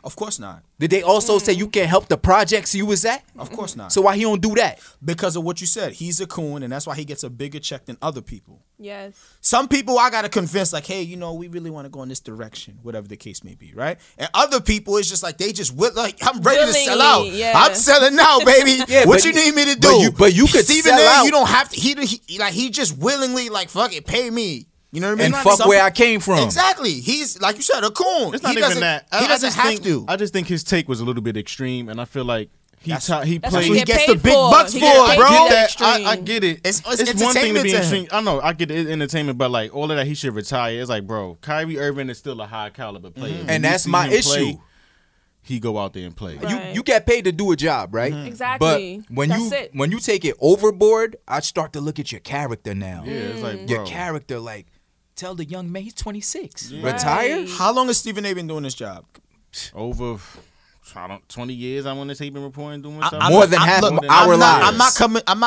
Speaker 9: of course not.
Speaker 1: Did they also say you can't help the projects you was at?
Speaker 9: Of course not.
Speaker 1: So why he don't do that?
Speaker 9: Because of what you said, he's a coon, and that's why he gets a bigger check than other people.
Speaker 10: Yes.
Speaker 9: Some people I gotta convince, like, hey, you know, we really want to go in this direction, whatever the case may be, right? And other people, it's just like they just will, like, I'm ready to sell out.
Speaker 10: Willingly, yeah.
Speaker 9: I'm selling out, baby.
Speaker 1: Yeah,
Speaker 9: what
Speaker 1: but-
Speaker 9: you need me to do?
Speaker 1: but you could
Speaker 9: Stephen
Speaker 1: sell
Speaker 9: A,
Speaker 1: out.
Speaker 9: You don't have to. He just willingly, like, fuck it, pay me. You know what I mean?
Speaker 1: And fuck where I came from.
Speaker 9: Exactly. He's, like you said, a coon.
Speaker 11: It's not
Speaker 9: he
Speaker 11: even
Speaker 9: doesn't,
Speaker 11: that.
Speaker 9: He doesn't
Speaker 11: just
Speaker 9: have
Speaker 11: think,
Speaker 9: to.
Speaker 11: I just think his take was a little bit extreme, and I feel like he
Speaker 10: That's
Speaker 11: played.
Speaker 10: what
Speaker 9: he
Speaker 10: get
Speaker 9: gets
Speaker 10: paid
Speaker 9: the big
Speaker 10: for.
Speaker 9: bucks
Speaker 10: He
Speaker 9: for,
Speaker 10: get paid
Speaker 9: bro.
Speaker 10: to
Speaker 11: I
Speaker 10: be
Speaker 11: get
Speaker 10: that
Speaker 11: that. I
Speaker 10: extreme.
Speaker 11: get it.
Speaker 9: It's
Speaker 11: one thing to
Speaker 9: entertainment
Speaker 11: be
Speaker 9: to him.
Speaker 11: extreme. I know. I get it, entertainment, but like all of that, he should retire. It's like, bro, Kyrie Irving is still a high caliber player. When
Speaker 1: And
Speaker 11: you
Speaker 1: that's
Speaker 11: see
Speaker 1: my
Speaker 11: him
Speaker 1: issue.
Speaker 11: play, he go out there and play.
Speaker 10: Right.
Speaker 1: You get paid to do a job, right?
Speaker 10: Exactly.
Speaker 1: But when
Speaker 10: That's it.
Speaker 1: when you take it overboard, I start to look at your character now.
Speaker 11: Yeah, it's like,
Speaker 1: Your
Speaker 11: bro.
Speaker 1: character, like, tell the young man he's 26.
Speaker 11: Yeah.
Speaker 1: Retire?
Speaker 10: Right.
Speaker 9: How long has Stephen A been doing this job?
Speaker 11: Over 20 years, I want to say, been reporting doing stuff.
Speaker 1: More than half of our lives.
Speaker 9: I'm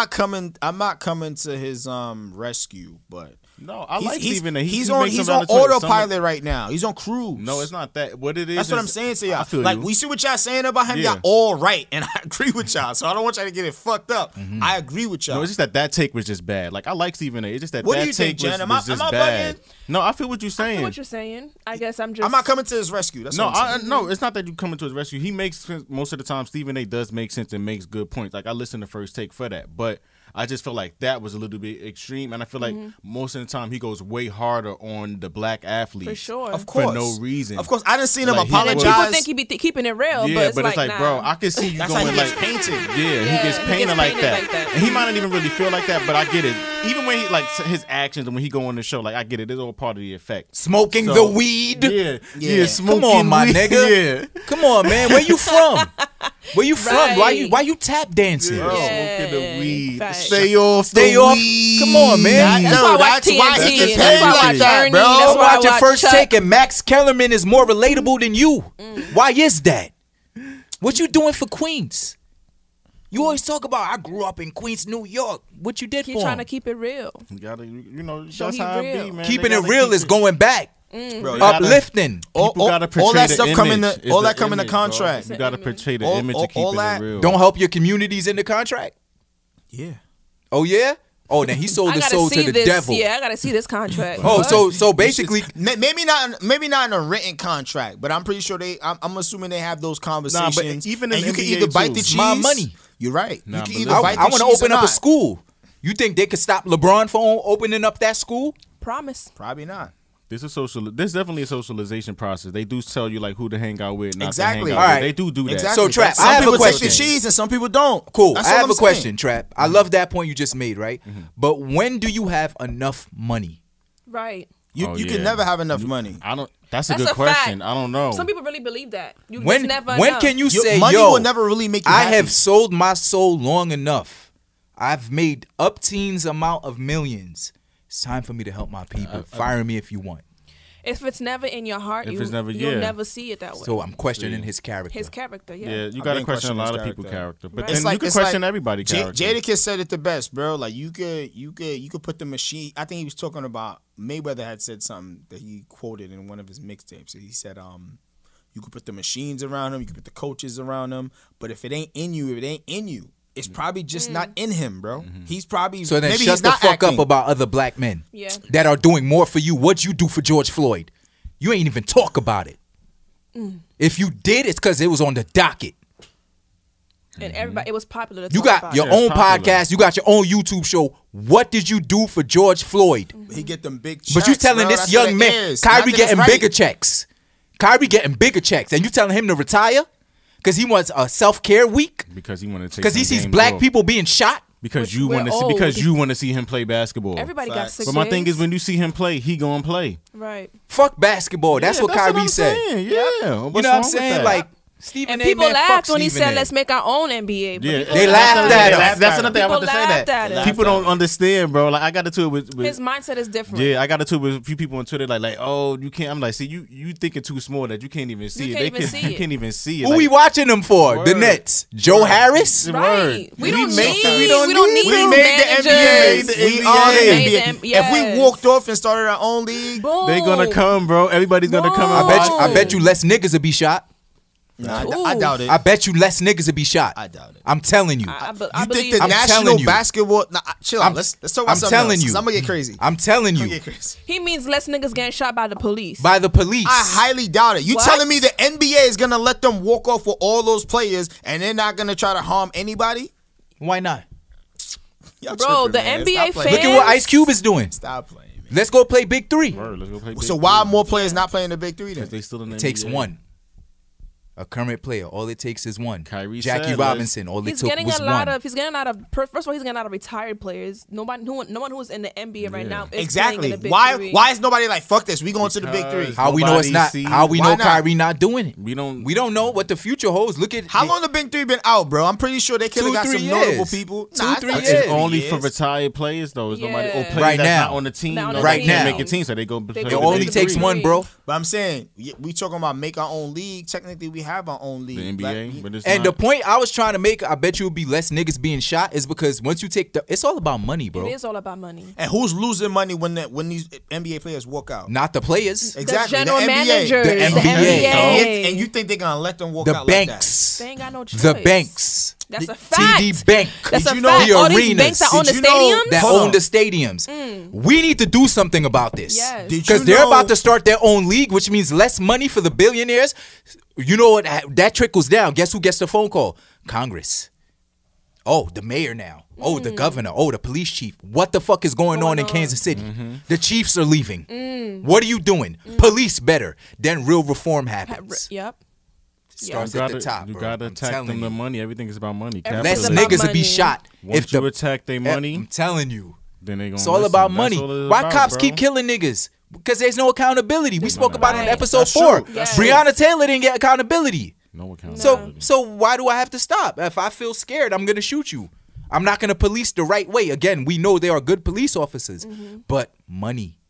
Speaker 9: not coming to his rescue, but
Speaker 11: No, I like Stephen A.
Speaker 9: He's
Speaker 11: he
Speaker 9: on
Speaker 11: makes
Speaker 9: he's
Speaker 11: some
Speaker 9: on
Speaker 11: other choices.
Speaker 9: autopilot right now. He's on cruise.
Speaker 11: No, it's not that. What it is.
Speaker 9: That's what I'm saying to y'all.
Speaker 11: I feel
Speaker 9: like
Speaker 11: you.
Speaker 9: we see what y'all saying about him.
Speaker 11: Yeah.
Speaker 9: Y'all all right, and I agree with y'all. So I don't want y'all to get it fucked up. I agree with y'all.
Speaker 11: No, it's just that take was just bad. Like I like Stephen A. It's just that
Speaker 9: What do
Speaker 11: that
Speaker 9: you
Speaker 11: take
Speaker 9: think, Jen?
Speaker 11: was just
Speaker 9: Am I
Speaker 11: bad.
Speaker 9: bugging?
Speaker 11: No, I feel what you're
Speaker 10: I
Speaker 11: saying.
Speaker 10: feel what you're saying. I guess I'm just.
Speaker 9: I'm not coming to his rescue. That's
Speaker 11: No,
Speaker 9: what I'm saying.
Speaker 11: no, it's not that you coming to his rescue. He makes sense most of the time. Stephen A. does make sense and makes good points. Like I listen to First Take for that, but I just feel like that was a little bit extreme, and I feel like most of the time he goes way harder on the black athletes
Speaker 10: For sure.
Speaker 9: Of course.
Speaker 11: for no reason.
Speaker 9: Of course, I didn't see him
Speaker 11: Like, he
Speaker 10: And
Speaker 11: was-
Speaker 10: people
Speaker 9: apologize.
Speaker 10: think he be keeping it real,
Speaker 11: Yeah,
Speaker 10: but it's like, nah.
Speaker 11: bro, I can see you
Speaker 9: That's how
Speaker 11: going
Speaker 9: he
Speaker 11: like
Speaker 9: gets painted.
Speaker 11: Yeah, he
Speaker 10: Yeah,
Speaker 11: gets
Speaker 10: he
Speaker 11: painted,
Speaker 10: gets
Speaker 11: like,
Speaker 10: painted
Speaker 11: that.
Speaker 10: like that.
Speaker 11: And he might not even really feel like that, but I get it. Even when he like his actions and when he go on the show, like I get it. It's all part of the effect.
Speaker 1: Smoking
Speaker 11: So,
Speaker 1: the weed.
Speaker 11: Yeah, smoking
Speaker 1: Come on, my
Speaker 11: weed.
Speaker 1: nigga.
Speaker 11: Yeah.
Speaker 1: Come on, man. Where you from? Where you from?
Speaker 10: Right.
Speaker 1: Why you tap dancing?
Speaker 11: Bro,
Speaker 10: Yeah,
Speaker 11: smoking the weed.
Speaker 10: facts.
Speaker 11: Stay off
Speaker 1: Stay
Speaker 11: the
Speaker 1: off.
Speaker 11: weed.
Speaker 1: Come on, man.
Speaker 10: That's why I watch
Speaker 9: that's why
Speaker 10: TNT.
Speaker 9: he gets
Speaker 10: That's
Speaker 9: paid
Speaker 10: why I
Speaker 9: like
Speaker 10: watch
Speaker 9: that,
Speaker 10: Ernie.
Speaker 9: bro.
Speaker 10: That's
Speaker 1: I'm
Speaker 10: why I
Speaker 1: watching
Speaker 10: watch
Speaker 1: First
Speaker 10: Chuck.
Speaker 1: Take, and Max Kellerman is more relatable than you. Why is that? What you doing for Queens? You always talk about I grew up in Queens, New York. What you did for him?
Speaker 10: He's trying to keep it real.
Speaker 11: You gotta,
Speaker 10: Show
Speaker 11: that's
Speaker 10: he
Speaker 11: how
Speaker 10: real.
Speaker 11: it be, man.
Speaker 1: Keeping it real is going back.
Speaker 9: Bro,
Speaker 1: uplifting.
Speaker 9: All that stuff come in the all that come in the
Speaker 11: Bro.
Speaker 9: contract.
Speaker 11: You gotta portray the image of keeping it real.
Speaker 1: Don't help your communities in the contract.
Speaker 9: Yeah.
Speaker 1: Oh yeah. Oh, then he sold his soul to the devil.
Speaker 10: Yeah, I gotta see this contract.
Speaker 1: So basically,
Speaker 9: maybe not in a written contract, but I'm pretty sure I'm assuming they have those conversations.
Speaker 11: Nah, but even in
Speaker 9: and you
Speaker 11: NBA
Speaker 9: can either bite
Speaker 11: too.
Speaker 9: the cheese.
Speaker 1: My money.
Speaker 9: You're right.
Speaker 11: Nah,
Speaker 9: you can
Speaker 11: but
Speaker 9: either bite the
Speaker 1: I want to
Speaker 9: cheese
Speaker 1: open
Speaker 9: or
Speaker 1: up a
Speaker 9: not.
Speaker 1: school. You think they could stop LeBron from opening up that school?
Speaker 10: Promise.
Speaker 9: Probably not.
Speaker 11: There's definitely a socialization process. They do tell you like who to hang out with, not
Speaker 9: Exactly.
Speaker 11: to hang out
Speaker 1: All right.
Speaker 11: with. They do that.
Speaker 9: Exactly.
Speaker 1: So, Trap,
Speaker 9: some
Speaker 1: I have a
Speaker 9: people
Speaker 1: question.
Speaker 9: take the cheese and some people don't.
Speaker 1: Cool.
Speaker 9: That's
Speaker 1: I
Speaker 9: all
Speaker 1: have
Speaker 9: I'm
Speaker 1: a
Speaker 9: saying.
Speaker 1: question, Trap. I love that point you just made, right? But when do you have enough money?
Speaker 10: Right.
Speaker 9: You can never have enough money.
Speaker 11: I don't. That's a
Speaker 10: That's
Speaker 11: good
Speaker 10: a
Speaker 11: question.
Speaker 10: fact.
Speaker 11: I don't know.
Speaker 10: Some people really believe that. You
Speaker 1: When
Speaker 10: just never
Speaker 1: when
Speaker 10: know.
Speaker 1: can you
Speaker 9: Your
Speaker 1: say,
Speaker 9: money
Speaker 1: yo,
Speaker 9: will never really make you
Speaker 1: I
Speaker 9: happy.
Speaker 1: have sold my soul long enough. I've made up teens amount of millions. It's time for me to help my people. Fire me if you want.
Speaker 10: If it's never in your heart,
Speaker 11: If it's never-
Speaker 10: you'll
Speaker 11: yeah.
Speaker 10: never see it that way.
Speaker 1: So I'm questioning his character.
Speaker 10: His character, yeah.
Speaker 11: Yeah, you
Speaker 9: I've
Speaker 11: gotta
Speaker 9: been
Speaker 11: question a
Speaker 9: questioning
Speaker 11: lot
Speaker 9: his
Speaker 11: of people's character, but
Speaker 10: Right.
Speaker 11: then
Speaker 9: It's like-
Speaker 11: you can
Speaker 9: it's
Speaker 11: question
Speaker 9: like
Speaker 11: everybody's character.
Speaker 9: Jadakiss said it the best, bro. Like you could put the machine. I think he was talking about Mayweather had said something that he quoted in one of his mixtapes. He said, you could put the machines around him, you could put the coaches around him, but if it ain't in you, it's probably just not in him, bro. He's probably
Speaker 1: So then
Speaker 9: maybe
Speaker 1: shut
Speaker 9: he's
Speaker 1: the
Speaker 9: not
Speaker 1: fuck
Speaker 9: acting.
Speaker 1: up about other black men
Speaker 10: Yeah.
Speaker 1: that are doing more for you. What'd you do for George Floyd? You ain't even talk about it. If you did, it's because it was on the docket.
Speaker 10: And everybody, it was popular to
Speaker 1: You
Speaker 10: talk
Speaker 1: got
Speaker 10: about.
Speaker 1: your
Speaker 11: Yeah, it's
Speaker 1: own
Speaker 11: popular.
Speaker 1: podcast. You got your own YouTube show. What did you do for George Floyd?
Speaker 9: He get them big checks,
Speaker 1: But you telling
Speaker 9: bro.
Speaker 1: this
Speaker 9: That's what
Speaker 1: young
Speaker 9: it
Speaker 1: man,
Speaker 9: is. Not
Speaker 1: Kyrie
Speaker 9: that it's
Speaker 1: getting
Speaker 9: right.
Speaker 1: bigger checks. Kyrie getting bigger checks. And you telling him to retire? Because he wants a self-care week?
Speaker 11: because he want to take.
Speaker 1: Because he
Speaker 11: some
Speaker 1: sees
Speaker 11: games
Speaker 1: black
Speaker 11: off.
Speaker 1: people being shot?
Speaker 11: Because
Speaker 10: Which
Speaker 11: you
Speaker 10: we're
Speaker 11: want to see.
Speaker 10: old.
Speaker 11: Because you want to see him play basketball.
Speaker 10: Everybody got
Speaker 9: Facts.
Speaker 10: sick
Speaker 11: But my thing
Speaker 10: days.
Speaker 11: is, when you see him play, he gonna play.
Speaker 10: Right.
Speaker 1: Fuck basketball. That's
Speaker 11: Yeah,
Speaker 1: what Kyrie
Speaker 11: I'm
Speaker 1: said.
Speaker 11: saying. Yeah.
Speaker 1: You know
Speaker 11: What's
Speaker 1: what I'm
Speaker 11: wrong with
Speaker 1: saying?
Speaker 11: that?
Speaker 1: Like, Stephen
Speaker 10: And
Speaker 1: A.
Speaker 10: people
Speaker 1: man,
Speaker 10: laughed
Speaker 1: fuck
Speaker 10: when he
Speaker 1: Stephen
Speaker 10: said,
Speaker 1: A.
Speaker 10: "Let's make our own NBA." But
Speaker 11: Yeah,
Speaker 10: people
Speaker 1: They laughed at him.
Speaker 11: That's another thing I'm
Speaker 10: People
Speaker 11: about to say.
Speaker 10: laughed
Speaker 11: That
Speaker 10: at him.
Speaker 11: people don't understand, bro. Like I got into it with
Speaker 10: His mindset is different.
Speaker 11: yeah, I got into it with a few people on Twitter. Like, oh, you can't. I'm like, see, you thinking too small that you can't even see
Speaker 10: You
Speaker 11: it.
Speaker 10: can't even see
Speaker 11: You
Speaker 10: it.
Speaker 11: can't even see it.
Speaker 1: Who
Speaker 11: Like,
Speaker 1: we watching them for? The
Speaker 11: Word.
Speaker 1: Nets. Joe Harris?
Speaker 10: Right. We don't
Speaker 11: made
Speaker 10: need.
Speaker 11: the-
Speaker 10: We don't need
Speaker 9: We
Speaker 10: these
Speaker 9: made the
Speaker 10: managers.
Speaker 9: NBA. We are the
Speaker 10: Made
Speaker 9: NBA.
Speaker 10: them-
Speaker 9: If
Speaker 10: yes.
Speaker 9: we walked off and started our own league,
Speaker 10: Boom.
Speaker 11: They gonna come, bro. Everybody's gonna come.
Speaker 10: Boom.
Speaker 11: And
Speaker 1: I bet you less niggas will be shot.
Speaker 9: nah,
Speaker 10: Ooh.
Speaker 9: I doubt it.
Speaker 1: I bet you less niggas will be shot.
Speaker 9: I doubt it.
Speaker 1: I'm telling you.
Speaker 10: I
Speaker 9: You think
Speaker 10: believe
Speaker 9: the
Speaker 1: I'm
Speaker 9: national
Speaker 1: telling you.
Speaker 9: basketball? Nah, chill out. Let's talk about
Speaker 1: I'm
Speaker 9: something
Speaker 1: telling
Speaker 9: else,
Speaker 1: you.
Speaker 9: 'cause I'm gonna get crazy.
Speaker 1: I'm telling
Speaker 9: I'm gonna
Speaker 1: you.
Speaker 9: get crazy.
Speaker 10: he means less niggas getting shot by the police.
Speaker 1: By the police.
Speaker 9: I highly doubt it. You
Speaker 10: What?
Speaker 9: telling me the NBA is gonna let them walk off with all those players and they're not gonna try to harm anybody?
Speaker 1: Why not?
Speaker 9: Y'all
Speaker 10: Bro,
Speaker 9: tripping,
Speaker 10: the
Speaker 9: man.
Speaker 10: NBA
Speaker 9: Stop playing.
Speaker 1: Look at what Ice Cube is doing.
Speaker 9: Stop playing, man.
Speaker 1: Let's go play Big Three.
Speaker 11: Word, let's go play
Speaker 9: So
Speaker 11: big
Speaker 9: why
Speaker 11: three.
Speaker 9: more players not playing the big three then?
Speaker 11: They still in the
Speaker 1: It takes
Speaker 11: NBA.
Speaker 1: one. A current player. All it takes is one.
Speaker 11: Kyrie
Speaker 1: Jackie
Speaker 11: said,
Speaker 1: Robinson. All it
Speaker 10: He's
Speaker 1: took
Speaker 10: getting
Speaker 1: was
Speaker 10: a lot
Speaker 1: one.
Speaker 10: of. He's getting a lot of. First of all, he's getting a lot of retired players. No one who's in the NBA right now is playing
Speaker 9: Exactly.
Speaker 10: in the big
Speaker 9: Why?
Speaker 10: three.
Speaker 9: Why is nobody like fuck this? We going to the big three.
Speaker 11: Because-
Speaker 1: How we know it's
Speaker 11: Nobody
Speaker 1: not?
Speaker 11: sees-
Speaker 1: How we
Speaker 9: Why
Speaker 1: know
Speaker 9: not?
Speaker 1: Kyrie not doing it?
Speaker 11: We don't.
Speaker 1: We don't know what the future holds. Look at
Speaker 9: How long the big three been out, bro? I'm pretty sure they could have
Speaker 1: 2,
Speaker 9: got
Speaker 1: 3
Speaker 9: some
Speaker 1: years.
Speaker 9: notable people.
Speaker 1: 2,
Speaker 9: Nah, it's
Speaker 1: 3
Speaker 9: not
Speaker 1: years.
Speaker 11: It's
Speaker 9: 2
Speaker 11: only
Speaker 9: years.
Speaker 11: for retired players though. It's nobody or
Speaker 10: Yeah.
Speaker 11: players
Speaker 1: Right
Speaker 11: that's
Speaker 1: now.
Speaker 11: not on the team.
Speaker 10: Not on
Speaker 11: No,
Speaker 10: the
Speaker 1: Right
Speaker 11: they can't
Speaker 1: now.
Speaker 11: make a team, so they go. play
Speaker 10: It
Speaker 1: It
Speaker 11: the
Speaker 1: only
Speaker 11: big
Speaker 1: takes
Speaker 11: three.
Speaker 1: one, bro.
Speaker 9: But I'm saying we talking about make our own league. Technically, we have our own league.
Speaker 11: The NBA, but it's
Speaker 1: And
Speaker 11: not.
Speaker 1: the point I was trying to make, I bet you would be less niggas being shot, is because once you take it's all about money, bro.
Speaker 10: It is all about money.
Speaker 9: And who's losing money when these NBA players walk out?
Speaker 1: Not the players.
Speaker 9: Exactly.
Speaker 10: The general
Speaker 9: NBA.
Speaker 10: managers,
Speaker 1: The
Speaker 10: the
Speaker 1: NBA.
Speaker 10: NBA.
Speaker 9: And you think they're gonna let them walk
Speaker 1: The
Speaker 9: out like that?
Speaker 1: banks.
Speaker 10: They ain't got no choice.
Speaker 1: The banks.
Speaker 10: That's
Speaker 1: The
Speaker 10: a fact.
Speaker 1: TD Bank.
Speaker 10: That's
Speaker 9: Did
Speaker 10: a
Speaker 9: you know
Speaker 10: fact.
Speaker 1: the
Speaker 10: All these
Speaker 1: arenas?
Speaker 10: banks that own the
Speaker 9: Did you know
Speaker 10: stadiums.
Speaker 1: that
Speaker 9: Hold
Speaker 1: own
Speaker 9: on.
Speaker 1: the stadiums. We need to do something about this.
Speaker 10: Yes.
Speaker 9: Did you
Speaker 1: Because they're
Speaker 9: know-
Speaker 1: about to start their own league, which means less money for the billionaires. You know what? That trickles down. Guess who gets the phone call? Congress. Oh, the mayor now. Oh, the governor. Oh, the police chief. What the fuck is going on in Kansas City? The Chiefs are leaving. What are you doing? Police better. Then real reform happens.
Speaker 10: Yep.
Speaker 1: Starts
Speaker 11: You
Speaker 1: at the
Speaker 11: gotta-
Speaker 1: top,
Speaker 11: You
Speaker 1: bro.
Speaker 11: gotta
Speaker 1: I'm
Speaker 11: attack
Speaker 1: telling
Speaker 11: them the
Speaker 1: you.
Speaker 11: money. Everything is about money.
Speaker 10: Everything's
Speaker 1: Less
Speaker 10: about
Speaker 11: Capitalism.
Speaker 1: niggas will be
Speaker 10: money.
Speaker 1: shot.
Speaker 11: Once
Speaker 1: if the,
Speaker 11: you attack their money,
Speaker 1: I'm telling you.
Speaker 11: then they gonna.
Speaker 1: It's all
Speaker 11: listen.
Speaker 1: about
Speaker 11: That's
Speaker 1: money.
Speaker 11: all it's
Speaker 1: Why
Speaker 11: about,
Speaker 1: cops
Speaker 11: bro.
Speaker 1: keep killing niggas? Because there's no accountability. We spoke about it in
Speaker 10: Right.
Speaker 1: episode
Speaker 9: That's
Speaker 1: 4.
Speaker 9: true.
Speaker 10: Yes.
Speaker 1: Breonna Taylor didn't get accountability.
Speaker 11: No accountability.
Speaker 1: So why do I have to stop? If I feel scared, I'm gonna shoot you. I'm not gonna police the right way. Again, we know there are good police officers, but money.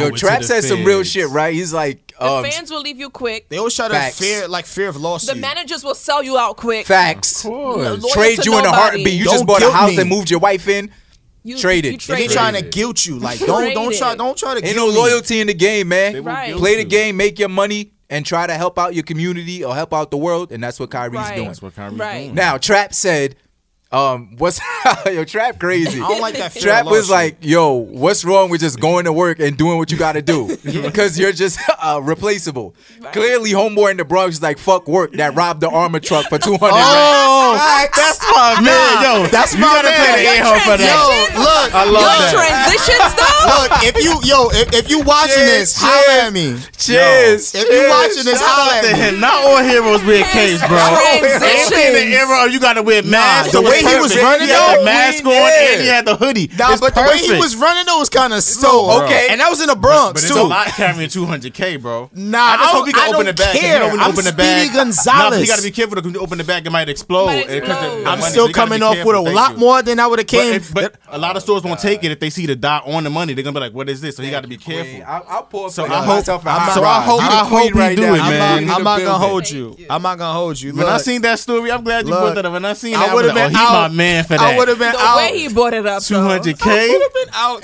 Speaker 1: Yo, Trap said some real shit, right? He's like,
Speaker 10: The fans will leave you quick.
Speaker 9: They always try to fear of lawsuit.
Speaker 10: The managers will sell you out quick.
Speaker 1: Facts. Trade you in a heartbeat. You just bought a house and moved your wife in. Traded.
Speaker 9: They trying to guilt you. Like don't try to guilt
Speaker 1: Ain't no loyalty in the game, man.
Speaker 10: Right.
Speaker 1: Play the game, make your money, and try to help out your community or help out the world, and that's what Kyrie's doing.
Speaker 11: That's what Kyrie's doing.
Speaker 1: Now, Trap said, what's yo, Trap crazy.
Speaker 9: I don't like that fear
Speaker 1: Trap
Speaker 9: of
Speaker 1: was
Speaker 9: lawsuit.
Speaker 1: like, yo, what's wrong with just going to work and doing what you got to do? Because you're just replaceable. Right. Clearly, homeboy in the Bronx is like, fuck work that robbed the armor truck for 200 racks.
Speaker 11: That's my man. Yo,
Speaker 9: that's my man.
Speaker 11: For that.
Speaker 9: Yo, look,
Speaker 11: I love that.
Speaker 10: Transitions though.
Speaker 9: Look, if you watching this, holla at me.
Speaker 1: Cheers.
Speaker 9: If you watching this, holla at me.
Speaker 11: Not all heroes wear capes, bro.
Speaker 10: Transitions.
Speaker 11: In the era, you got to wear masks.
Speaker 9: The way he was running,
Speaker 11: he had the mask on and he had the hoodie.
Speaker 9: Nah, but the way he was running, though, was kind of slow.
Speaker 1: Okay,
Speaker 9: and that was in the Bronx
Speaker 11: but
Speaker 9: too.
Speaker 11: It's a lot carrying 200K, bro.
Speaker 9: Nah,
Speaker 11: I just hope he can open the bag.
Speaker 9: Care. I'm
Speaker 11: open the
Speaker 9: Speedy
Speaker 11: bag.
Speaker 9: Gonzalez.
Speaker 11: Nah, he got to be careful because when you open the bag, it might explode.
Speaker 9: I'm still coming off with a lot more than I would have came.
Speaker 11: But a lot of stores won't take it if they see the dot on the money. They're gonna be like, "What is this?" So you got to be careful.
Speaker 1: I'll pull up.
Speaker 11: So I hope you do it, man.
Speaker 9: I'm not gonna hold you. I'm not gonna hold you.
Speaker 11: When I seen that story, I'm glad you brought that up. When I seen that,
Speaker 9: I would have been
Speaker 11: out. My man for that.
Speaker 9: I would have been out.
Speaker 10: The way he brought it up,
Speaker 11: 200K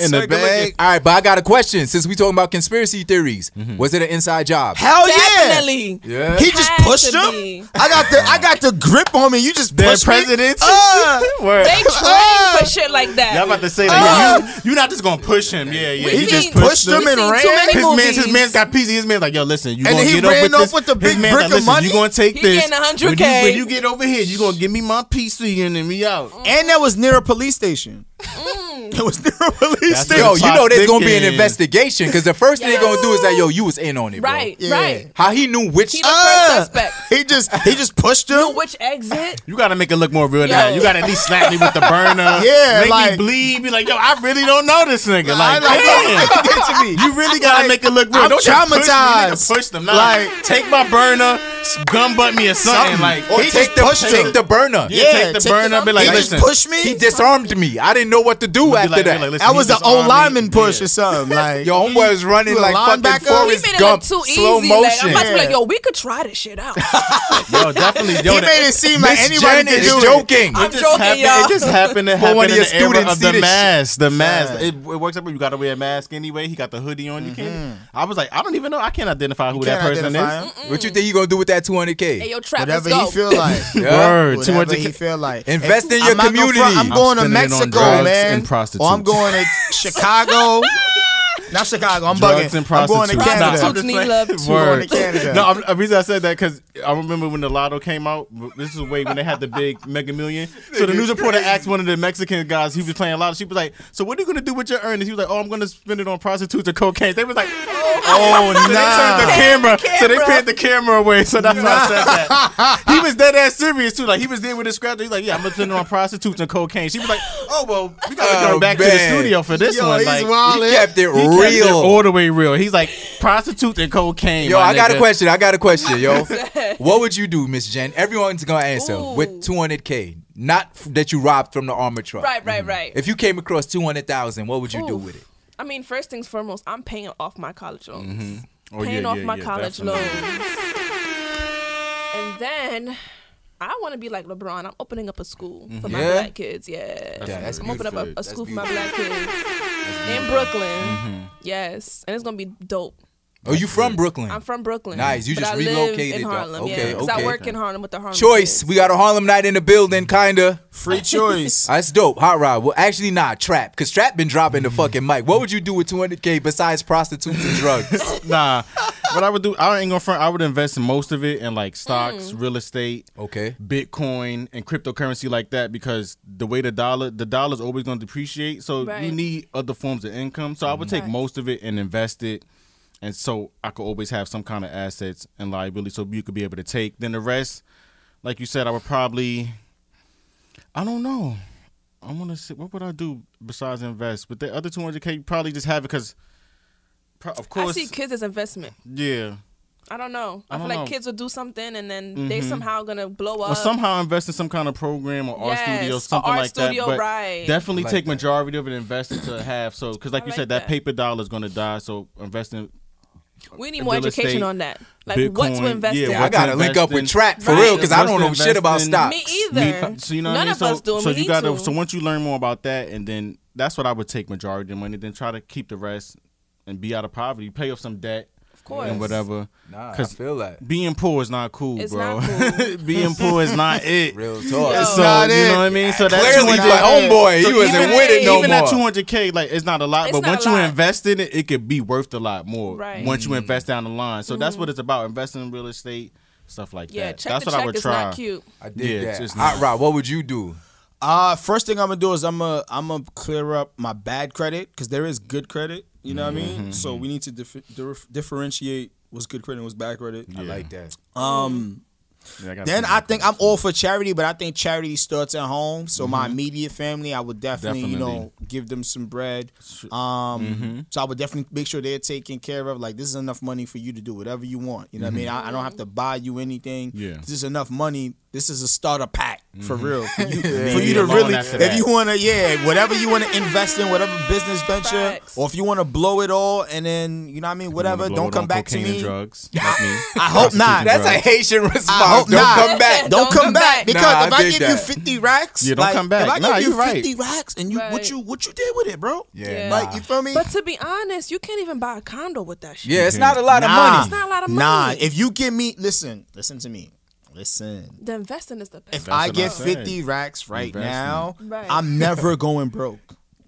Speaker 9: in
Speaker 11: the bag.
Speaker 1: All right, but I got a question. Since we talking about conspiracy theories, was it an inside job?
Speaker 9: Hell
Speaker 10: Definitely.
Speaker 1: Yeah.
Speaker 9: He just pushed him. I got the grip on me. You just pushed me.
Speaker 11: Presidents.
Speaker 10: They train for shit like that.
Speaker 11: Y'all about to say that you're not just gonna push him. Yeah.
Speaker 9: He just pushed him and ran.
Speaker 11: His man's got PC. His man's like, yo, listen, you
Speaker 9: and
Speaker 11: gonna
Speaker 9: he
Speaker 11: get
Speaker 9: ran
Speaker 11: off
Speaker 9: off with the big
Speaker 11: man,
Speaker 9: brick of money.
Speaker 11: You gonna take this?
Speaker 10: Getting 100K.
Speaker 11: When you get over here, you gonna give me my PC and then me out.
Speaker 9: And that was near a police station. It was near a police station.
Speaker 1: Yo, you know there's gonna be an investigation because the first thing they're gonna do is like, yo, you was in on it, bro.
Speaker 10: Right, right.
Speaker 1: How he knew which?
Speaker 10: He the first suspect.
Speaker 9: He just pushed him.
Speaker 10: Knew which exit.
Speaker 11: You gotta make it look more real than that. You gotta at least slap me with the burner.
Speaker 9: Yeah,
Speaker 11: make me bleed. Be like, yo, I really don't know this nigga. Like, you really gotta make it look real.
Speaker 9: I'm
Speaker 11: Don't
Speaker 9: traumatized.
Speaker 11: Just push them. Like, take my burner, gun butt me or something. Like,
Speaker 1: or take the burner.
Speaker 11: Yeah, take the burner. Be like, listen,
Speaker 9: push me.
Speaker 1: He disarmed me. I didn't know what to do after that.
Speaker 9: That was the old lineman push or something. Like,
Speaker 1: your homeboy was running like fucking Forrest Gump, slow motion.
Speaker 10: I'm about to be like, yo, we could try this shit out.
Speaker 11: Yo, definitely.
Speaker 9: He made it seem like anybody
Speaker 1: Jenn
Speaker 9: could do
Speaker 1: is joking.
Speaker 10: I'm joking, y'all.
Speaker 11: It just happened to happen
Speaker 1: one
Speaker 11: in
Speaker 1: of your
Speaker 11: the era
Speaker 1: students
Speaker 11: of
Speaker 1: see
Speaker 11: the
Speaker 1: this
Speaker 11: mask. The mask. It works up. You got to wear a mask anyway. He got the hoodie on. You can't. I was like, I don't even know. I can't identify who that person is.
Speaker 1: What you think you gonna do with that 200K?
Speaker 10: Hey, yo, Trap,
Speaker 9: whatever
Speaker 10: let's
Speaker 9: he
Speaker 10: go.
Speaker 9: feel like.
Speaker 11: Word.
Speaker 9: Whatever he feel like.
Speaker 1: Invest in your community.
Speaker 9: I'm going to Mexico, man.
Speaker 11: Or
Speaker 9: I'm going to Chicago. Not Chicago. I'm bugging. I'm going to Canada.
Speaker 10: Prostitutes need love too.
Speaker 9: Going to Canada.
Speaker 11: No, the reason I said that because I remember when the lotto came out. This is when they had the big Mega Million. So the news reporter asked one of the Mexican guys. He was playing lotto. She was like, "So what are you gonna do with your earnings?" He was like, "Oh, I'm gonna spend it on prostitutes and cocaine." They was like, "Oh,
Speaker 9: nah."
Speaker 11: They turned the camera. So they panned the camera away. So that's why I said that. He was dead ass serious too. Like he was there with his scratch. He's like, "Yeah, I'm gonna spend it on prostitutes and cocaine." She was like, "Oh well, we gotta go back to the studio for this one." Like
Speaker 1: he kept it real.
Speaker 11: All the way real. He's like prostitutes and cocaine.
Speaker 1: Yo, I got a question, yo. What would you do, Miss Jenn? Everyone's gonna answer with 200K. Not that you robbed from the armor truck.
Speaker 10: Right.
Speaker 1: If you came across 200,000, what would you do with it?
Speaker 10: I mean, first things foremost, I'm paying off my college loans.
Speaker 11: Oh,
Speaker 10: paying off my college
Speaker 11: definitely.
Speaker 10: loans. And then I want to be like LeBron. I'm opening up a school for my black kids. I'm opening up a school for my black kids in Brooklyn. Yes, and it's gonna be dope.
Speaker 1: Oh, you from Brooklyn?
Speaker 10: I'm from Brooklyn.
Speaker 1: Nice. You just relocated.
Speaker 10: In Harlem,
Speaker 1: okay.
Speaker 10: Because I work in Harlem with the Harlem
Speaker 1: Choice.
Speaker 10: kids.
Speaker 1: We got a Harlem night in the building, kinda.
Speaker 9: Free choice.
Speaker 1: That's dope. Hot Rod. Well, actually, not Trap, because Trap been dropping the fucking mic. What would you do with 200K besides prostitutes and drugs?
Speaker 11: Nah. What I would do, I ain't gonna front. I would invest in most of it in like stocks, real estate, Bitcoin, and cryptocurrency like that because the way the dollar's always gonna depreciate. So you need other forms of income. So I would take most of it and invest it. And so I could always have some kind of assets and liability so you could be able to take. Then the rest, like you said, I would probably, I don't know. I want to see, what would I do besides invest? But the other 200K, probably just have it because, of course.
Speaker 10: I see kids as investment.
Speaker 11: Yeah.
Speaker 10: I don't know. I feel like kids will do something and then they somehow going to blow up.
Speaker 11: Or somehow invest in some kind of program or art studio, something like that. But definitely
Speaker 1: like
Speaker 11: take
Speaker 1: that.
Speaker 11: majority of it and invest it to half. So, because like you said, that paper dollar is going to die. So invest in
Speaker 10: We need more education
Speaker 11: estate,
Speaker 10: on that. Like
Speaker 11: Bitcoin,
Speaker 10: what to invest in.
Speaker 1: I gotta link up with Trap for real because I don't know shit about stocks.
Speaker 10: Me either.
Speaker 11: So you know
Speaker 10: None of us do.
Speaker 11: So you gotta. So once you learn more about that, and then that's what I would take majority of the money. Then try to keep the rest and be out of poverty. Pay off some debt. And whatever.
Speaker 1: Nah, I feel that.
Speaker 11: Being poor is not cool,
Speaker 10: it's
Speaker 11: bro.
Speaker 10: Not cool.
Speaker 11: Being poor is not it.
Speaker 1: Real talk.
Speaker 11: So,
Speaker 1: not
Speaker 11: you
Speaker 1: it.
Speaker 11: know what I mean? So that's
Speaker 1: clearly for homeboy, he wasn't with it no
Speaker 11: even
Speaker 1: more.
Speaker 11: Even that 200K, like, it's not a lot.
Speaker 10: It's
Speaker 11: but once
Speaker 10: a
Speaker 11: you
Speaker 10: lot.
Speaker 11: invest in it, it could be worth a lot more.
Speaker 10: Right.
Speaker 11: Once you invest down the line. So that's what it's about. Investing in real estate, stuff like
Speaker 10: yeah,
Speaker 11: that.
Speaker 10: check
Speaker 11: That's
Speaker 10: the
Speaker 11: what
Speaker 10: check
Speaker 11: I would
Speaker 10: is
Speaker 11: try.
Speaker 10: not cute.
Speaker 1: I dig that.
Speaker 11: Just
Speaker 1: Hot Rod, what would you do?
Speaker 9: First thing I'm gonna do is I'm gonna clear up my bad credit because there is good credit. You know what I mean? So we need to differentiate what's good credit and what's bad credit.
Speaker 1: I like that.
Speaker 9: Then I think I'm all for charity, but I think charity starts at home. So my immediate family, I would definitely. Give them some bread. So I would definitely make sure they're taken care of. Like, this is enough money for you to do whatever you want. You know what I mean? I don't have to buy you anything.
Speaker 11: Yeah.
Speaker 9: This is enough money. This is a starter pack for real. For you, for you to really, if you want to, whatever you want to invest in, whatever business venture, or if you want to blow it all and then, you know what I mean, whatever, don't come back to me.
Speaker 11: Drugs, like me.
Speaker 9: I hope not.
Speaker 1: That's a Haitian response.
Speaker 9: I hope
Speaker 1: don't
Speaker 9: not.
Speaker 1: come back.
Speaker 9: Don't come back. Because if I give
Speaker 1: that.
Speaker 9: you 50 racks,
Speaker 11: Yeah, don't come back.
Speaker 9: If I
Speaker 11: Nah,
Speaker 9: give you
Speaker 11: you
Speaker 9: 50 racks and you what you did with it, bro?
Speaker 1: Yeah.
Speaker 9: Like, you feel me?
Speaker 10: But to be honest, you can't even buy a condo with that shit.
Speaker 1: Yeah, it's not a lot of money.
Speaker 10: It's not a lot of money.
Speaker 9: Nah, if you give me, listen to me. Listen.
Speaker 10: The investing is the best.
Speaker 9: If I get 50 racks right now, I'm never going broke.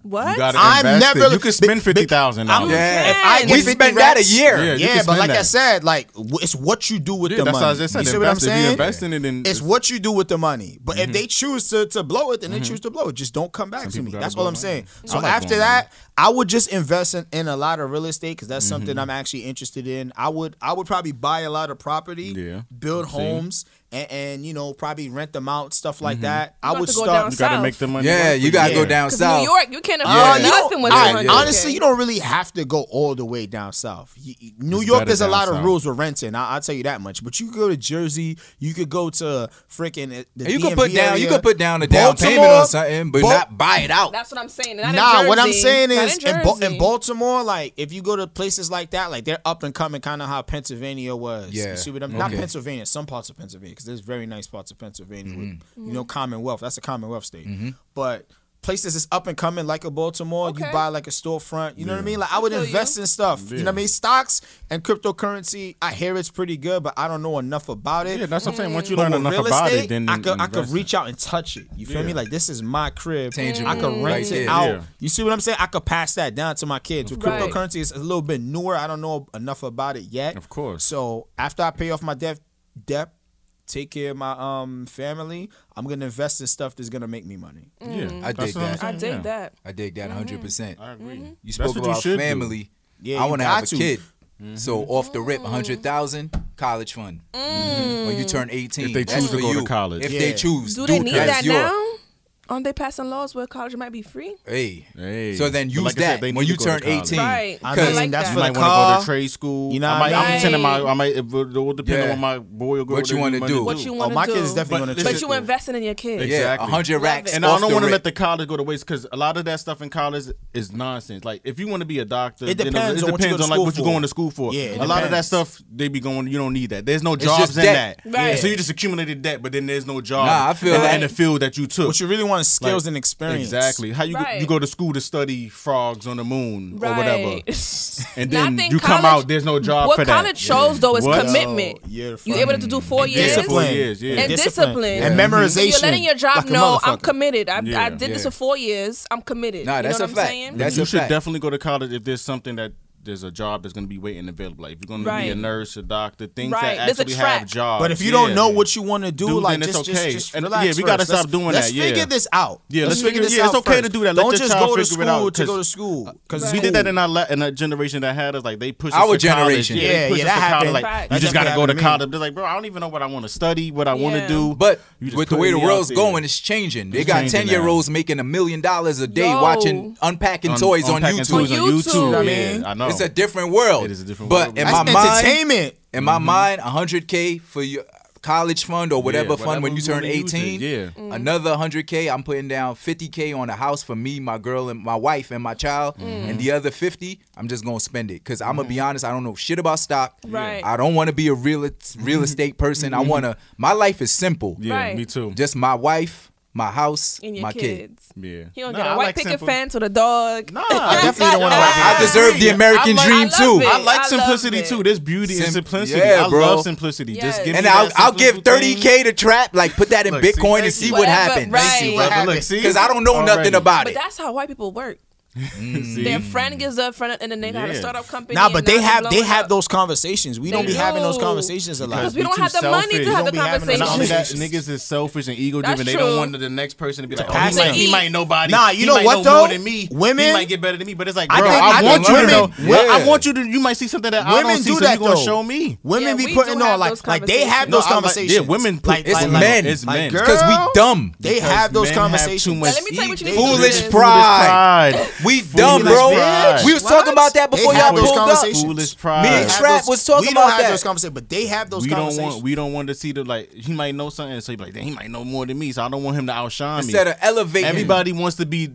Speaker 10: What?
Speaker 11: You gotta
Speaker 9: I'm
Speaker 11: invest
Speaker 9: never.
Speaker 11: it. You could spend $50,000.
Speaker 1: Yeah,
Speaker 9: if I get
Speaker 1: we
Speaker 9: 50
Speaker 1: spend that a
Speaker 9: racks,
Speaker 1: year.
Speaker 11: Yeah,
Speaker 9: but like
Speaker 11: that.
Speaker 9: I said, like it's what you do with the
Speaker 11: that's
Speaker 9: money.
Speaker 11: what I just said.
Speaker 9: You see what I'm
Speaker 11: If you
Speaker 9: saying?
Speaker 11: invest in it, then
Speaker 9: It's what you do with the money. But if they choose to blow it, then they choose to blow it. Just don't come back to me.
Speaker 11: people
Speaker 9: That's
Speaker 11: gotta
Speaker 9: all I'm
Speaker 11: blow
Speaker 9: saying.
Speaker 11: money.
Speaker 9: So
Speaker 11: I like
Speaker 9: after
Speaker 11: blowing
Speaker 9: that, I would just invest in a lot of real estate because that's something I'm actually interested in. I would probably buy a lot of property, build homes. And you know, probably rent them out, stuff like that. I would start.
Speaker 11: You gotta make the money.
Speaker 1: Yeah, you gotta go down south.
Speaker 10: New York, you can't afford nothing with 200K.
Speaker 9: Honestly, you don't really have to go all the way down south. New York, there's a lot of rules with renting. I'll tell you that much. But you could go to Jersey. You could go to freaking the
Speaker 1: You
Speaker 9: DMV
Speaker 1: could put down.
Speaker 9: area.
Speaker 1: You could put down a down payment on something, but not buy it out.
Speaker 10: That's what I'm saying.
Speaker 9: Nah, what I'm saying
Speaker 10: Not
Speaker 9: is
Speaker 10: in Jersey.
Speaker 9: in Baltimore, like if you go to places like that, like they're up and coming, kind of how Pennsylvania was.
Speaker 1: Yeah.
Speaker 9: You see what I'm not Pennsylvania, some parts of Pennsylvania, because there's very nice parts of Pennsylvania with you know Commonwealth. That's a Commonwealth state, but places is up and coming like a Baltimore. You buy like a storefront. You know what I mean? Like I would invest in stuff. You know what I mean? Stocks and cryptocurrency. I hear it's pretty good, but I don't know enough about it.
Speaker 11: Yeah, that's what I'm saying. Once you
Speaker 9: But
Speaker 11: learn
Speaker 9: with
Speaker 11: enough
Speaker 9: real
Speaker 11: about
Speaker 9: estate,
Speaker 11: it, then
Speaker 9: I could
Speaker 11: invest
Speaker 9: reach out and touch it. You feel me? Like this is my crib.
Speaker 1: Tangible.
Speaker 9: I could rent
Speaker 1: Right
Speaker 9: it
Speaker 1: there.
Speaker 9: out.
Speaker 11: Yeah.
Speaker 9: You see what I'm saying? I could pass that down to my kids. With
Speaker 10: Right.
Speaker 9: cryptocurrency, it's a little bit newer. I don't know enough about it yet.
Speaker 11: Of course.
Speaker 9: So after I pay off my debt, take care of my family, I'm gonna invest in stuff that's gonna make me money.
Speaker 11: Yeah,
Speaker 1: I dig that.
Speaker 10: I dig that.
Speaker 1: I dig that 100%.
Speaker 11: I agree.
Speaker 1: You spoke
Speaker 11: That's what you
Speaker 1: about
Speaker 11: should do.
Speaker 1: family.
Speaker 9: Yeah,
Speaker 1: I
Speaker 9: you
Speaker 1: want to have
Speaker 9: got
Speaker 1: a
Speaker 9: to.
Speaker 1: kid. So off the rip, 100,000 college fund. When you turn 18,
Speaker 11: If they
Speaker 1: that's
Speaker 11: choose to
Speaker 1: for
Speaker 11: go to
Speaker 1: you.
Speaker 11: college.
Speaker 1: If
Speaker 9: Yeah.
Speaker 1: they choose,
Speaker 10: Do they need
Speaker 1: that's
Speaker 10: that
Speaker 1: your-
Speaker 10: now? Aren't they passing laws where college might be free?
Speaker 11: Hey.
Speaker 1: So then
Speaker 11: But
Speaker 1: use
Speaker 11: like I said,
Speaker 1: that
Speaker 11: they
Speaker 1: when
Speaker 11: need
Speaker 1: you
Speaker 11: to go
Speaker 1: turn
Speaker 11: to college.
Speaker 1: 18.
Speaker 10: Right.
Speaker 9: I
Speaker 1: Because
Speaker 9: mean, that's
Speaker 11: You
Speaker 9: for
Speaker 11: might
Speaker 9: the
Speaker 11: want to go
Speaker 9: car.
Speaker 11: to trade school.
Speaker 9: You know
Speaker 11: I
Speaker 9: what
Speaker 11: might,
Speaker 9: I mean?
Speaker 11: I'm telling I might. It will depend on
Speaker 1: Yeah.
Speaker 11: what my boy will go.
Speaker 1: What you
Speaker 11: want
Speaker 1: wanna
Speaker 11: to
Speaker 1: do.
Speaker 10: What you want to do?
Speaker 9: my kid is definitely gonna
Speaker 11: But
Speaker 9: trade
Speaker 10: But you
Speaker 9: school.
Speaker 10: investing in your kids.
Speaker 1: yeah,
Speaker 11: Exactly.
Speaker 1: 100 racks.
Speaker 11: And
Speaker 1: off
Speaker 11: I don't
Speaker 1: the
Speaker 11: want to
Speaker 1: rip.
Speaker 11: let the college go to waste because a lot of that stuff in college is nonsense. Like if you want to be a doctor,
Speaker 9: It
Speaker 11: then
Speaker 9: depends on what you go to
Speaker 11: like
Speaker 9: school
Speaker 11: what you're
Speaker 9: for.
Speaker 11: going to school for.
Speaker 9: Yeah, it
Speaker 11: a lot of that
Speaker 9: depends.
Speaker 11: stuff they be going. You don't need that. There's no
Speaker 1: just
Speaker 11: jobs in
Speaker 1: debt.
Speaker 11: that.
Speaker 10: Right.
Speaker 11: So you just accumulated debt, but then there's no job.
Speaker 1: Nah, I feel
Speaker 11: in,
Speaker 1: like-
Speaker 11: in the field that you took.
Speaker 9: What you really want is skills
Speaker 11: Like,
Speaker 9: and experience.
Speaker 11: Exactly. How you
Speaker 10: Right.
Speaker 11: you go to school to study frogs on the moon or whatever,
Speaker 10: Right.
Speaker 11: and
Speaker 10: Now, I
Speaker 11: then
Speaker 10: think
Speaker 11: you come
Speaker 10: college-
Speaker 11: out. There's no job
Speaker 10: What
Speaker 11: for that.
Speaker 10: college shows though is
Speaker 11: What?
Speaker 10: commitment.
Speaker 9: You're
Speaker 10: You
Speaker 9: funny.
Speaker 10: able to do 4
Speaker 9: And
Speaker 10: years?
Speaker 9: discipline.
Speaker 11: 4 years, yeah.
Speaker 10: And
Speaker 9: Discipline.
Speaker 10: discipline.
Speaker 9: And
Speaker 11: Mm-hmm.
Speaker 9: memorization.
Speaker 10: So you're letting your job
Speaker 9: like a
Speaker 10: know I'm
Speaker 9: motherfucker.
Speaker 10: committed. I
Speaker 11: Yeah.
Speaker 10: did this
Speaker 1: Yeah.
Speaker 10: for 4 years. I'm committed.
Speaker 1: Nah,
Speaker 10: You
Speaker 1: that's
Speaker 10: know
Speaker 1: a
Speaker 10: what I'm
Speaker 1: fact.
Speaker 10: saying?
Speaker 1: That's
Speaker 11: you
Speaker 1: a
Speaker 11: should
Speaker 1: fact.
Speaker 11: definitely go to college if there's something that there's a job that's going to be waiting available. Like if you're going to be a
Speaker 10: Right.
Speaker 11: nurse, a doctor, things
Speaker 10: Right.
Speaker 11: that
Speaker 10: There's a
Speaker 11: actually
Speaker 10: track.
Speaker 11: have jobs.
Speaker 9: But if you don't know what you want to do,
Speaker 11: Dude,
Speaker 9: like
Speaker 11: then it's
Speaker 9: just
Speaker 11: okay.
Speaker 9: just
Speaker 11: And,
Speaker 9: relax.
Speaker 11: yeah, we gotta
Speaker 9: first.
Speaker 11: stop doing
Speaker 9: let's
Speaker 11: that, yeah.
Speaker 9: figure this out.
Speaker 11: Yeah, let's figure
Speaker 9: this
Speaker 11: yeah,
Speaker 9: out
Speaker 11: it's okay
Speaker 9: first.
Speaker 11: to do that. Let
Speaker 9: Don't
Speaker 11: your
Speaker 9: just
Speaker 11: child
Speaker 9: go to
Speaker 11: figure it out,
Speaker 9: school to
Speaker 11: 'cause
Speaker 9: go to school. Because
Speaker 11: we did that in our generation that had us like they pushed us
Speaker 1: Our
Speaker 11: to college.
Speaker 1: generation.
Speaker 11: Yeah,
Speaker 9: Yeah,
Speaker 11: they pushed
Speaker 9: yeah,
Speaker 11: us
Speaker 9: that
Speaker 11: to college.
Speaker 9: happened.
Speaker 11: Like
Speaker 10: Facts.
Speaker 11: you just
Speaker 9: That
Speaker 11: gotta go to
Speaker 9: definitely happened to me.
Speaker 11: college. They're like, bro, I don't even know what I want to study, what I want
Speaker 10: Yeah.
Speaker 11: to do.
Speaker 1: But
Speaker 11: You just
Speaker 1: with the
Speaker 11: put
Speaker 1: way the
Speaker 11: me out
Speaker 1: world's
Speaker 11: there.
Speaker 1: going, it's changing. They
Speaker 11: It's
Speaker 1: got
Speaker 11: changing
Speaker 1: 10-year-olds making $1 million a day
Speaker 10: Yo.
Speaker 1: watching unpacking toys on
Speaker 11: Unpacking
Speaker 1: YouTube.
Speaker 11: toys on
Speaker 10: YouTube.
Speaker 11: YouTube.
Speaker 10: I
Speaker 11: Yeah,
Speaker 9: mean,
Speaker 11: I know.
Speaker 1: It's a different world.
Speaker 11: It is a different
Speaker 1: but
Speaker 11: world.
Speaker 1: in
Speaker 9: That's
Speaker 1: my mind,
Speaker 9: entertainment.
Speaker 1: in my mind, 100K for your college fund or whatever fund when you turn 18. Another $100K, I'm putting down $50K on a house for me, my girl, and my wife and my child. And the other $50, I'm just gonna spend it. Cause I'm gonna be honest, I don't know shit about stock.
Speaker 10: Right.
Speaker 1: I don't want to be a real estate person. I wanna. My life is simple.
Speaker 11: Yeah, me too.
Speaker 1: Just my wife, my house,
Speaker 10: and your
Speaker 1: my
Speaker 10: kids.
Speaker 11: Yeah.
Speaker 10: You don't get a white picket fence with a dog.
Speaker 9: Nah, I definitely don't want a white picket
Speaker 1: I deserve the American dream too.
Speaker 11: I like simplicity too. There's beauty in simplicity.
Speaker 1: Yeah,
Speaker 11: I
Speaker 1: bro.
Speaker 11: love simplicity.
Speaker 10: Yes.
Speaker 11: Just give
Speaker 1: And
Speaker 11: me
Speaker 1: I'll give $30K to Trap, like put that in
Speaker 11: Look,
Speaker 1: Bitcoin
Speaker 11: see,
Speaker 1: and see
Speaker 10: Whatever,
Speaker 1: what happens.
Speaker 10: right.
Speaker 11: Look, see?
Speaker 1: Because I don't know nothing about
Speaker 10: But
Speaker 1: it.
Speaker 10: that's how white people work.
Speaker 11: See?
Speaker 10: Their friend gives up front, and then they got a startup company.
Speaker 9: Nah, but
Speaker 10: and
Speaker 9: they
Speaker 10: now they're
Speaker 9: have
Speaker 10: blowing
Speaker 9: those conversations. We don't be having those
Speaker 10: do.
Speaker 9: conversations a lot.
Speaker 10: Because we don't have the money to have the
Speaker 11: And not only that,
Speaker 10: conversation.
Speaker 11: niggas is selfish and ego
Speaker 10: That's
Speaker 11: driven. They
Speaker 10: true.
Speaker 11: don't want the next person to be like, oh,
Speaker 9: pass
Speaker 11: he
Speaker 9: it.
Speaker 11: might know body.
Speaker 9: Nah, you
Speaker 11: he
Speaker 9: know
Speaker 11: might
Speaker 9: what,
Speaker 11: know
Speaker 9: though?
Speaker 11: more than me.
Speaker 9: Women-
Speaker 11: he might get better than me. But it's like,
Speaker 9: I
Speaker 11: bro,
Speaker 9: think-
Speaker 11: I
Speaker 9: I
Speaker 11: want
Speaker 9: think
Speaker 11: you to know.
Speaker 9: women-
Speaker 11: I want you to. You might see something that I
Speaker 9: Women
Speaker 11: don't see,
Speaker 9: do
Speaker 11: so
Speaker 9: that,
Speaker 11: you gonna
Speaker 9: though.
Speaker 11: show me.
Speaker 9: Women
Speaker 10: Yeah,
Speaker 9: be
Speaker 10: we
Speaker 9: putting
Speaker 10: do have
Speaker 9: on
Speaker 10: those
Speaker 9: like they have
Speaker 10: conversations.
Speaker 9: those
Speaker 11: No,
Speaker 9: conversations.
Speaker 11: yeah, women put-
Speaker 9: like,
Speaker 1: It's
Speaker 9: like,
Speaker 1: men.
Speaker 11: It's
Speaker 9: like,
Speaker 11: men.
Speaker 9: girl,
Speaker 1: Because we dumb.
Speaker 9: They
Speaker 11: Because
Speaker 9: have those
Speaker 11: men have
Speaker 9: conversations.
Speaker 11: too much
Speaker 10: Let me tell you what you need to
Speaker 1: Foolish
Speaker 10: do.
Speaker 1: pride. We dumb, bro.
Speaker 11: pride.
Speaker 1: We was talking about that before
Speaker 9: They
Speaker 1: y'all
Speaker 9: have those
Speaker 1: pulled up.
Speaker 9: conversations.
Speaker 11: Foolish pride.
Speaker 1: Me and
Speaker 9: Have
Speaker 1: Trap
Speaker 9: those-
Speaker 1: was talking
Speaker 9: we don't
Speaker 1: about
Speaker 9: have
Speaker 1: that.
Speaker 9: those conversations, but they have those conversations.
Speaker 11: We don't want to see the like he might know something, so you be like, damn, he might know more than me, so I don't want him to outshine
Speaker 1: Instead
Speaker 11: me.
Speaker 1: of elevating.
Speaker 11: Everybody wants to be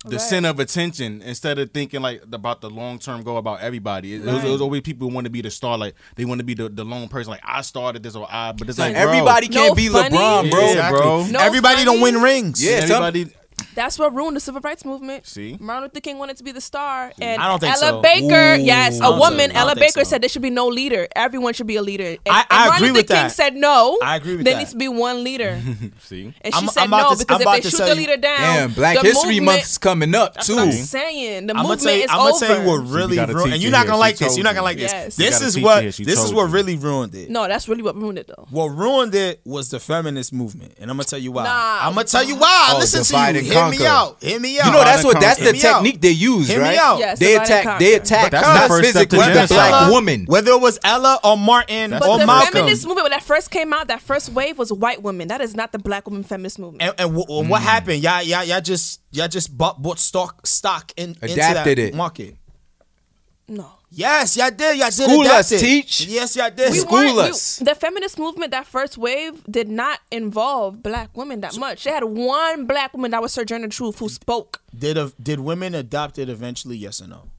Speaker 11: the center of attention instead of thinking like about the long term goal about everybody. It was always people who want to be the star, like they want to be the lone person. Like I started this or I, but it's like bro,
Speaker 1: everybody can't be
Speaker 10: funny.
Speaker 1: LeBron, bro.
Speaker 11: Yeah, bro.
Speaker 10: No
Speaker 9: Everybody don't
Speaker 10: funny.
Speaker 9: win rings.
Speaker 1: Yeah,
Speaker 11: Everybody.
Speaker 10: That's what ruined the civil rights movement.
Speaker 11: See?
Speaker 10: Martin Luther King wanted to be the star, and
Speaker 9: I don't think
Speaker 10: Ella
Speaker 9: so.
Speaker 10: Baker,
Speaker 9: Ooh,
Speaker 10: yes,
Speaker 9: I
Speaker 10: a
Speaker 9: don't
Speaker 10: woman,
Speaker 9: think- I don't
Speaker 10: Ella
Speaker 9: think
Speaker 10: Baker
Speaker 9: so.
Speaker 10: said there should be no leader. Everyone should be a leader. And,
Speaker 9: I
Speaker 10: and Martin
Speaker 9: agree
Speaker 10: Luther
Speaker 9: with
Speaker 10: King
Speaker 9: that.
Speaker 10: said no.
Speaker 9: I agree with
Speaker 10: there
Speaker 9: that.
Speaker 10: needs to be one leader.
Speaker 11: See?
Speaker 10: And she
Speaker 9: I'm
Speaker 10: said
Speaker 9: about
Speaker 10: no
Speaker 9: to-
Speaker 10: because
Speaker 9: I'm
Speaker 10: if
Speaker 9: about
Speaker 10: they
Speaker 9: to
Speaker 10: shoot
Speaker 9: tell
Speaker 10: the
Speaker 9: you-
Speaker 10: leader down,
Speaker 1: Damn, Black
Speaker 10: the
Speaker 1: History
Speaker 10: movement,
Speaker 1: Month's coming up
Speaker 10: that's
Speaker 1: too.
Speaker 10: what I'm saying. The
Speaker 9: I'm
Speaker 10: movement
Speaker 9: gonna
Speaker 10: is
Speaker 9: tell you
Speaker 10: over.
Speaker 9: what really
Speaker 11: gotta
Speaker 9: ruined,
Speaker 11: teach
Speaker 9: and
Speaker 11: you
Speaker 9: you're not
Speaker 11: here.
Speaker 9: gonna like
Speaker 11: She
Speaker 9: this. You're not gonna
Speaker 11: told
Speaker 9: like
Speaker 11: you.
Speaker 9: this.
Speaker 10: Yes.
Speaker 9: This
Speaker 11: gotta
Speaker 9: is
Speaker 11: teach
Speaker 9: what
Speaker 11: you here. She
Speaker 9: this is
Speaker 11: told
Speaker 9: what
Speaker 11: you.
Speaker 9: really ruined it.
Speaker 10: No, that's really what ruined it though.
Speaker 9: What ruined it was the feminist movement, and I'm gonna tell you why.
Speaker 10: Nah.
Speaker 9: I'm gonna tell you why.
Speaker 1: Oh,
Speaker 9: Listen to
Speaker 1: divide
Speaker 9: you.
Speaker 1: and
Speaker 9: Hear me
Speaker 1: conquer.
Speaker 9: out. Hear me out.
Speaker 1: You know that's the
Speaker 9: Hear me out.
Speaker 1: technique they use,
Speaker 9: Hear me
Speaker 1: right?
Speaker 9: out.
Speaker 10: Yes,
Speaker 1: They
Speaker 10: divide and
Speaker 1: attack. They
Speaker 10: conquer.
Speaker 1: attack
Speaker 11: That's the
Speaker 1: not
Speaker 11: first step to
Speaker 1: physically the
Speaker 11: genocide.
Speaker 1: black woman.
Speaker 9: Whether it was Ella or Martin
Speaker 11: That's
Speaker 10: But
Speaker 9: or
Speaker 10: the
Speaker 9: Malcolm.
Speaker 10: feminist movement when that first came out, that first wave was white women. That is not the black woman feminist movement.
Speaker 9: And what happened? Y'all just bought stock into
Speaker 1: Adapted
Speaker 9: that
Speaker 1: it.
Speaker 9: market.
Speaker 10: No.
Speaker 9: Yes, y'all did. Y'all did
Speaker 1: School
Speaker 9: adapt
Speaker 1: us,
Speaker 9: it.
Speaker 1: teach.
Speaker 9: Yes, y'all did.
Speaker 10: The feminist movement, that first wave, did not involve black women that much. They had one black woman that was Sojourner Truth who spoke.
Speaker 9: Did women adopt it eventually? Yes or no?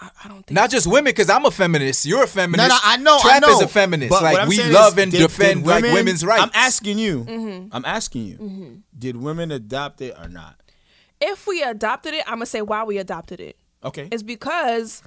Speaker 10: I don't think
Speaker 1: Not just women, because I'm a feminist. You're a feminist.
Speaker 9: No, I know.
Speaker 1: Trap
Speaker 9: I know.
Speaker 1: is a feminist.
Speaker 9: But what
Speaker 1: Like
Speaker 9: I'm
Speaker 1: we
Speaker 9: saying
Speaker 1: love
Speaker 9: is,
Speaker 1: and
Speaker 9: did
Speaker 1: defend like
Speaker 9: women-
Speaker 1: women's rights.
Speaker 9: I'm asking you.
Speaker 10: Mm-hmm.
Speaker 9: I'm asking you. Did women adopt it or not?
Speaker 10: if we adopted it, I'm gonna say why we adopted it.
Speaker 9: Okay.
Speaker 10: It's because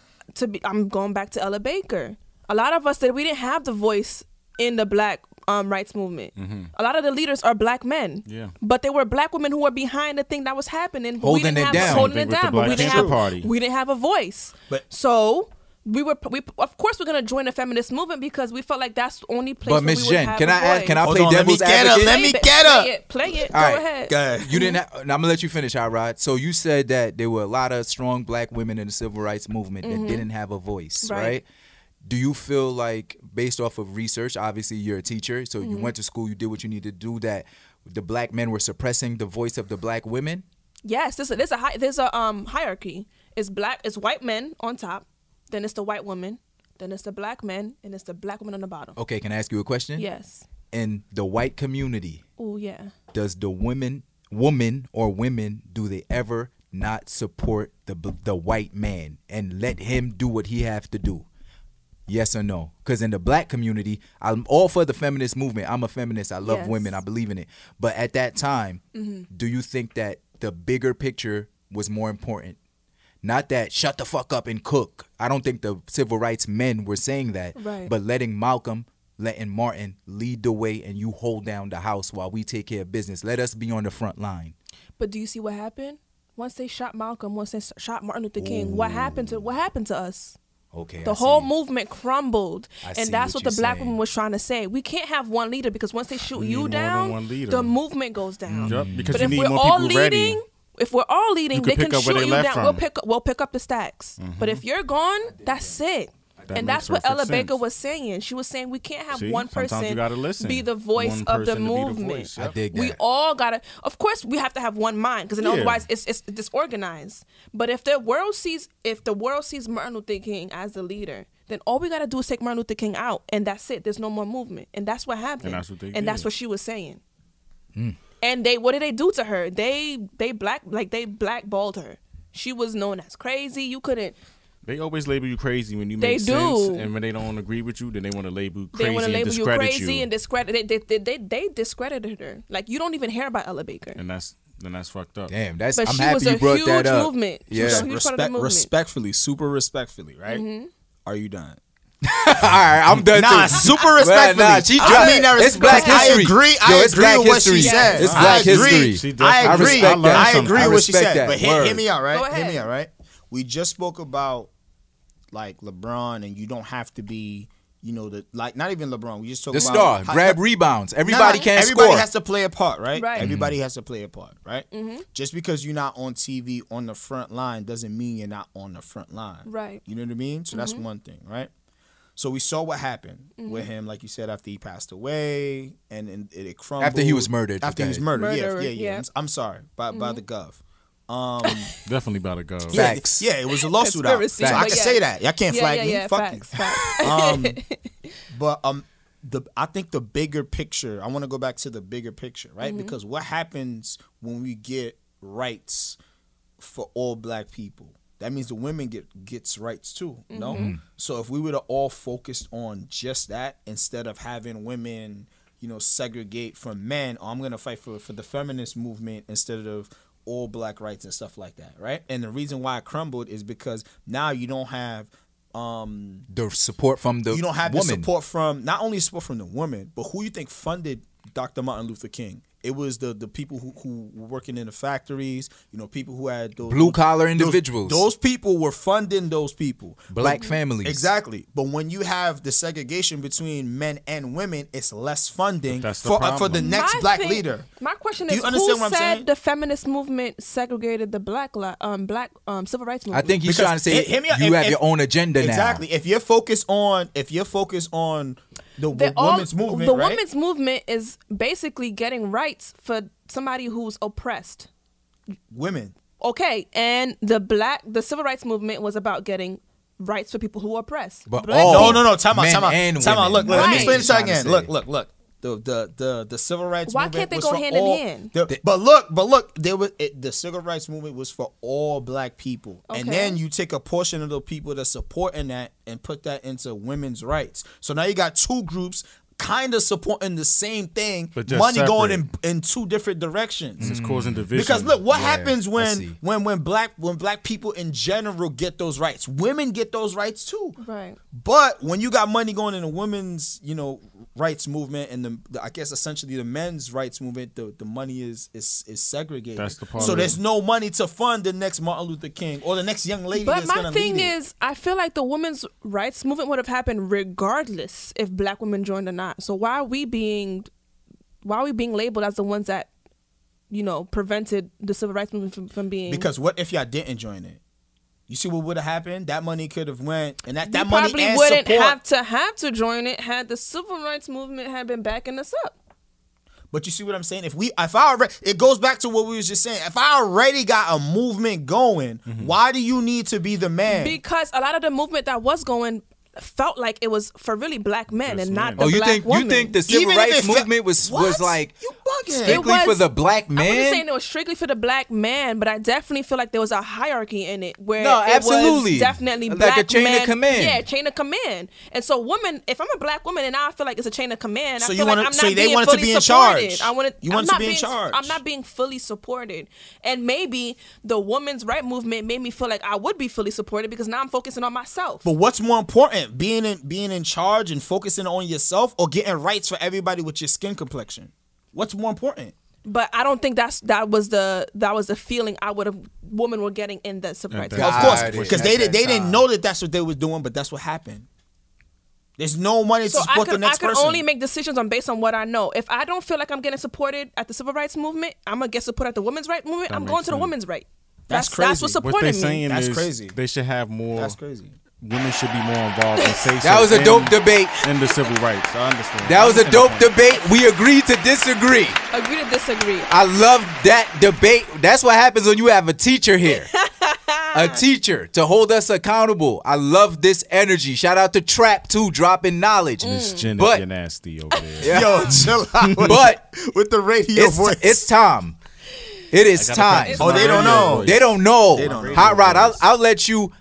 Speaker 10: I'm going back to Ella Baker. A lot of us said we didn't have the voice in the black rights movement.
Speaker 11: Mm-hmm.
Speaker 10: A lot of the leaders are black men.
Speaker 11: Yeah.
Speaker 10: But they were black women who were behind the thing that was happening. But
Speaker 1: Holding
Speaker 10: we didn't
Speaker 1: it
Speaker 10: have,
Speaker 1: down.
Speaker 10: Holding
Speaker 11: Same
Speaker 10: it
Speaker 11: thing
Speaker 10: down.
Speaker 11: with
Speaker 10: But
Speaker 11: the
Speaker 10: we didn't
Speaker 11: Black
Speaker 10: have
Speaker 11: Panther Party.
Speaker 10: we didn't have a voice. So we of course we're gonna join the feminist movement because we felt like that's the only place
Speaker 1: But
Speaker 10: where
Speaker 1: Miss
Speaker 10: we would
Speaker 1: Jen,
Speaker 10: have
Speaker 1: can
Speaker 10: a
Speaker 1: I ask?
Speaker 10: voice.
Speaker 1: Can I
Speaker 9: Hold
Speaker 1: play
Speaker 9: on, let me
Speaker 1: devil's
Speaker 9: get her,
Speaker 1: advocate?
Speaker 9: let me get her.
Speaker 10: Play it.
Speaker 1: All
Speaker 10: Go
Speaker 1: right.
Speaker 10: ahead.
Speaker 9: Go ahead.
Speaker 1: You didn't. I'm gonna let you finish, Hotrod. So you said that there were a lot of strong black women in the civil rights movement that didn't have a voice, right? Do you feel like, based off of research, obviously you're a teacher, so you went to school, you did what you need to do, that the black men were suppressing the voice of the black women?
Speaker 10: Yes, there's a hierarchy. It's white men on top, then it's the white woman, then it's the black men, and it's the black woman on the bottom.
Speaker 1: Okay, can I ask you a question?
Speaker 10: Yes.
Speaker 1: In the white community,
Speaker 10: Oh yeah.
Speaker 1: does the woman, do they ever not support the white man and let him do what he have to do? Yes or no? Because in the black community, I'm all for the feminist movement. I'm a feminist. I love women. I believe in it. But at that time, do you think that the bigger picture was more important? Not that shut the fuck up and cook. I don't think the civil rights men were saying that.
Speaker 10: Right.
Speaker 1: But letting Malcolm, letting Martin lead the way and you hold down the house while we take care of business. Let us be on the front line.
Speaker 10: But do you see what happened? Once they shot Malcolm, once they shot Martin Luther King, what happened to us?
Speaker 1: Okay.
Speaker 10: The whole movement crumbled. And that's what the
Speaker 1: you're
Speaker 10: black
Speaker 1: saying.
Speaker 10: woman was trying to say. We can't have one leader because once they shoot
Speaker 11: We
Speaker 10: you
Speaker 11: need more than
Speaker 10: down,
Speaker 11: one leader.
Speaker 10: the movement goes down.
Speaker 11: Yep, because
Speaker 10: But
Speaker 11: you
Speaker 10: if
Speaker 11: need
Speaker 10: we're
Speaker 11: more
Speaker 10: all
Speaker 11: people ready.
Speaker 10: leading, if we're all leading,
Speaker 11: You
Speaker 10: they
Speaker 11: can
Speaker 10: can
Speaker 11: pick up where
Speaker 10: shoot
Speaker 11: they
Speaker 10: you
Speaker 11: left
Speaker 10: down.
Speaker 11: from.
Speaker 10: We'll pick up the stacks. But if you're gone, that's it.
Speaker 11: That
Speaker 10: And
Speaker 11: makes
Speaker 10: that's what
Speaker 11: perfect
Speaker 10: Ella Baker
Speaker 11: sense.
Speaker 10: was saying. She was saying we can't have
Speaker 11: See,
Speaker 10: one
Speaker 11: sometimes you
Speaker 10: person
Speaker 11: gotta listen.
Speaker 10: be the voice
Speaker 11: One
Speaker 10: of the
Speaker 11: person to be the
Speaker 10: movement.
Speaker 11: voice, yep.
Speaker 1: I dig
Speaker 10: We
Speaker 1: that.
Speaker 10: all gotta. Of course, we have to have one mind because
Speaker 11: Yeah.
Speaker 10: otherwise it's disorganized. But if the world sees Martin Luther King as the leader, then all we got to do is take Martin Luther King out, and that's it. There's no more movement. And that's what happened. And that's what she was saying. And what did they do to her? They blackballed her. She was known as crazy. You couldn't.
Speaker 11: They always label you crazy when you make sense, and when they don't agree with you, then they want to label you crazy. They want to label you crazy and discredit.
Speaker 10: They discredited her. Like, you don't even hear about Ella Baker.
Speaker 11: And that's fucked up.
Speaker 1: Damn,
Speaker 10: but
Speaker 1: I'm happy you brought that up.
Speaker 10: Movement.
Speaker 1: Yeah,
Speaker 9: respectfully, super respectfully, right? Are you done?
Speaker 1: All right, I'm done too.
Speaker 9: Super respectfully.
Speaker 1: I mean that
Speaker 9: it's black history. I agree with what she said.
Speaker 1: It's black history.
Speaker 9: I agree with what she said. But
Speaker 1: hear
Speaker 9: me out, right? Hear me out, right? We just spoke about like LeBron, and you don't have to be, not even LeBron. We just talk about
Speaker 1: the star, grab rebounds. Everybody can't score.
Speaker 9: Everybody has to play a part, right? Everybody has to play a part, right? Just because you're not on TV on the front line doesn't mean you're not on the front line,
Speaker 10: right?
Speaker 9: You know what I mean? So that's one thing, right? So we saw what happened with him, like you said, after he passed away, and it crumbled.
Speaker 1: After he was murdered.
Speaker 9: After he was murdered, yeah. I'm sorry, by the Gov.
Speaker 11: Definitely by the Gov.
Speaker 1: Facts.
Speaker 9: Yeah, it was a lawsuit out. So I can say that. Y'all can't flag me. Fuck you. But I think the bigger picture, I want to go back to the bigger picture, right? Because what happens when we get rights for all black people? That means the women gets rights too, no? So if we were to all focus on just that instead of having women, segregate from men, I'm going to fight for the feminist movement instead of all black rights and stuff like that, right? And the reason why it crumbled is because now you don't have
Speaker 1: the support from the woman.
Speaker 9: You don't have the support from, not only support from the woman, but who you think funded Dr. Martin Luther King? It was the people who were working in the factories, people who had those
Speaker 1: blue collar individuals.
Speaker 9: Those people were funding those people.
Speaker 1: Black families.
Speaker 9: Exactly. But when you have the segregation between men and women, it's less funding for the next black leader.
Speaker 10: My question is, who said the feminist movement segregated the black civil rights movement?
Speaker 1: I think he's trying to say you have your own agenda now.
Speaker 9: Exactly. If you're focused on the women's movement,
Speaker 10: the women's movement is basically getting rights for somebody who's oppressed.
Speaker 9: Women.
Speaker 10: Okay, and the civil rights movement was about getting rights for people who are oppressed.
Speaker 1: But
Speaker 9: no, time out. Look, let me explain this again. Look. The civil rights movement.
Speaker 10: Why can't they go hand in hand?
Speaker 9: But look, the civil rights movement was for all black people. Okay. And then you take a portion of the people that's supporting that and put that into women's rights. So now you got two groups kind of supporting the same thing, but money separate. Going in two different directions.
Speaker 11: It's causing division.
Speaker 9: Because look, what happens when black people in general get those rights? Women get those rights too.
Speaker 10: Right.
Speaker 9: But when you got money going in the women's, rights movement and I guess essentially the men's rights movement, the money is segregated.
Speaker 11: That's the part.
Speaker 9: So there's no money to fund the next Martin Luther King or the next young lady that's going to lead it.
Speaker 10: But my thing is, I feel like the women's rights movement would have happened regardless if black women joined or not. So why are we being labeled as the ones that, prevented the civil rights movement from being?
Speaker 9: Because what if y'all didn't join it? You see what would have happened? That money could have went, and that money
Speaker 10: probably
Speaker 9: and
Speaker 10: wouldn't
Speaker 9: support.
Speaker 10: have to join it had the civil rights movement had been backing us up.
Speaker 9: But you see what I'm saying? It goes back to what we was just saying. If I already got a movement going, why do you need to be the man?
Speaker 10: Because a lot of the movement that was going felt like it was for really black men and not the black women.
Speaker 1: You think the civil rights movement was like strictly for the black man?
Speaker 10: I wasn't saying it was strictly for the black man, but I definitely feel like there was a hierarchy in it where it was definitely
Speaker 1: like
Speaker 10: black
Speaker 1: a chain
Speaker 10: men,
Speaker 1: of command.
Speaker 10: Yeah, chain of command. And so if I'm a black woman and now I feel like it's a chain of command,
Speaker 9: so
Speaker 10: I feel like I'm not being fully
Speaker 9: to be in
Speaker 10: supported.
Speaker 9: charge.
Speaker 10: I'm not being fully supported. And maybe the women's right movement made me feel like I would be fully supported because now I'm focusing on myself.
Speaker 9: But what's more important, being in charge and focusing on yourself, or getting rights for everybody with your skin complexion? What's more important?
Speaker 10: But I don't think that was the feeling women were getting in the civil rights.
Speaker 9: Of course, because they didn't know that that's what they was doing, but that's what happened. There's no money to support the next person.
Speaker 10: I can only make decisions based on what I know. If I don't feel like I'm getting supported at the civil rights movement, I'm gonna get support at the women's rights movement. I'm going to the women's right.
Speaker 9: That's crazy.
Speaker 10: That's what's supporting me.
Speaker 11: That's
Speaker 9: crazy.
Speaker 11: They should have more.
Speaker 9: That's crazy.
Speaker 11: Women should be more involved and say
Speaker 1: that was a dope debate
Speaker 11: in the civil rights. I understand.
Speaker 1: That was a dope debate. We agreed to disagree.
Speaker 10: Agree to disagree.
Speaker 1: I love that debate. That's what happens when you have a teacher here. a teacher to hold us accountable. I love this energy. Shout out to Trap too, dropping knowledge.
Speaker 11: Miss Jenn, you're nasty over there.
Speaker 9: Yo, chill out.
Speaker 1: But
Speaker 9: with the radio voice,
Speaker 1: it's time. It is time.
Speaker 9: Oh, they don't know.
Speaker 1: They don't know.
Speaker 9: They don't know.
Speaker 1: Hot Rod, I'll let you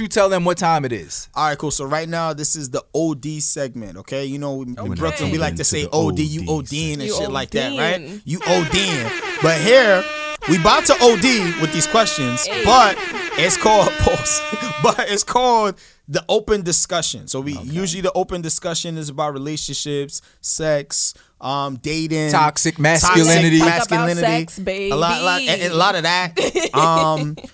Speaker 1: tell them what time it is.
Speaker 9: All right, cool. So right now, this is the OD segment. Okay, you know, in Brooklyn, we like to say OD, you ODing and shit like that, right? You ODing. But here, we about to OD with these questions, but it's called but it's called the open discussion. So usually the open discussion is about relationships, sex, dating,
Speaker 1: toxic masculinity,
Speaker 10: sex, baby.
Speaker 9: a lot of that.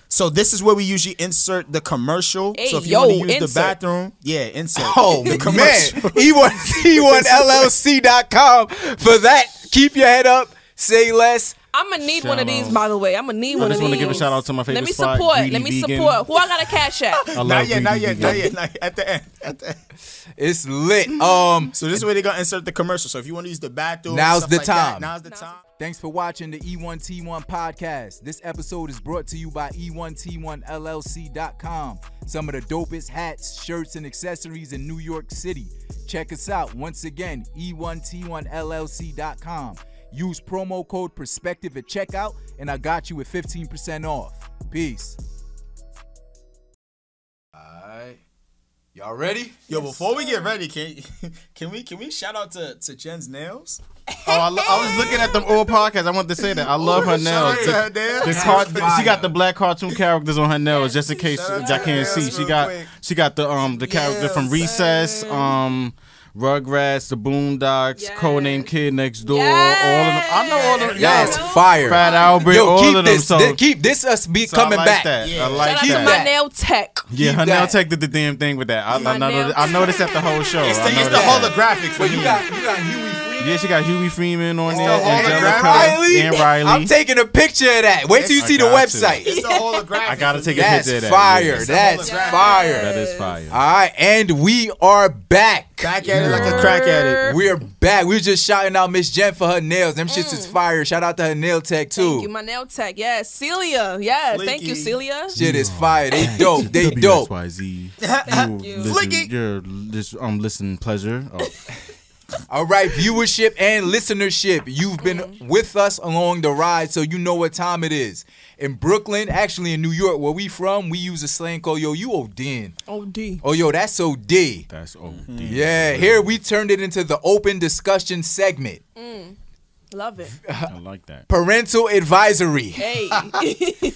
Speaker 9: So this is where we usually insert the commercial.
Speaker 10: Hey,
Speaker 9: so if you want to use the bathroom, insert.
Speaker 1: Oh
Speaker 9: the
Speaker 1: man, E1T1LLC.com for that. Keep your head up. Say less.
Speaker 10: I'm gonna need one of these, by the way. I'm gonna need one of these.
Speaker 11: I just want to give a shout out to my favorite spot.
Speaker 10: Let me support. Who I got a cash at?
Speaker 9: Not yet. At the end.
Speaker 1: It's lit.
Speaker 9: So this is where they're gonna insert the commercial. So if you want to use the bathroom,
Speaker 1: now's the time.
Speaker 9: Now's the time.
Speaker 1: Thanks for watching the E1T1 podcast. This episode is brought to you by E1T1LLC.com. Some of the dopest hats, shirts, and accessories in New York City. Check us out. Once again, E1T1LLC.com. Use promo code Perspective at checkout, and I got you with 15% off. Peace. All right. Y'all ready?
Speaker 9: Yo, before we get ready, can we shout out to Jenn's nails?
Speaker 11: Oh, I was looking at them old podcasts. I wanted to say that. I love her nails. She got the black cartoon characters on her nails, just in case y'all can't see. She got the character from Recess, Rugrats, the Boondocks, Codename Kid Next Door, all of them. I know all of them.
Speaker 1: That's fire.
Speaker 11: Fat Albert,
Speaker 1: Yo,
Speaker 11: all
Speaker 1: keep
Speaker 11: of them.
Speaker 1: this.
Speaker 11: So
Speaker 1: Keep this us be coming back.
Speaker 11: That. I like
Speaker 10: Shout out to my nail tech.
Speaker 11: Yeah, her nail tech did the damn thing with that. I noticed that the whole show.
Speaker 9: It's the holographic for
Speaker 1: you. Got Huey Freeman.
Speaker 11: Yeah, she got Huey Freeman on there.
Speaker 1: And Riley. I'm taking a picture of that. Wait till you see the website.
Speaker 9: It's the holographic.
Speaker 11: I gotta take a picture of that.
Speaker 1: Fire. That's fire.
Speaker 11: That is fire.
Speaker 1: All right, and we are back.
Speaker 9: Back at it like a crack addict.
Speaker 1: We are back. We were just shouting out Miss Jenn for her nails. Them shits is fire. Shout out to her nail tech too.
Speaker 10: Thank you, my nail tech. Yes, Celia. Yes, thank you, Celia.
Speaker 1: Shit is fire. They dope. They dope.
Speaker 11: WXYZ.
Speaker 10: Thank you.
Speaker 11: Your listen pleasure.
Speaker 1: All right, viewership and listenership. You've been with us along the ride, so you know what time it is. In Brooklyn, actually in New York, where we from, we use a slang called, yo, you ODing.
Speaker 10: OD.
Speaker 1: Oh, yo, that's OD.
Speaker 11: That's OD.
Speaker 1: Yeah, here we turned it into the open discussion segment.
Speaker 10: Love it.
Speaker 11: I like that.
Speaker 1: Parental advisory.
Speaker 10: Hey.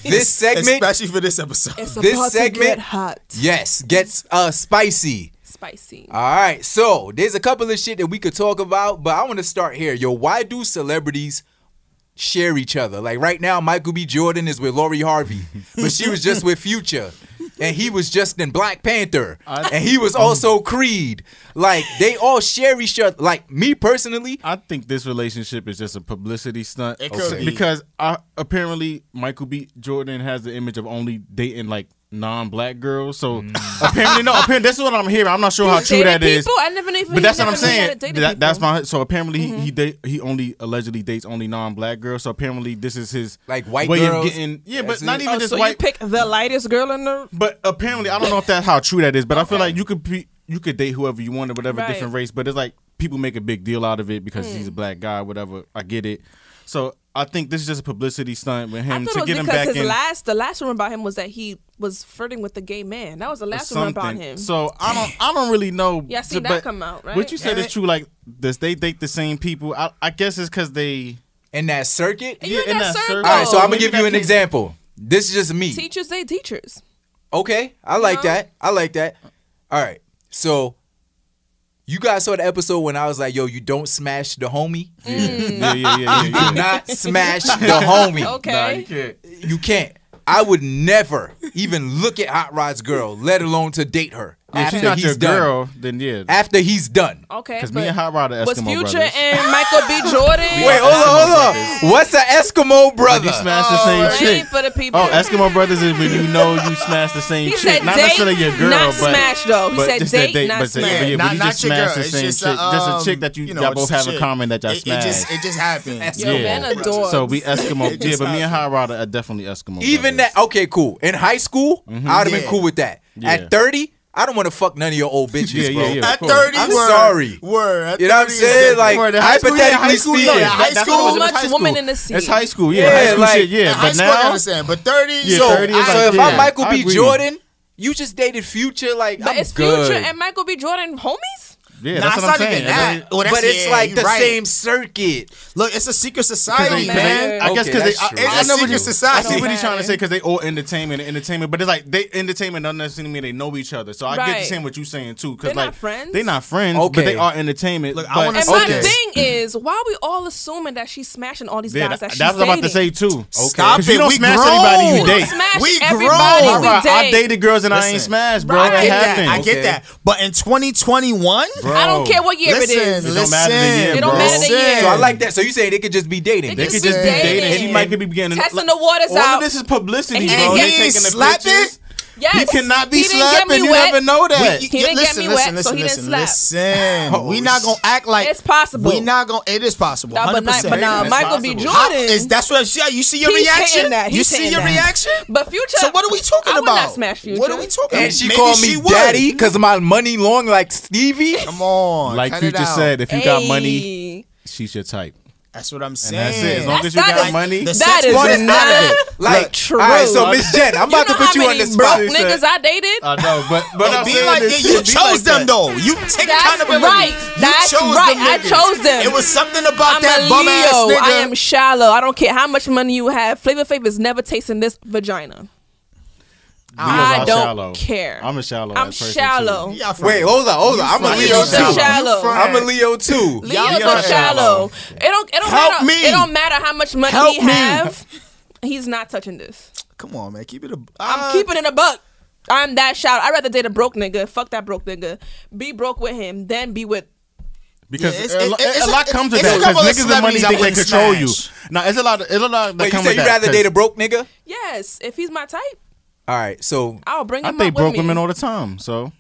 Speaker 1: This segment,
Speaker 9: especially for this episode.
Speaker 10: It's about to get hot.
Speaker 1: Yes, gets spicy.
Speaker 10: Spicy.
Speaker 1: All right, so there's a couple of shit that we could talk about, but I want to start here. Yo, why do celebrities share each other? Like right now, Michael B. Jordan is with Lori Harvey, but she was just with Future, and he was just in Black Panther, and he was also Creed. Like they all share each other. Like me personally,
Speaker 11: I think this relationship is just a publicity stunt.
Speaker 9: It could be.
Speaker 11: Because apparently Michael B. Jordan has the image of only dating like non-black girls. So apparently this is what I'm hearing. I'm not sure how true that is.
Speaker 10: I never even.
Speaker 11: But that's what I'm saying. That's my. So apparently he only allegedly dates only non-black girls. So apparently this is his
Speaker 1: like white
Speaker 11: way
Speaker 1: girls.
Speaker 11: Of getting. Yeah, but not even just
Speaker 10: so
Speaker 11: white.
Speaker 10: You pick the lightest girl in the.
Speaker 11: But apparently I don't know if that's how true that is. But I feel like you could date whoever you want or whatever different race. But it's like people make a big deal out of it because he's a black guy, whatever. I get it. So I think this is just a publicity stunt with him to get him back in.
Speaker 10: The last rumor about him was that he was flirting with the gay man. That was the last rumor about him.
Speaker 11: So I don't really know.
Speaker 10: Yeah, I seen that come out, right?
Speaker 11: What you said is true. Like, does they date the same people? I guess it's because they
Speaker 1: in that circuit.
Speaker 10: Yeah, in that circle.
Speaker 1: All right, so I'm gonna give you an example. This is just me.
Speaker 10: Teachers date teachers.
Speaker 1: Okay, I like that. I like that. All right, so. You guys saw the episode when I was like, yo, you don't smash the homie.
Speaker 11: Yeah.
Speaker 1: You do not smash the homie.
Speaker 10: Okay.
Speaker 11: Nah, you can't.
Speaker 1: You can't. I would never even look at Hot Rod's girl, let alone to date her. after
Speaker 11: she's not
Speaker 1: he's
Speaker 11: your
Speaker 1: done.
Speaker 11: girl, then yeah.
Speaker 1: After he's done.
Speaker 10: Okay.
Speaker 11: Because me and Hot Rod are
Speaker 10: was
Speaker 11: Eskimo
Speaker 10: Future
Speaker 11: brothers.
Speaker 10: and Michael B. Jordan?
Speaker 1: Wait, hold on. What's an Eskimo brother?
Speaker 11: You smash the same
Speaker 10: that
Speaker 11: chick.
Speaker 10: ain't for the people.
Speaker 11: Oh, Eskimo brothers is when you know you smash the same
Speaker 10: He
Speaker 11: chick.
Speaker 10: said
Speaker 11: Not
Speaker 10: date,
Speaker 11: necessarily your girl,
Speaker 10: not
Speaker 11: but
Speaker 10: smash, though. He
Speaker 11: but
Speaker 10: said
Speaker 11: just
Speaker 10: date,
Speaker 11: that
Speaker 10: not
Speaker 11: but
Speaker 10: smash.
Speaker 11: Yeah,
Speaker 9: Not
Speaker 11: but you just
Speaker 9: your
Speaker 11: smash
Speaker 9: girl.
Speaker 11: the
Speaker 9: It's
Speaker 11: same
Speaker 9: just,
Speaker 11: chick. Just a chick that y'all both have in common that y'all smash.
Speaker 9: It just happened.
Speaker 10: Yo, man, adore.
Speaker 11: So we Eskimo. Yeah, but me and Hot Rod are definitely Eskimo.
Speaker 1: Even
Speaker 11: brothers.
Speaker 1: that, okay, cool. In high school, I would have been cool with that.
Speaker 11: Yeah.
Speaker 1: At 30, I don't want to fuck none of your old bitches, bro.
Speaker 11: Yeah,
Speaker 9: At 30,
Speaker 1: I'm sorry.
Speaker 9: Word.
Speaker 1: You know what I'm saying? Like, hypothetically speaking.
Speaker 9: High school,
Speaker 10: Too much woman in the scene.
Speaker 11: It's high school,
Speaker 1: Yeah,
Speaker 11: high school
Speaker 1: like-
Speaker 11: shit, yeah.
Speaker 9: High
Speaker 11: But
Speaker 9: school, I
Speaker 11: now,
Speaker 9: understand. But 30,
Speaker 11: Yeah,
Speaker 1: So,
Speaker 11: 30 is
Speaker 1: so
Speaker 11: like,
Speaker 1: if
Speaker 11: yeah,
Speaker 1: I'm Michael
Speaker 11: I
Speaker 1: B.
Speaker 11: agree.
Speaker 1: Jordan, you just dated Future, like,
Speaker 10: But
Speaker 1: I'm
Speaker 10: it's
Speaker 1: good.
Speaker 10: Future and Michael B. Jordan homies?
Speaker 11: yeah,
Speaker 9: Nah,
Speaker 11: that's
Speaker 9: it's
Speaker 11: what I'm
Speaker 9: not even
Speaker 11: saying.
Speaker 9: that. Well, that's-
Speaker 1: But it's
Speaker 9: yeah,
Speaker 1: like
Speaker 9: you
Speaker 1: the
Speaker 9: right.
Speaker 1: same circuit.
Speaker 9: Look, it's a secret society, man.
Speaker 11: I guess
Speaker 1: Okay,
Speaker 11: because
Speaker 1: that's
Speaker 11: I
Speaker 1: true.
Speaker 11: know
Speaker 9: It's a
Speaker 11: what
Speaker 9: secret
Speaker 11: you.
Speaker 9: society.
Speaker 11: I see what he's trying to say because they all entertainment, but it's like they entertainment doesn't necessarily mean they know each other. So I get
Speaker 10: Right.
Speaker 11: the same what you're saying too.
Speaker 10: They're
Speaker 11: Because
Speaker 10: not
Speaker 11: like
Speaker 10: friends?
Speaker 11: they're not friends,
Speaker 1: Okay.
Speaker 11: but they are entertainment.
Speaker 9: Look, I
Speaker 11: but-
Speaker 9: wanna
Speaker 10: And
Speaker 9: say
Speaker 10: my
Speaker 9: this.
Speaker 10: thing is, why are we all assuming that she's smashing all these
Speaker 11: Yeah,
Speaker 10: guys that she's
Speaker 11: that's what I'm about to say
Speaker 10: dating?
Speaker 11: too.
Speaker 9: Stop
Speaker 11: 'Cause you
Speaker 9: it.
Speaker 11: don't
Speaker 9: We
Speaker 11: smash
Speaker 9: grown.
Speaker 11: anybody you
Speaker 10: We don't
Speaker 11: date.
Speaker 10: smash
Speaker 9: We
Speaker 10: everybody
Speaker 9: grown.
Speaker 10: we
Speaker 11: Right, I
Speaker 10: date.
Speaker 11: dated girls and I
Speaker 9: Listen,
Speaker 11: ain't smashed, bro.
Speaker 9: I
Speaker 11: It
Speaker 9: get that.
Speaker 11: happened.
Speaker 9: I get that. But in 2021,
Speaker 10: I don't care what year it is.
Speaker 11: It don't matter the year,
Speaker 10: It don't
Speaker 11: bro.
Speaker 10: matter the year.
Speaker 1: So I like that. So you saying they could just be dating?
Speaker 11: They
Speaker 10: Just
Speaker 11: could just be
Speaker 10: dating.
Speaker 11: dating. She might could be beginning
Speaker 10: Testing the waters
Speaker 11: all
Speaker 10: out.
Speaker 11: of this is publicity,
Speaker 10: And he
Speaker 11: bro.
Speaker 10: didn't
Speaker 11: They
Speaker 10: get
Speaker 11: taking the
Speaker 9: slapped
Speaker 11: pictures.
Speaker 10: Yes.
Speaker 11: He cannot be
Speaker 10: He didn't get
Speaker 11: slapping.
Speaker 10: me
Speaker 11: You
Speaker 10: wet.
Speaker 11: never know that.
Speaker 10: He didn't get me wet, so he didn't slap.
Speaker 9: Listen, we not gonna act like
Speaker 10: It's possible.
Speaker 9: We not gonna. It is possible.
Speaker 10: Nah, but
Speaker 9: 100%.
Speaker 10: now Michael B.
Speaker 11: possible.
Speaker 10: Jordan.
Speaker 9: That's what you see your
Speaker 10: He's
Speaker 9: reaction.
Speaker 10: saying that.
Speaker 9: You
Speaker 10: He's
Speaker 9: see
Speaker 10: saying
Speaker 9: your
Speaker 10: that.
Speaker 9: reaction.
Speaker 10: But Future.
Speaker 9: So what are we talking
Speaker 10: I would
Speaker 9: about?
Speaker 10: not smash Future.
Speaker 9: What are we talking about?
Speaker 1: And she
Speaker 9: Maybe
Speaker 1: called me
Speaker 9: she would.
Speaker 1: daddy because of my money long like Stevie.
Speaker 9: Come on,
Speaker 11: Like
Speaker 9: cut it
Speaker 11: Future
Speaker 9: out.
Speaker 11: said, if you got money,
Speaker 10: Hey.
Speaker 11: she's your type.
Speaker 9: That's what I'm
Speaker 11: And
Speaker 9: saying.
Speaker 11: that's it. As long as you
Speaker 10: That
Speaker 11: got
Speaker 10: is-
Speaker 11: money.
Speaker 9: The
Speaker 10: That
Speaker 9: sex
Speaker 10: is
Speaker 9: part is
Speaker 10: not
Speaker 9: out of it.
Speaker 1: Like,
Speaker 10: true.
Speaker 1: all right, so Miss Jen, I'm about
Speaker 10: You
Speaker 1: to
Speaker 10: know
Speaker 1: put you
Speaker 10: how
Speaker 1: on the
Speaker 10: many
Speaker 1: spot.
Speaker 10: broke niggas I dated?
Speaker 11: I know, but
Speaker 9: It
Speaker 11: I'm
Speaker 9: be
Speaker 11: saying
Speaker 9: like
Speaker 11: this,
Speaker 9: you
Speaker 11: it be
Speaker 9: chose
Speaker 11: like
Speaker 9: them
Speaker 11: that.
Speaker 9: though. You take
Speaker 10: That's
Speaker 9: accountability.
Speaker 10: right.
Speaker 9: You
Speaker 10: That's
Speaker 9: chose
Speaker 10: right.
Speaker 9: them
Speaker 10: I
Speaker 9: niggas.
Speaker 10: chose them.
Speaker 9: It was something about
Speaker 10: I'm
Speaker 9: that
Speaker 10: a
Speaker 9: bum ass
Speaker 10: Leo.
Speaker 9: nigga.
Speaker 10: I am shallow. I don't care how much money you have. Flavor Flav is never tasting this vagina. I don't care.
Speaker 11: I'm a shallow.
Speaker 10: I'm
Speaker 11: ass person,
Speaker 10: shallow.
Speaker 9: Yeah,
Speaker 1: Wait, hold on. I'm a
Speaker 9: front.
Speaker 1: Leo
Speaker 10: Leo's
Speaker 1: too.
Speaker 10: too shallow.
Speaker 1: I'm a Leo too.
Speaker 10: Leo's
Speaker 9: Y'all
Speaker 10: are shallow. It don't
Speaker 9: Help
Speaker 10: matter.
Speaker 9: me.
Speaker 10: It don't matter how much money
Speaker 9: Help
Speaker 10: he
Speaker 9: me.
Speaker 10: have. He's not touching this.
Speaker 9: Come on, man. Keep it a.
Speaker 10: I'm keeping it a buck. I'm that shallow. I'd rather date a broke nigga. Fuck that broke nigga. Be broke with him, then be with.
Speaker 11: Because
Speaker 9: Yeah,
Speaker 11: a lot comes with
Speaker 9: it's
Speaker 11: that.
Speaker 9: a
Speaker 11: Because
Speaker 9: couple of
Speaker 11: niggas and money
Speaker 9: celebrities I
Speaker 11: think they
Speaker 9: wouldn't
Speaker 11: control you.
Speaker 9: smash.
Speaker 11: Now, it's a lot that
Speaker 1: Wait, you
Speaker 11: come
Speaker 1: say
Speaker 11: with
Speaker 1: you
Speaker 11: that.
Speaker 1: rather
Speaker 11: 'cause
Speaker 1: date a broke nigga?
Speaker 10: Yes, if he's my type,
Speaker 1: All right, so
Speaker 10: I'll bring
Speaker 11: I
Speaker 10: him
Speaker 11: think
Speaker 10: up
Speaker 11: broke
Speaker 10: with me.
Speaker 11: women all the time. So
Speaker 1: all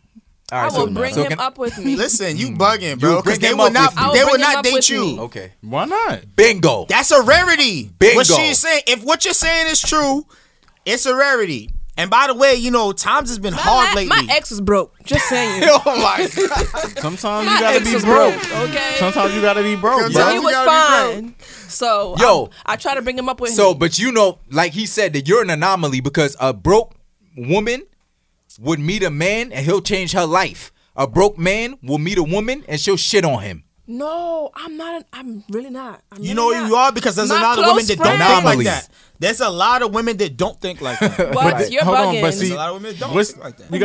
Speaker 10: I
Speaker 1: right,
Speaker 10: will
Speaker 1: so
Speaker 10: bring
Speaker 1: so
Speaker 10: him
Speaker 1: can-
Speaker 10: up with me.
Speaker 9: Listen, you bugging,
Speaker 1: You
Speaker 9: bro.
Speaker 1: bring
Speaker 9: Because they
Speaker 1: him
Speaker 9: would
Speaker 1: up
Speaker 9: not.
Speaker 1: with you.
Speaker 9: They
Speaker 10: I'll
Speaker 9: would
Speaker 10: bring him
Speaker 9: not
Speaker 10: up
Speaker 9: date
Speaker 10: with
Speaker 9: you.
Speaker 10: me.
Speaker 1: Okay,
Speaker 11: why not?
Speaker 1: bingo.
Speaker 9: That's a rarity.
Speaker 1: Bingo.
Speaker 9: What she's saying, if what you're saying is true, it's a rarity. And by the way, you know, times has been hard lately.
Speaker 10: My ex was broke. Just saying.
Speaker 1: Oh my god.
Speaker 11: Sometimes you
Speaker 10: My
Speaker 11: gotta
Speaker 10: ex
Speaker 11: be
Speaker 10: was
Speaker 11: broke.
Speaker 10: Okay.
Speaker 11: Sometimes you gotta be broke,
Speaker 9: Sometimes
Speaker 10: So
Speaker 11: bro.
Speaker 10: he
Speaker 9: you
Speaker 10: was
Speaker 9: gotta be
Speaker 10: fine. So
Speaker 1: Yo.
Speaker 10: I try to bring him up with
Speaker 1: So,
Speaker 10: me.
Speaker 1: but you know, like he said, that you're an anomaly because a broke woman would meet a man and he'll change her life. A broke man will meet a woman and she'll shit on him.
Speaker 10: No, I'm not. I'm really not. I'm
Speaker 9: You
Speaker 10: really
Speaker 9: know
Speaker 10: not.
Speaker 9: you are because there's
Speaker 10: My
Speaker 9: a lot of
Speaker 10: close
Speaker 9: women that don't
Speaker 10: friends.
Speaker 9: think like
Speaker 1: Anomalies.
Speaker 9: that. There's a lot of women that don't think like that.
Speaker 10: What? You're
Speaker 11: Hold
Speaker 10: bugging.
Speaker 11: on, but see,
Speaker 9: There's a lot of women that don't
Speaker 11: what's-
Speaker 9: think like that.
Speaker 11: you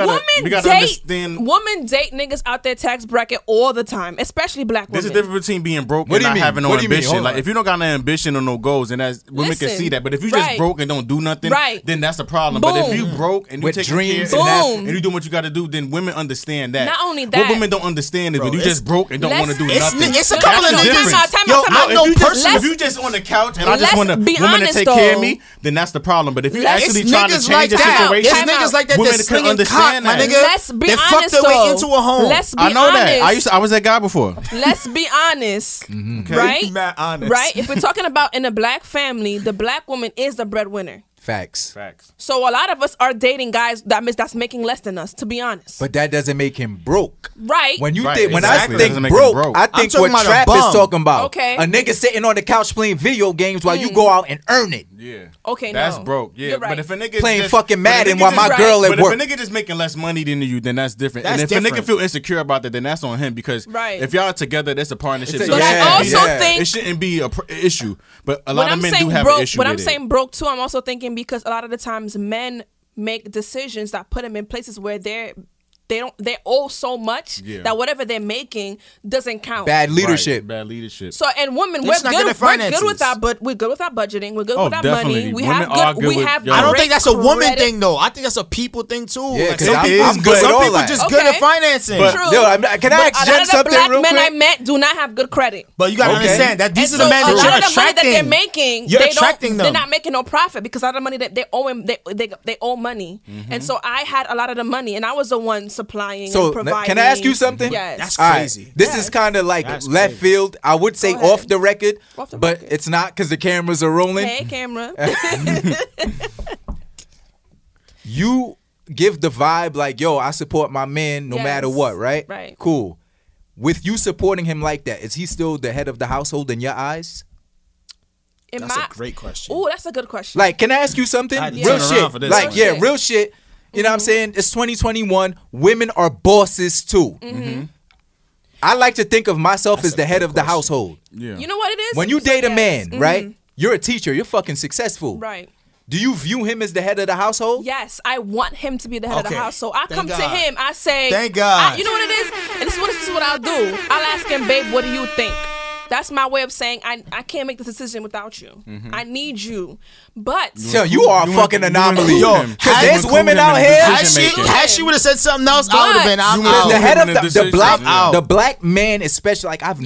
Speaker 11: gotta understand.
Speaker 10: Women date niggas out their tax bracket all the time, especially black women.
Speaker 11: There's a difference between being broke
Speaker 1: What
Speaker 11: and
Speaker 1: do you
Speaker 11: not
Speaker 1: mean?
Speaker 11: having no
Speaker 1: What do you mean?
Speaker 11: ambition.
Speaker 1: Hold
Speaker 11: Like
Speaker 1: on.
Speaker 11: if you don't got no ambition or no goals, and that's women can
Speaker 10: Listen,
Speaker 11: see that. But if you just
Speaker 10: right.
Speaker 11: broke and don't do nothing,
Speaker 10: Right.
Speaker 11: then that's a problem. But if you
Speaker 10: Boom.
Speaker 11: broke and you
Speaker 1: With
Speaker 11: take
Speaker 1: dreams
Speaker 11: care
Speaker 1: and
Speaker 10: that's-
Speaker 11: and you doing what you got to do, then women understand that.
Speaker 10: Not only
Speaker 11: what
Speaker 10: that-
Speaker 11: women don't understand is when you
Speaker 9: it's-
Speaker 11: just broke and don't want to do
Speaker 10: let's-
Speaker 11: nothing.
Speaker 9: It's a
Speaker 11: That's
Speaker 9: couple of
Speaker 11: the
Speaker 9: niggas.
Speaker 11: difference.
Speaker 10: Time
Speaker 9: Yo,
Speaker 10: out, time
Speaker 9: I
Speaker 10: out.
Speaker 9: know
Speaker 11: if
Speaker 9: personally.
Speaker 11: you just on the couch and I just
Speaker 10: Let's
Speaker 11: want a
Speaker 10: be
Speaker 11: woman to
Speaker 10: honest,
Speaker 11: take care of
Speaker 10: though.
Speaker 11: me, then that's the problem. But if you
Speaker 10: Let's-
Speaker 11: actually
Speaker 9: It's
Speaker 11: trying to
Speaker 9: niggas
Speaker 11: change
Speaker 9: like
Speaker 11: the
Speaker 9: that.
Speaker 11: situation,
Speaker 9: It's niggas like that
Speaker 11: women
Speaker 9: that's
Speaker 11: can
Speaker 9: slinging
Speaker 11: understand
Speaker 9: cock, my
Speaker 11: that.
Speaker 9: nigga.
Speaker 10: Let's be
Speaker 9: They
Speaker 10: honest,
Speaker 9: fucked their way
Speaker 10: though.
Speaker 9: into a home.
Speaker 10: Let's be
Speaker 11: I know
Speaker 10: honest.
Speaker 11: that. I was that guy before.
Speaker 10: Let's be honest, right?
Speaker 9: Mad honest.
Speaker 10: Right? If we're talking about in a black family, the black woman is the breadwinner.
Speaker 1: Facts.
Speaker 11: Facts.
Speaker 10: So a lot of us are dating guys that's making less than us, to be honest.
Speaker 1: But that doesn't make him broke.
Speaker 10: Right.
Speaker 1: When you
Speaker 11: Right,
Speaker 1: think, when
Speaker 11: exactly.
Speaker 1: I
Speaker 11: That
Speaker 1: think
Speaker 11: doesn't make him
Speaker 1: broke,
Speaker 11: broke.
Speaker 1: I
Speaker 9: I'm
Speaker 1: think
Speaker 9: talking
Speaker 1: what
Speaker 9: about a
Speaker 1: Trap is
Speaker 9: bum.
Speaker 1: talking about.
Speaker 10: Okay.
Speaker 1: A nigga sitting on the couch playing video games while you go out and earn it.
Speaker 11: Yeah.
Speaker 10: Okay,
Speaker 11: That's
Speaker 10: no.
Speaker 11: broke. Yeah.
Speaker 10: You're right.
Speaker 11: But if a nigga
Speaker 1: Playing
Speaker 11: just,
Speaker 1: fucking
Speaker 11: but if a
Speaker 1: Madden
Speaker 11: nigga
Speaker 1: while
Speaker 11: just-
Speaker 1: my girl at
Speaker 11: but
Speaker 1: work.
Speaker 11: if a nigga just making less money than you, then that's different.
Speaker 9: That's
Speaker 11: and if a
Speaker 9: different.
Speaker 11: nigga feel insecure about that, then that's on him because
Speaker 10: Right.
Speaker 11: if y'all together, that's a partnership.
Speaker 1: It's a-
Speaker 11: So
Speaker 10: But
Speaker 11: it
Speaker 10: I
Speaker 11: shouldn't be
Speaker 10: also
Speaker 11: that.
Speaker 10: think
Speaker 11: it shouldn't be a issue. But a
Speaker 10: when
Speaker 11: lot
Speaker 10: I'm
Speaker 11: of men
Speaker 10: saying
Speaker 11: do have
Speaker 10: broke,
Speaker 11: an issue
Speaker 10: when
Speaker 11: with
Speaker 10: I'm
Speaker 11: it.
Speaker 10: saying broke too, I'm also thinking because a lot of the times men make decisions that put them in places where they're they owe so much that whatever they're making doesn't count.
Speaker 1: Bad leadership.
Speaker 11: Right, bad leadership.
Speaker 10: So and women, we're good with our budgeting. We're good with our money. We have good.
Speaker 9: I don't think that's a woman thing though. I think that's a people thing too.
Speaker 1: Yeah,
Speaker 9: like,
Speaker 1: I'm good
Speaker 9: some
Speaker 1: at all
Speaker 9: people
Speaker 1: that.
Speaker 9: just good at financing.
Speaker 1: But, can I ask Jen something real quick?
Speaker 10: A lot of the black men I met do not have good credit.
Speaker 9: But you gotta understand that these are the men that you're attracting. A lot of the money that they're making,
Speaker 10: you're attracting them. They're not making no profit because a lot of the money that they owe him, they owe money. And so I had a lot of the money, and I was the one supplying and providing.
Speaker 1: Can I ask you something?
Speaker 10: Yes.
Speaker 9: That's crazy.
Speaker 1: Right. This is kind of like left field. I would say off the record, but it's not because the cameras are rolling.
Speaker 10: Hey, camera.
Speaker 1: You give the vibe like, yo, I support my man no matter what, right?
Speaker 10: Right.
Speaker 1: Cool. With you supporting him like that, is he still the head of the household in your eyes?
Speaker 9: That's a great question.
Speaker 10: Oh, that's a good question.
Speaker 1: Like, can I ask you something? Real shit. Like, real shit. You know what I'm saying? It's 2021. Women are bosses too. I like to think of myself as the head of the household.
Speaker 10: Yeah. You know what it is?
Speaker 1: When you date a man, right? You're a teacher. You're fucking successful.
Speaker 10: Right.
Speaker 1: Do you view him as the head of the household?
Speaker 10: Yes, I want him to be the head of the household. I come to him. I say,
Speaker 9: thank God.
Speaker 10: You know what it is? And this is what I'll do. I'll ask him, babe, what do you think? That's my way of saying I can't make this decision without you. I need you. But
Speaker 1: you are a fucking anomaly. Yo, because there's women out here.
Speaker 9: Had she would have said something else, I would have been out.
Speaker 1: The head of the black man, especially, like I've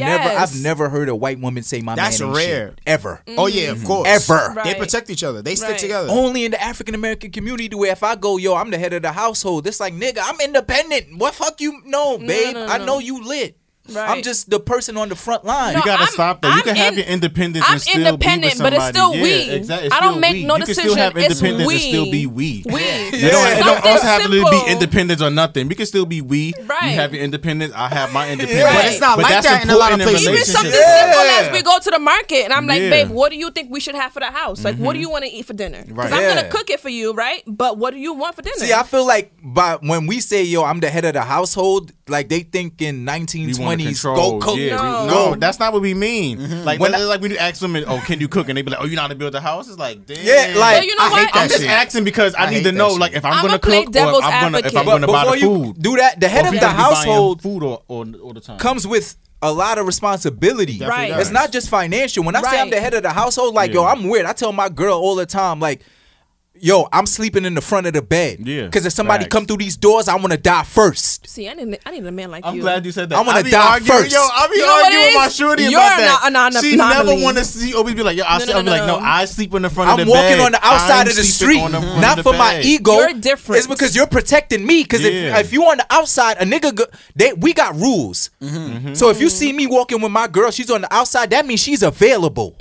Speaker 1: never heard a white woman say my man.
Speaker 9: That's rare.
Speaker 1: Shit, ever.
Speaker 9: Oh yeah, of course.
Speaker 1: Ever.
Speaker 9: They protect each other. They stick together.
Speaker 1: Only in the African American community where if I go, yo, I'm the head of the household. It's like, nigga, I'm independent. What fuck you? No, babe. I know you lit. Right. I'm just the person on the front line.
Speaker 11: You gotta stop that. You can have your independence and still be with somebody.
Speaker 10: But it's still we.
Speaker 11: Exactly.
Speaker 10: I don't make no decision.
Speaker 11: You can still have independence and still be we. It don't also have to be independence or nothing. We can still be we.
Speaker 10: Right.
Speaker 11: You have your independence. I have my independence.
Speaker 9: But it's not like that in a lot of places.
Speaker 10: Even something simple as we go to the market and I'm like, babe, what do you think we should have for the house? Like, what do you want to eat for dinner? Because I'm gonna cook it for you, right? But what do you want for dinner?
Speaker 1: See, I feel like when we say, yo, I'm the head of the household, like they think in 1920s, go cook.
Speaker 11: Yeah, no, that's not what we mean. Like when you ask them, oh, can you cook? And they be like, oh, you know how to build a house? It's like, damn.
Speaker 1: Yeah, like
Speaker 10: you know
Speaker 11: I hate that. I'm just asking because I need to know, like, if I'm gonna cook or if I'm gonna buy the food.
Speaker 1: Do that. The head of the household
Speaker 11: food all the time
Speaker 1: comes with a lot of responsibility.
Speaker 10: Right.
Speaker 1: It's not just financial. When I say I'm the head of the household, like, yo, I'm weird. I tell my girl all the time, like, yo, I'm sleeping in the front of the bed.
Speaker 11: Yeah.
Speaker 1: Because if somebody come through these doors, I want to die first.
Speaker 10: See, I need a man like you.
Speaker 11: I'm glad you said that.
Speaker 1: I want to die first.
Speaker 11: Yo, I be arguing with my shorty about that. She never want to see. Always be like, yo, I'll be like, no, I sleep in the front of the bed.
Speaker 1: I'm walking on the outside of the street, not for my ego.
Speaker 10: You're different.
Speaker 1: It's because you're protecting me. Because if you on the outside, a nigga, we got rules. So if you see me walking with my girl, she's on the outside. That means she's available.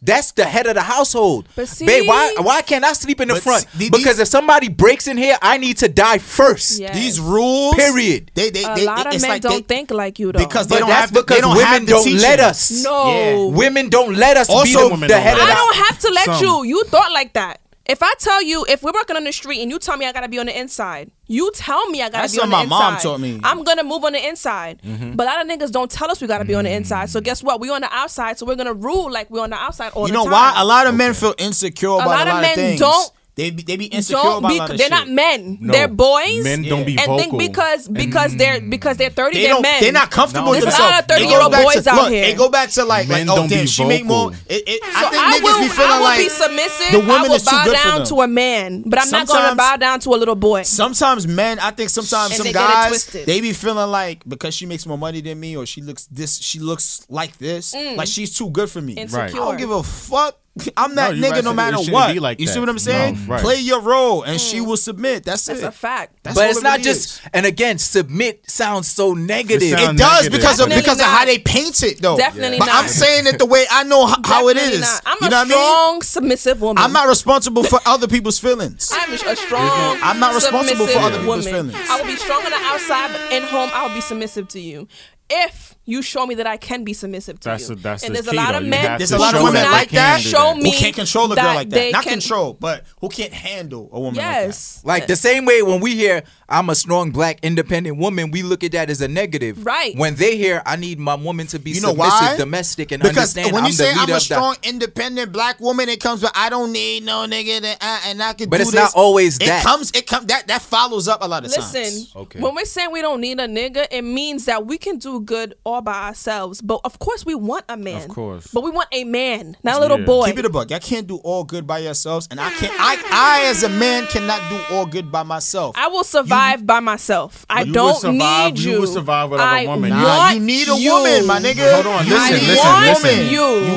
Speaker 1: That's the head of the household.
Speaker 10: But see,
Speaker 1: babe, why can't I sleep in the front? Because if somebody breaks in here, I need to die first.
Speaker 10: Yes.
Speaker 9: These rules,
Speaker 1: period.
Speaker 10: A lot of men don't think like you though.
Speaker 9: Because they don't
Speaker 1: that's
Speaker 9: have the,
Speaker 1: because
Speaker 9: they don't
Speaker 1: women
Speaker 9: have the
Speaker 1: don't
Speaker 9: teaching.
Speaker 1: let us.
Speaker 10: No,
Speaker 1: women don't let us
Speaker 9: Also,
Speaker 1: be the head of the
Speaker 10: I don't have to let you. You thought like that. If I tell you, if we're working on the street and you tell me I gotta be on the inside, you tell me I gotta be on the inside.
Speaker 9: That's what my mom taught me.
Speaker 10: I'm gonna move on the inside. But a lot of niggas don't tell us we gotta be on the inside. So guess what? We on the outside, so we're gonna rule like we're on the outside all the time.
Speaker 9: You know why? A lot of men feel insecure about a lot of things.
Speaker 10: Don't.
Speaker 9: They be insecure about a lot of
Speaker 10: they're
Speaker 9: shit.
Speaker 10: not men.
Speaker 11: No.
Speaker 10: They're boys.
Speaker 11: Men don't be
Speaker 10: and
Speaker 11: vocal.
Speaker 10: think because they're 30,
Speaker 9: They
Speaker 10: they're men.
Speaker 9: They're not comfortable with
Speaker 10: There's
Speaker 9: themselves.
Speaker 10: a lot of 30-year-old boys out here.
Speaker 9: It go back to like
Speaker 11: Men
Speaker 9: oh
Speaker 11: don't
Speaker 9: damn,
Speaker 11: be
Speaker 9: she make more.
Speaker 11: vocal.
Speaker 9: I think niggas be feeling
Speaker 10: I will
Speaker 9: like
Speaker 10: be submissive.
Speaker 9: the women
Speaker 10: I will
Speaker 9: is too
Speaker 10: bow
Speaker 9: good for
Speaker 10: down
Speaker 9: them.
Speaker 10: to a man, but I'm not going to
Speaker 9: Sometimes-
Speaker 10: bow down to a little boy.
Speaker 9: Sometimes men, I think sometimes
Speaker 10: And
Speaker 9: some
Speaker 10: they get it
Speaker 9: guys,
Speaker 10: twisted.
Speaker 9: they be feeling like because she makes more money than me or she looks like this, like she's too good for me.
Speaker 10: Insecure.
Speaker 9: I don't give a fuck. I'm that
Speaker 11: No, you're
Speaker 9: nigga
Speaker 11: right.
Speaker 9: no matter
Speaker 11: It shouldn't
Speaker 9: what.
Speaker 11: be like
Speaker 9: you see
Speaker 11: that.
Speaker 9: what I'm saying?
Speaker 11: No, right.
Speaker 9: Play your role and she will submit. That's
Speaker 10: That's
Speaker 9: it.
Speaker 10: a fact.
Speaker 9: That's
Speaker 1: But
Speaker 9: all
Speaker 1: it's
Speaker 9: it
Speaker 1: not
Speaker 9: really
Speaker 1: just,
Speaker 9: is.
Speaker 1: and again, submit sounds so negative.
Speaker 11: It
Speaker 9: It
Speaker 11: sounds
Speaker 9: does
Speaker 11: negative.
Speaker 9: because of
Speaker 10: Definitely
Speaker 9: how
Speaker 10: not.
Speaker 9: they paint it though.
Speaker 10: Definitely
Speaker 9: but
Speaker 10: not.
Speaker 9: I'm saying it the way I know how it
Speaker 10: Definitely
Speaker 9: is.
Speaker 10: not. I'm
Speaker 9: you know
Speaker 10: a
Speaker 9: what I mean?
Speaker 10: strong, submissive woman.
Speaker 9: I'm not responsible for other people's feelings.
Speaker 10: I'm a strong.
Speaker 9: I'm not responsible for
Speaker 10: submissive
Speaker 9: other people's
Speaker 10: woman.
Speaker 9: feelings.
Speaker 10: I will be strong on the outside, but in home, I will be submissive to you. if you show me that I can be submissive to you.
Speaker 11: That's
Speaker 10: and there's
Speaker 11: key,
Speaker 10: a lot of men.
Speaker 9: There's a lot of women like that.
Speaker 10: Show me
Speaker 9: who can't control a girl like that. Not
Speaker 10: can
Speaker 9: control, but who can't handle a woman like that.
Speaker 1: Like the same way when we hear I'm a strong black independent woman, we look at that as a negative.
Speaker 10: Right.
Speaker 1: When they hear I need my woman to be
Speaker 9: submissive,
Speaker 1: why? Domestic, and
Speaker 9: because
Speaker 1: understand
Speaker 9: when you
Speaker 1: I'm
Speaker 9: say
Speaker 1: the leader
Speaker 9: I'm a
Speaker 1: of
Speaker 9: strong independent black woman, it comes with I don't need no nigga and I can
Speaker 1: but
Speaker 9: do
Speaker 1: it's
Speaker 9: this.
Speaker 1: not always that.
Speaker 9: It comes that follows up a lot of times.
Speaker 10: Listen, when we're saying we don't need a nigga, it means that we can do good all by ourselves. But of course we want a man.
Speaker 11: Of course.
Speaker 10: But we want a man, not a little boy.
Speaker 9: Keep it a buck. Y'all can't do all good by yourselves, and I as a man cannot do all good by myself.
Speaker 10: I will survive by myself. I don't need you.
Speaker 11: You will survive without a woman.
Speaker 9: Nah, you need a woman, my nigga.
Speaker 11: Hold on,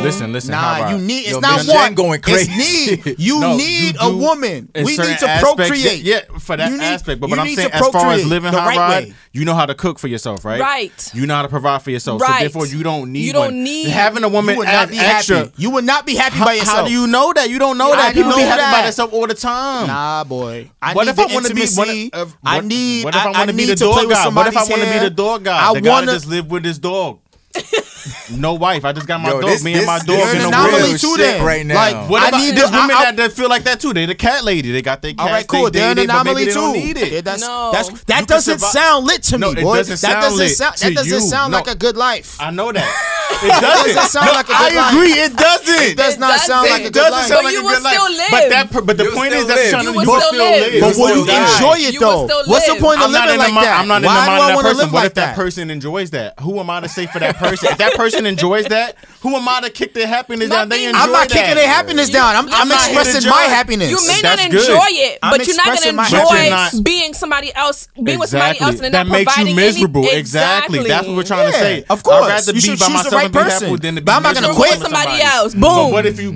Speaker 11: listen. Listen.
Speaker 9: Nah, you need. It's
Speaker 1: Yo,
Speaker 9: not
Speaker 1: Miss
Speaker 9: one.
Speaker 1: Jen going crazy.
Speaker 9: It's need. You need a woman. We need to procreate.
Speaker 11: Yeah, for that aspect. But what I'm saying, as far as living hot rod, you know how to cook for yourself, right?
Speaker 10: Right.
Speaker 11: You know how to provide for yourself.
Speaker 10: Right.
Speaker 11: So therefore, you don't need.
Speaker 10: You don't need
Speaker 11: having a woman.
Speaker 9: You would not be happy. You would not be happy by yourself.
Speaker 11: How do you know that? You don't know that. People be happy by themselves all the time.
Speaker 9: Nah, boy.
Speaker 11: What if I want to be? What if I want to be the dog guy? What if I want to be the dog guy? The guy that just live with his dog. No wife. I just got my dog. Me and my dog
Speaker 9: in
Speaker 11: the
Speaker 9: anomaly too then.
Speaker 1: Right now.
Speaker 11: Like, what about there's women that feel like that too? They the cat lady. They got their cat.
Speaker 9: All right, cool. They're an anomaly too. That doesn't sound lit to me, boy. That doesn't sound like a good life.
Speaker 11: I know that. It doesn't
Speaker 9: sound like a good life.
Speaker 11: I agree. It doesn't.
Speaker 9: It does not sound like a good life.
Speaker 11: Sound like a good life. But the point is that you will still live.
Speaker 9: But will you enjoy it though? What's the point of living like that?
Speaker 11: I'm not in the mind of that person. What if that person enjoys that? Who am I to say for that person? If that person enjoys that, who am I to kick their happiness down? They enjoy that.
Speaker 9: I'm not kicking their happiness down. I'm expressing my happiness.
Speaker 10: You may not enjoy it, but you're not going to enjoy being somebody else, being with somebody else, and
Speaker 11: that
Speaker 10: not
Speaker 11: makes you
Speaker 10: providing
Speaker 11: miserable.
Speaker 10: any.
Speaker 11: Exactly. That's what we're trying to say.
Speaker 9: Of course,
Speaker 11: I'd rather be by myself and be happy than to be
Speaker 9: I'm not gonna
Speaker 11: miserable
Speaker 9: quit
Speaker 11: with
Speaker 10: somebody else.
Speaker 11: Boom. What if you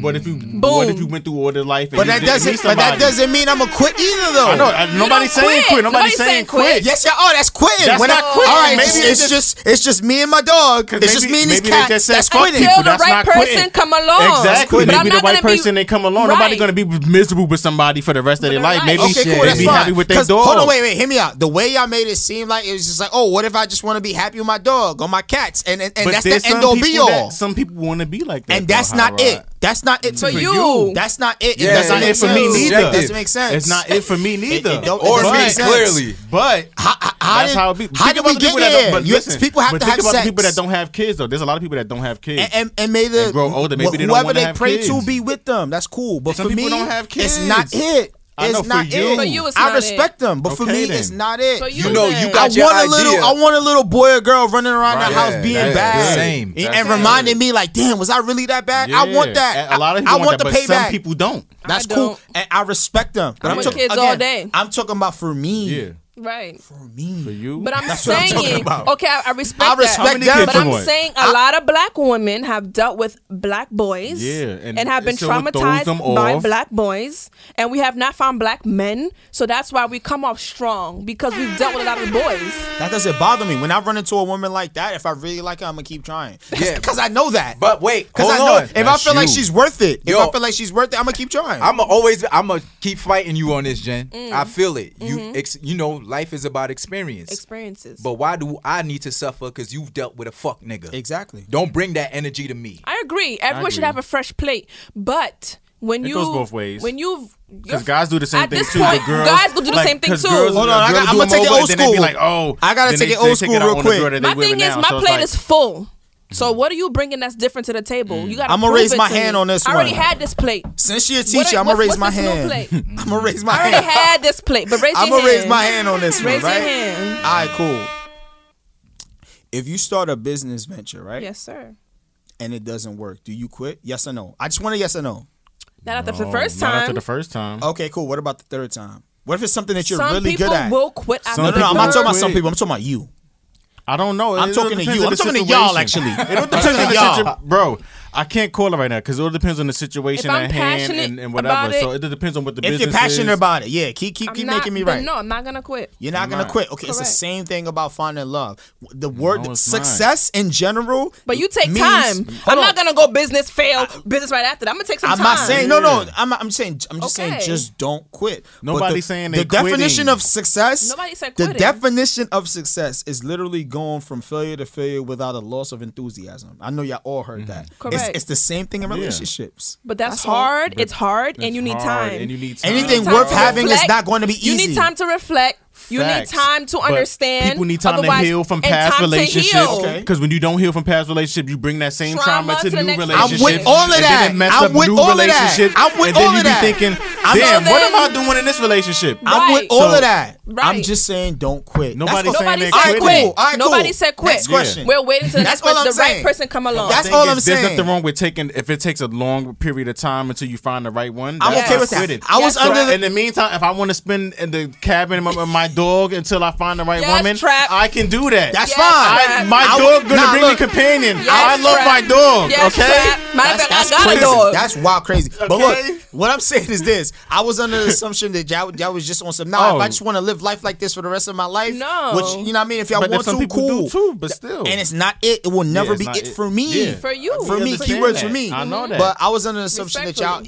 Speaker 11: went through all the life?
Speaker 9: But that doesn't mean I'm gonna quit either though.
Speaker 11: I know. Nobody's saying quit. Nobody's saying quit.
Speaker 9: Yes, yeah. Oh, that's quitting.
Speaker 11: That's not quitting.
Speaker 9: All right,
Speaker 11: maybe
Speaker 9: it's just me and my dog. It's just me and these cats. That's quitting.
Speaker 10: Until the right person come along.
Speaker 11: Exactly. Maybe the right person they come along. Nobody's gonna be miserable with somebody for the rest of their life. Maybe they be happy with their dog.
Speaker 9: Hold on, wait, hear me out. The way y'all made it seem like it was just like, oh, what if I just want to be happy with my dog or my cats, and that's the end all be all.
Speaker 11: Some people want to be like that,
Speaker 9: and that's not it. That's not it
Speaker 10: for you.
Speaker 9: That's not it.
Speaker 11: Yeah, that's not it for me neither.
Speaker 9: It doesn't make sense.
Speaker 11: It's not it for me neither.
Speaker 1: Or me clearly.
Speaker 11: But how did we get there?
Speaker 9: People have to have sex.
Speaker 11: Think about the people that don't have kids though. There's a lot of people that don't have kids.
Speaker 9: And may the
Speaker 11: grow older. Maybe they don't
Speaker 9: whoever
Speaker 11: want to
Speaker 9: they
Speaker 11: have
Speaker 9: pray
Speaker 11: kids.
Speaker 9: to be with them. That's cool. But
Speaker 11: some
Speaker 9: for me,
Speaker 11: don't have kids.
Speaker 9: It's not it. It's not it.
Speaker 10: For you, it's
Speaker 9: I
Speaker 10: not
Speaker 9: respect
Speaker 10: it.
Speaker 9: them, but for me, it's not it.
Speaker 1: You know, you got your idea.
Speaker 9: I want a little boy or girl running around the house being bad,
Speaker 1: same,
Speaker 9: and reminding me like, damn, was I really that bad?
Speaker 11: Yeah.
Speaker 9: I want that.
Speaker 11: A lot of people want
Speaker 9: the
Speaker 11: that,
Speaker 9: payback.
Speaker 11: but some people don't.
Speaker 9: That's cool, and I respect them. But
Speaker 10: I'm with kids all day.
Speaker 9: I'm talking about for me.
Speaker 11: Yeah.
Speaker 10: Right.
Speaker 9: For me.
Speaker 11: For you.
Speaker 10: But I'm
Speaker 9: That's
Speaker 10: saying,
Speaker 9: what I'm talking about.
Speaker 10: okay, I respect
Speaker 9: that.
Speaker 10: Them, but I'm saying a lot of black women have dealt with black boys and have been traumatized by black boys. And we have not found black men. So that's why we come off strong, because we've dealt with a lot of boys.
Speaker 9: That doesn't bother me. When I run into a woman like that, if I really like her, I'm going to keep trying. Yeah. Because I know that.
Speaker 1: But wait,
Speaker 9: because I know if I feel like she's worth it, I'm going to keep trying.
Speaker 1: I'm going to keep fighting you on this, Jen. I feel it. You know, life is about experiences. But why do I need to suffer because you've dealt with a fuck nigga?
Speaker 9: Exactly.
Speaker 1: Don't bring that energy to me.
Speaker 10: I agree. Everyone should have a fresh plate. But when
Speaker 11: it goes both ways. Because
Speaker 10: guys
Speaker 11: do the same thing too.
Speaker 10: Point, guys will do the same thing too.
Speaker 9: Hold on, I'm going to take it old school.
Speaker 11: Be like, oh,
Speaker 9: I got to take it old school real quick.
Speaker 10: My thing is, my plate is full. So what are you bringing that's different to the table? You got.
Speaker 9: I'm gonna raise my hand on this one.
Speaker 10: I already had this plate.
Speaker 9: Since you're a teacher, I'm gonna raise my hand. I'm gonna raise my hand.
Speaker 10: I already had this plate, but raise your hand.
Speaker 9: I'm gonna raise my hand on this one, right?
Speaker 10: Raise your hand.
Speaker 9: All right, cool. If you start a business venture, right?
Speaker 10: Yes, sir.
Speaker 9: And it doesn't work, do you quit? Yes or no? I just want a yes or no.
Speaker 10: Not after the first time.
Speaker 11: Not after the first time.
Speaker 9: Okay, cool. What about the third time? What if it's something that you're
Speaker 10: some
Speaker 9: really good at?
Speaker 10: Some people will quit after
Speaker 9: No, I'm not talking about some people. I'm talking about you.
Speaker 11: I don't know.
Speaker 9: I'm talking to you. I'm talking to y'all, actually.
Speaker 11: It don't depend on y'all, bro. I can't call it right now because it all depends on the situation at hand and whatever. So it depends on what the business is.
Speaker 9: If you're passionate about it, yeah, keep making me right.
Speaker 10: No, I'm not gonna quit.
Speaker 9: You're not gonna quit. Okay, it's the same thing about finding love. The word success in general.
Speaker 10: But you take time. I'm not gonna go business fail business right after that. I'm gonna take some time.
Speaker 9: I'm not saying no. I'm just saying just don't quit.
Speaker 11: Nobody's saying
Speaker 9: the definition of success.
Speaker 10: Nobody said quitting.
Speaker 9: The definition of success is literally going from failure to failure without a loss of enthusiasm. I know y'all all heard that.
Speaker 10: Correct.
Speaker 9: It's the same thing in relationships.
Speaker 10: But that's hard. It's hard, and you need time.
Speaker 9: Anything worth having is not going to be easy.
Speaker 10: You need time to reflect. You need time to understand.
Speaker 11: People need time to heal from past relationships. Because when you don't heal from past relationships, you bring that same trauma to new relationships.
Speaker 9: I'm with all of that. I'm with all of that. I'm with all of that.
Speaker 11: And then you be thinking, damn, what am I doing in this relationship?
Speaker 9: I'm with all of that. I'm just saying don't quit.
Speaker 11: Nobody's saying they
Speaker 10: quit. Nobody said quit.
Speaker 9: Next question.
Speaker 10: We're waiting till the right person come along.
Speaker 9: That's all I'm saying.
Speaker 11: There's nothing wrong with taking, if it takes a long period of time until you find the right one.
Speaker 9: I'm okay with that. I was under.
Speaker 11: In the meantime, if I want to spend in the cabin with my dog until I find the right woman, I can do that.
Speaker 9: That's fine.
Speaker 11: My dog gonna bring me companion. I love my dog. Okay,
Speaker 9: that's crazy. That's wild crazy. But look, what I'm saying is this: I was under the assumption that y'all was just on some. Nah, if I just want to live life like this for the rest of my life,
Speaker 10: which
Speaker 9: you know what I mean. If y'all want to, cool.
Speaker 11: Too, but still,
Speaker 9: and it's not it. It will never be it for me.
Speaker 10: For you,
Speaker 9: for me, keywords for me.
Speaker 11: I know that.
Speaker 9: But I was under the assumption that y'all,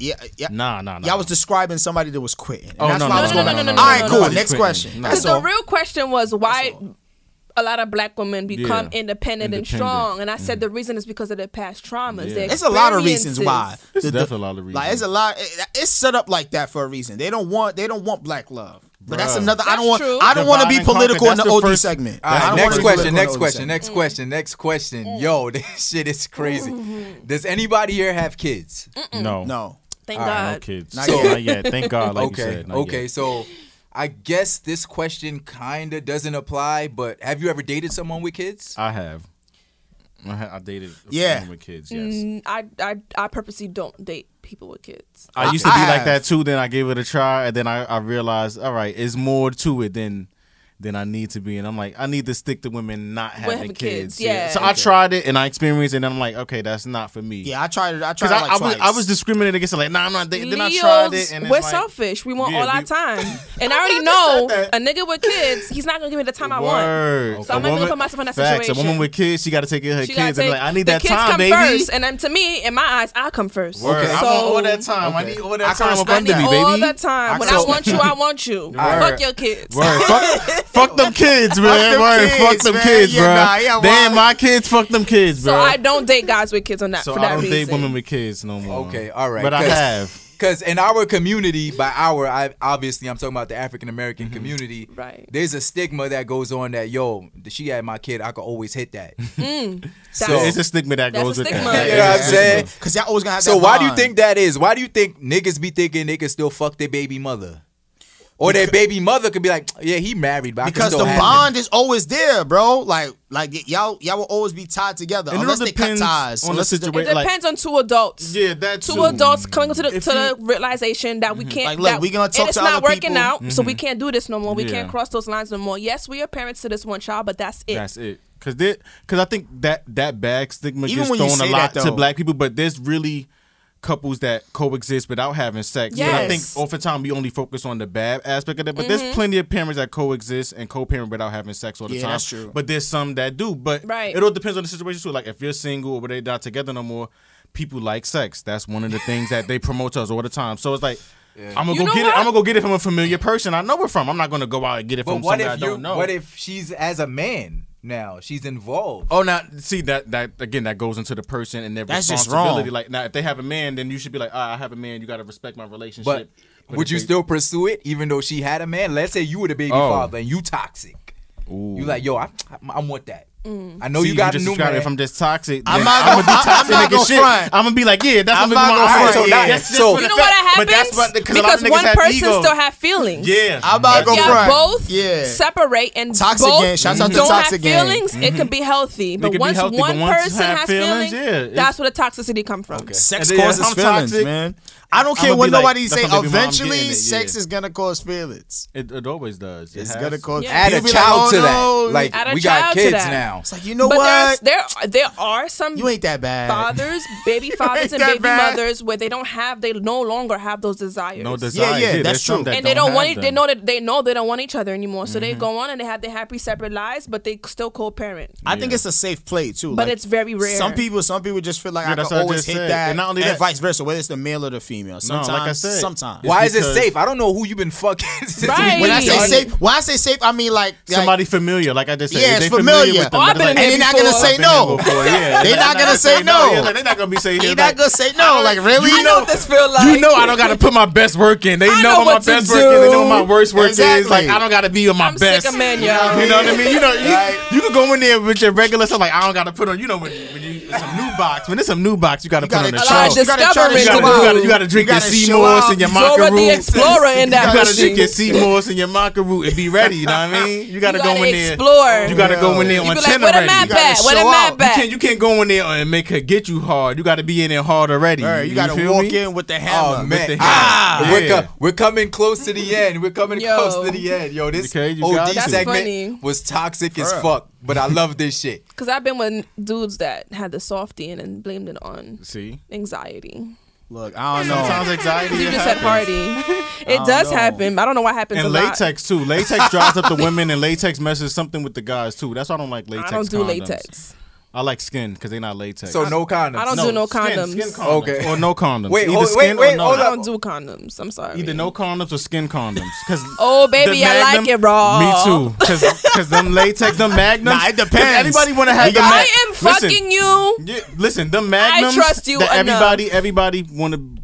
Speaker 11: nah.
Speaker 9: Y'all was describing somebody that was quitting.
Speaker 11: Oh no.
Speaker 9: All right, cool. Next question.
Speaker 10: Because the real question was why a lot of black women become independent and strong, and I said the reason is because of their past traumas.
Speaker 9: It's a lot of reasons why.
Speaker 11: It's definitely a lot of reasons.
Speaker 9: Like it's a lot. It's set up like that for a reason. They don't want black love. But that's another. I don't want to be political in the OD segment.
Speaker 1: Next question. Yo, this shit is crazy. Does anybody here have kids?
Speaker 9: No.
Speaker 10: Thank God.
Speaker 11: No kids. Not yet. Thank God. Like you said.
Speaker 1: Okay. So I guess this question kind of doesn't apply, but have you ever dated someone with kids?
Speaker 11: I have. I dated someone with kids, yes.
Speaker 10: I purposely don't date people with kids.
Speaker 11: I used to be like that too, then I gave it a try, and then I realized, all right, it's more to it than I need to be. And I'm like, I need to stick to women not having kids.
Speaker 10: Yeah.
Speaker 11: So I tried it and I experienced it, and I'm like, okay, that's not for me.
Speaker 9: Yeah, I tried it. I
Speaker 11: was discriminated against it. Like, nah, I'm not dating. Then I tried it. And
Speaker 10: we're selfish. We want all our time. And I already know a nigga with kids, he's not going to give me the time I want. So I'm not going to put myself in that situation.
Speaker 11: A woman with kids, she got to take care of her kids. And like, I need that time,
Speaker 10: baby.
Speaker 11: First.
Speaker 10: And then to me, in my eyes, I come first.
Speaker 11: Okay. So, I want all that time. I need all that time up under me, baby.
Speaker 10: All that time. When I want you, I want you. Fuck your kids.
Speaker 11: Fuck them kids. Man, fuck them kids, bro. Damn, my kids, fuck them kids, bro.
Speaker 10: So I don't date guys with kids on that.
Speaker 11: So
Speaker 10: for that
Speaker 11: I don't
Speaker 10: reason.
Speaker 11: date women with kids no more.
Speaker 1: Okay, all right.
Speaker 11: But I have.
Speaker 1: Because in our community, obviously I'm talking about the African American community.
Speaker 10: Right.
Speaker 1: There's a stigma that goes on that she had my kid, I could always hit that.
Speaker 11: So it's a stigma that goes with that.
Speaker 1: You know what I'm saying?
Speaker 9: Because y'all always gonna have that.
Speaker 1: So why do you think that is? Why do you think niggas be thinking they can still fuck their baby mother? Or their baby mother could be like, yeah, he married, but
Speaker 9: because the bond is always there, bro. Like y'all will always be tied together unless they cut ties.
Speaker 11: On the situation,
Speaker 10: it depends on two adults.
Speaker 11: Yeah, that's
Speaker 10: two adults coming to the realization that we can't.
Speaker 9: Like, look, we gonna talk
Speaker 10: it's
Speaker 9: to
Speaker 10: not
Speaker 9: other
Speaker 10: working
Speaker 9: people.
Speaker 10: out, so we can't do this no more. We can't cross those lines no more. Yes, we are parents to this one child, but that's it.
Speaker 11: That's it. Because I think that bad stigma gets thrown a lot to black people, but there's really couples that coexist without having sex.
Speaker 10: Yes.
Speaker 11: But I think oftentimes we only focus on the bad aspect of that. But there's plenty of parents that coexist and co-parent without having sex all the time.
Speaker 9: That's true.
Speaker 11: But there's some that do. But it all depends on the situation too. Like if you're single or they're not together no more, people like sex. That's one of the things that they promote to us all the time. So it's like, I'm gonna go get it. I'm gonna go get it from a familiar person I know it from. I'm not gonna go out and get it from somebody I don't know.
Speaker 1: What if she's as a man? Now she's involved.
Speaker 11: Oh, now see that again, that goes into the person and their responsibility. Like now, if they have a man, then you should be like, I have a man. You got to respect my relationship.
Speaker 1: But would you still pursue it even though she had a man? Let's say you were the baby father and you toxic. You like, yo, I want that. I know you got a new man.
Speaker 11: If I'm just toxic, I'm gonna be toxic nigga shit. I'm gonna be like, yeah, that's what I'm
Speaker 10: gonna So you know what happens? Because one person still have feelings.
Speaker 11: Yeah,
Speaker 9: I'm about to go front.
Speaker 10: Both separate and
Speaker 9: toxic
Speaker 10: both
Speaker 9: don't
Speaker 10: have feelings. It can be healthy, but once one person has feelings, that's where the toxicity comes from.
Speaker 9: Sex causes feelings, man. I don't care what nobody say.
Speaker 11: Eventually,
Speaker 9: Eventually, sex is gonna cause feelings.
Speaker 11: It always does.
Speaker 9: It's gonna cause.
Speaker 1: Add a child to that. Like we got kids now.
Speaker 9: It's like, you know what?
Speaker 10: There are some.
Speaker 9: You ain't that bad.
Speaker 10: Fathers, baby fathers, and baby mothers where they no longer have those desires.
Speaker 11: No desire.
Speaker 9: Yeah, that's true.
Speaker 10: And they don't want. They know they don't want each other anymore. So they go on and they have their happy separate lives, but they still co-parent.
Speaker 9: I think it's a safe play too.
Speaker 10: But it's very rare.
Speaker 9: Some people just feel like I can always hit that,
Speaker 11: and not only that,
Speaker 9: vice versa, whether it's the male or the female. Sometimes,
Speaker 11: like I said,
Speaker 9: sometimes.
Speaker 1: Why is it safe? I don't know who you've been fucking.
Speaker 10: Right.
Speaker 9: When I say safe, I mean like
Speaker 11: somebody familiar. Like I just said,
Speaker 9: yeah, it's familiar.
Speaker 10: I've been in
Speaker 9: and they're not gonna say no. They're not gonna say no.
Speaker 11: They're not gonna be saying.
Speaker 9: They're not gonna say no. Like really?
Speaker 10: I know what this feel like.
Speaker 11: You know I don't gotta put my best work in. They know what my best work is. They know what my worst work is. Like I don't gotta be on my best.
Speaker 10: Sick of men, yo.
Speaker 11: You know what I mean? You can go in there with your regular stuff. Like I don't gotta put on. You know when it's some new box. When it's some new box, you gotta put on the show. You gotta drink your Seymour's and your maca root.
Speaker 10: The Explorer in that.
Speaker 11: You gotta drink your Seymour's and your maca root and be ready. You know what I mean? You gotta go in there.
Speaker 10: Explore.
Speaker 11: You gotta go in there on 10
Speaker 10: already.
Speaker 11: Where
Speaker 10: the map at?
Speaker 11: You can't go in there and make her get you hard. You gotta be in there hard already.
Speaker 9: You gotta walk in with the hammer.
Speaker 1: Oh man, we're coming close to the end. We're coming close to the end. Yo, this OD segment was toxic as fuck, but I love this shit.
Speaker 10: Because I've been with dudes that had the softie and blamed it on anxiety.
Speaker 9: Look, I don't know.
Speaker 11: Sometimes anxiety.
Speaker 10: You just said party. It does happen. I don't know what happens.
Speaker 11: And latex too. Latex dries up the women, and latex messes something with the guys too. That's why I don't like latex.
Speaker 10: I don't do
Speaker 11: condoms.
Speaker 10: latex.
Speaker 11: I like skin because they're not latex.
Speaker 1: So no condoms.
Speaker 10: I don't do no condoms.
Speaker 11: Skin condoms. Okay. Or no condoms.
Speaker 1: Wait,
Speaker 11: Either
Speaker 1: wait.
Speaker 10: I don't do condoms. I'm sorry.
Speaker 11: Either no condoms or skin condoms.
Speaker 10: Oh baby, I like it raw.
Speaker 11: Me too. Because them latex, them magnums.
Speaker 9: Nah, it depends.
Speaker 11: Anybody want to have the
Speaker 10: I am fucking you.
Speaker 11: Yeah, listen, them magnums.
Speaker 10: I trust you
Speaker 11: enough. Everybody want to.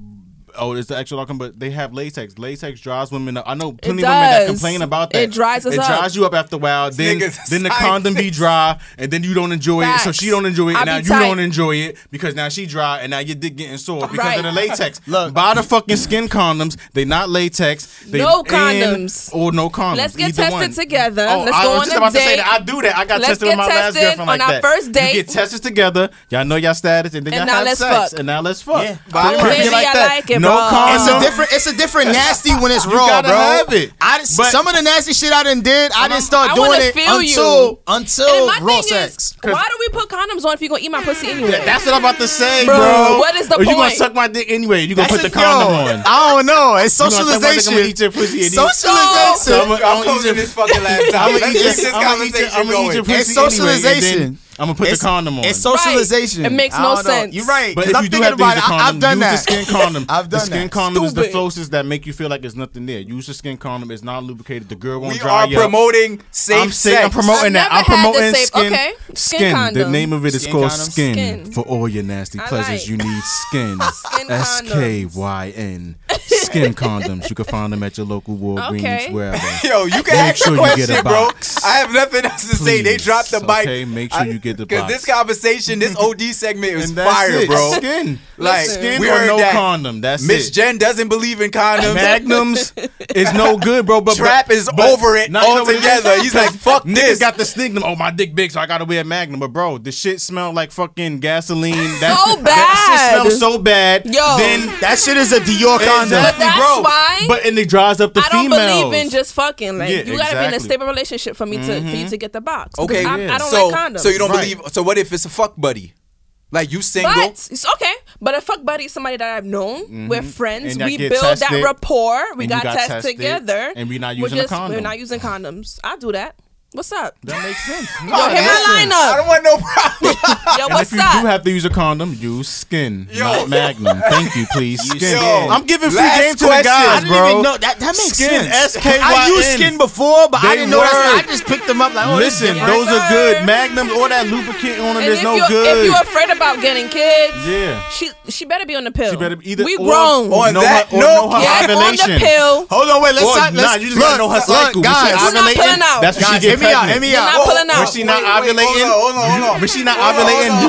Speaker 11: Oh, it's the extra outcome, but they have latex. Latex dries women up. I know plenty of women that complain about that.
Speaker 10: It dries us up.
Speaker 11: It dries you up after a while. Then the condom be dry, and then you don't enjoy it. So she don't enjoy it, and now you don't enjoy it because now she dry, and now your dick getting sore because of the latex.
Speaker 9: Look,
Speaker 11: buy the fucking skin condoms. They not latex.
Speaker 10: No condoms.
Speaker 11: Or no condoms.
Speaker 10: Let's get tested together.
Speaker 11: Oh,
Speaker 10: Let's go on a date.
Speaker 11: I was just about to say that. I do that. I got tested with my last girlfriend like that.
Speaker 10: On our first date.
Speaker 11: You get tested together. Y'all know y'all status, and then y'all have sex. And now let's fuck.
Speaker 10: Baby, I like it,
Speaker 11: no condoms.
Speaker 9: It's a different nasty when it's raw,
Speaker 11: gotta
Speaker 9: bro.
Speaker 11: Have it.
Speaker 9: Some of the nasty shit I done did, I didn't start doing it until raw sex.
Speaker 10: Why do we put condoms on if you gonna eat my pussy anyway?
Speaker 11: That's what I'm about to say, bro.
Speaker 10: What is the point?
Speaker 11: You gonna suck my dick anyway? You gonna put the condom on?
Speaker 9: I don't know. It's socialization.
Speaker 11: I'm gonna eat your pussy.
Speaker 9: Socialization.
Speaker 1: I'm closing this fucking laptop. Let's keep this conversation going.
Speaker 9: It's socialization.
Speaker 11: I'm gonna put the condom on.
Speaker 9: It's socialization.
Speaker 10: It makes no sense.
Speaker 9: You're right.
Speaker 11: But if you do have to use a condom,
Speaker 9: I've done that.
Speaker 11: use the skin condom.
Speaker 9: I've done
Speaker 11: that. The skin condom is the closest that make you feel like there's nothing there. Use the skin condom. It's not lubricated. The girl won't dry you up.
Speaker 1: We are promoting safe sex.
Speaker 11: I'm promoting that. I'm promoting skin.
Speaker 10: Okay.
Speaker 11: Skin. The name of it is called Skin. For all your nasty pleasures, you need Skin. SKYN. Skin condoms. You can find them at your local Walgreens, wherever.
Speaker 1: Yo, you can ask the question, bro. I have nothing else to say. They dropped the mic.
Speaker 11: Okay, make sure you get the box.
Speaker 1: Because this conversation, this OD segment is fire, bro.
Speaker 11: Skin.
Speaker 1: Like,
Speaker 11: skin
Speaker 1: we
Speaker 11: or
Speaker 1: heard
Speaker 11: no
Speaker 1: that
Speaker 11: condom. That's
Speaker 1: Miss Jenn doesn't believe in condoms.
Speaker 11: Magnums is no good, bro. But
Speaker 1: Trap is over it altogether. He's like, fuck this.
Speaker 11: Niggas got the stigma. Oh, my dick big, so I gotta wear a Magnum. But bro, the shit smell like fucking gasoline.
Speaker 10: So bad.
Speaker 11: That shit smells so bad.
Speaker 10: Yo,
Speaker 9: then that shit is a Dior condom.
Speaker 10: But that's why.
Speaker 11: But and it dries up the females.
Speaker 10: I don't believe in just fucking. Like you gotta be in a stable relationship for me for you to get the box.
Speaker 1: Okay,
Speaker 10: I don't like condoms.
Speaker 1: So you don't believe? So what if it's a fuck buddy? Like you single?
Speaker 10: But it's okay. But a fuck buddy is somebody that I've known. We're friends. We build
Speaker 11: tested,
Speaker 10: that rapport. We got
Speaker 11: tested
Speaker 10: together.
Speaker 11: And we're not using a condom.
Speaker 10: We're not using condoms. I do that. What's up?
Speaker 11: That makes sense.
Speaker 10: Yo, hit my lineup.
Speaker 1: I don't want no problem.
Speaker 10: Yo, what's
Speaker 11: up? And if you do have to use a condom, use Skin, not Magnum. Thank you, please. Skin.
Speaker 1: I'm
Speaker 11: giving free game to the guys, bro.
Speaker 9: I didn't even know that makes
Speaker 11: Skin,
Speaker 9: sense.
Speaker 11: SKYN.
Speaker 9: I used Skin before, but I didn't know that. I just picked them up like, oh,
Speaker 11: listen, those are good. Magnums, all that lubricant on them is no good.
Speaker 10: If you're afraid about getting kids, she better be on the pill.
Speaker 11: She better be either.
Speaker 10: We grown.
Speaker 1: On that
Speaker 11: no
Speaker 10: on
Speaker 11: ovulation.
Speaker 10: the pill.
Speaker 9: Hold on, wait. Let's
Speaker 11: you just gotta know her cycle.
Speaker 9: Guys,
Speaker 10: you're not pulling out.
Speaker 11: That's when she get pregnant.
Speaker 9: Hit me out.
Speaker 10: Pulling out.
Speaker 11: When she not ovulating,
Speaker 1: hold on.
Speaker 11: When she not ovulating,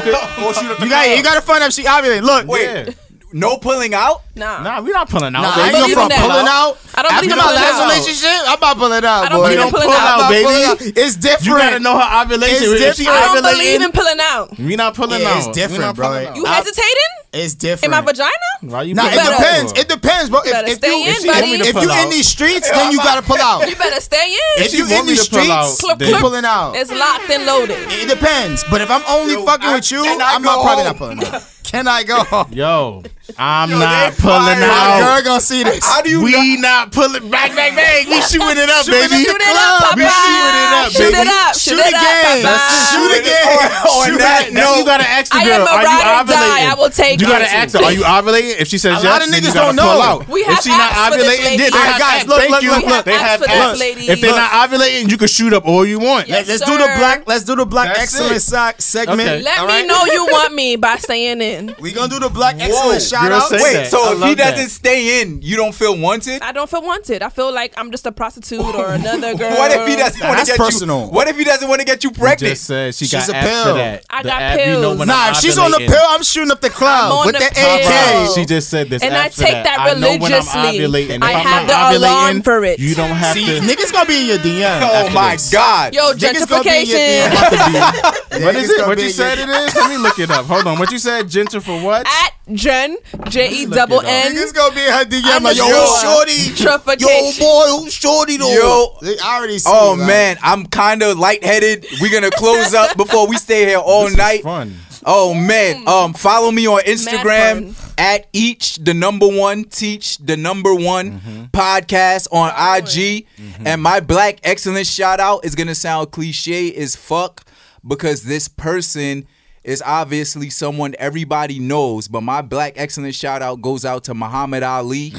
Speaker 9: you gotta find out if she ovulating. Look,
Speaker 1: wait, no pulling out?
Speaker 11: Nah, we're not pulling out.
Speaker 9: Nah, I ain't no from pulling out.
Speaker 10: I don't believe in
Speaker 9: pulling out.
Speaker 10: pulling out.
Speaker 9: Relationship, I'm not pulling out.
Speaker 10: I don't believe in pulling out,
Speaker 11: baby.
Speaker 9: It's different.
Speaker 11: You gotta know her ovulation.
Speaker 9: It's different.
Speaker 10: I don't believe in pulling out.
Speaker 11: We not pulling out.
Speaker 9: It's different, bro.
Speaker 10: You hesitating?
Speaker 9: It's different.
Speaker 10: In my vagina?
Speaker 11: Why you
Speaker 9: Nah,
Speaker 11: pulling
Speaker 9: it
Speaker 11: out
Speaker 9: depends.
Speaker 11: for?
Speaker 9: It depends, bro. If you in these streets, then you gotta pull out.
Speaker 10: You better stay in.
Speaker 9: If you in these streets, you pulling out.
Speaker 10: It's locked and loaded.
Speaker 9: It depends. But if I'm only fucking with you, I'm probably not pulling out. Can I go?
Speaker 11: Yo, I'm not pulling out.
Speaker 9: My girl gonna see this.
Speaker 1: How do you?
Speaker 11: We not pulling. Bang, bang, bang. We shooting it up, baby.
Speaker 10: Shoot it up,
Speaker 11: We shooting it up,
Speaker 10: Shoot
Speaker 11: baby.
Speaker 10: it up.
Speaker 9: Shoot again. Shoot again.
Speaker 1: On that
Speaker 11: Now you gotta ask the
Speaker 10: I
Speaker 11: girl,
Speaker 10: am a
Speaker 11: are you
Speaker 10: ride or die.
Speaker 11: ovulating?
Speaker 10: I will take
Speaker 11: You gotta
Speaker 10: it.
Speaker 11: ask her, are you ovulating? If she says
Speaker 9: A lot
Speaker 11: yes,
Speaker 9: of
Speaker 11: then you
Speaker 9: niggas
Speaker 11: gotta
Speaker 9: don't
Speaker 11: pull
Speaker 9: know.
Speaker 11: out.
Speaker 10: We
Speaker 11: If
Speaker 10: have
Speaker 11: she not
Speaker 10: apps for this,
Speaker 11: ovulating,
Speaker 10: lady.
Speaker 11: then they
Speaker 9: Alright,
Speaker 11: have
Speaker 9: guys,
Speaker 11: apps.
Speaker 9: look,
Speaker 11: Thank
Speaker 9: look,
Speaker 11: you.
Speaker 9: look, look.
Speaker 11: They
Speaker 10: We have
Speaker 11: have
Speaker 10: apps for this,
Speaker 11: apps.
Speaker 10: lady.
Speaker 11: If they're not ovulating, you can shoot up all you want.
Speaker 10: Yes,
Speaker 9: Let's
Speaker 10: sir.
Speaker 9: do the black. Let's do the black
Speaker 11: That's
Speaker 9: excellence segment.
Speaker 11: Okay.
Speaker 10: Let
Speaker 9: all
Speaker 10: me
Speaker 9: right?
Speaker 10: know you want me by staying in.
Speaker 9: We gonna do the black excellence shout
Speaker 11: girl,
Speaker 9: out.
Speaker 11: say
Speaker 1: Wait,
Speaker 11: that. I
Speaker 1: so if he
Speaker 11: love that.
Speaker 1: doesn't stay in, you don't feel wanted?
Speaker 10: I don't feel wanted. I feel like I'm just a prostitute or another girl.
Speaker 1: What if he doesn't want to
Speaker 9: That's
Speaker 1: get
Speaker 9: personal.
Speaker 1: you? What if he doesn't want to get you pregnant?
Speaker 11: Just said she
Speaker 9: She's
Speaker 11: got
Speaker 9: a
Speaker 11: apps
Speaker 9: pill.
Speaker 11: for that.
Speaker 10: I
Speaker 11: The
Speaker 10: got
Speaker 11: app, you know
Speaker 10: pills.
Speaker 11: when
Speaker 9: Nah,
Speaker 11: I'm
Speaker 9: if she's on the
Speaker 11: ovulating.
Speaker 9: pill, I'm shooting up the
Speaker 10: I'm
Speaker 9: club
Speaker 10: on
Speaker 9: with
Speaker 10: the
Speaker 9: the
Speaker 10: pill.
Speaker 9: AK.
Speaker 11: She just said this.
Speaker 10: And I
Speaker 11: apps for
Speaker 10: take that
Speaker 11: I know when I'm
Speaker 10: religiously.
Speaker 11: ovulating.
Speaker 10: I
Speaker 11: If I'm
Speaker 10: have
Speaker 11: not
Speaker 10: the alarm
Speaker 11: ovulating,
Speaker 10: for it.
Speaker 11: You don't have
Speaker 9: See,
Speaker 11: to.
Speaker 9: niggas gonna be in your DM.
Speaker 1: Oh
Speaker 9: after
Speaker 1: my
Speaker 9: this.
Speaker 1: God.
Speaker 10: Yo,
Speaker 9: Niggas gonna be in your
Speaker 10: gentrification.
Speaker 9: DM.
Speaker 11: What is
Speaker 9: Niggas
Speaker 11: it?
Speaker 9: gonna
Speaker 11: What
Speaker 9: be
Speaker 11: you
Speaker 9: in
Speaker 11: said
Speaker 9: your-
Speaker 11: it is? Let me look it up. Hold on. What you said? Gentle for what?
Speaker 10: At Jenn, Jenn.
Speaker 9: Niggas gonna be in her DM
Speaker 10: I'm
Speaker 9: like, yo,
Speaker 10: a
Speaker 9: who's shorty?
Speaker 10: gentrification.
Speaker 9: Yo, boy, who's shorty though?
Speaker 1: Yo.
Speaker 9: I already see
Speaker 1: Oh
Speaker 9: it, like-
Speaker 1: man, I'm kind of lightheaded. We're gonna close up before we stay here all
Speaker 11: This is
Speaker 1: night.
Speaker 11: fun.
Speaker 1: Oh man, follow me on Instagram
Speaker 10: fun.
Speaker 1: at each the number one teach the number one podcast on IG. And my black excellence shout out is gonna sound cliche as fuck because this person is obviously someone everybody knows, but my black excellence shout out goes out to Muhammad Ali.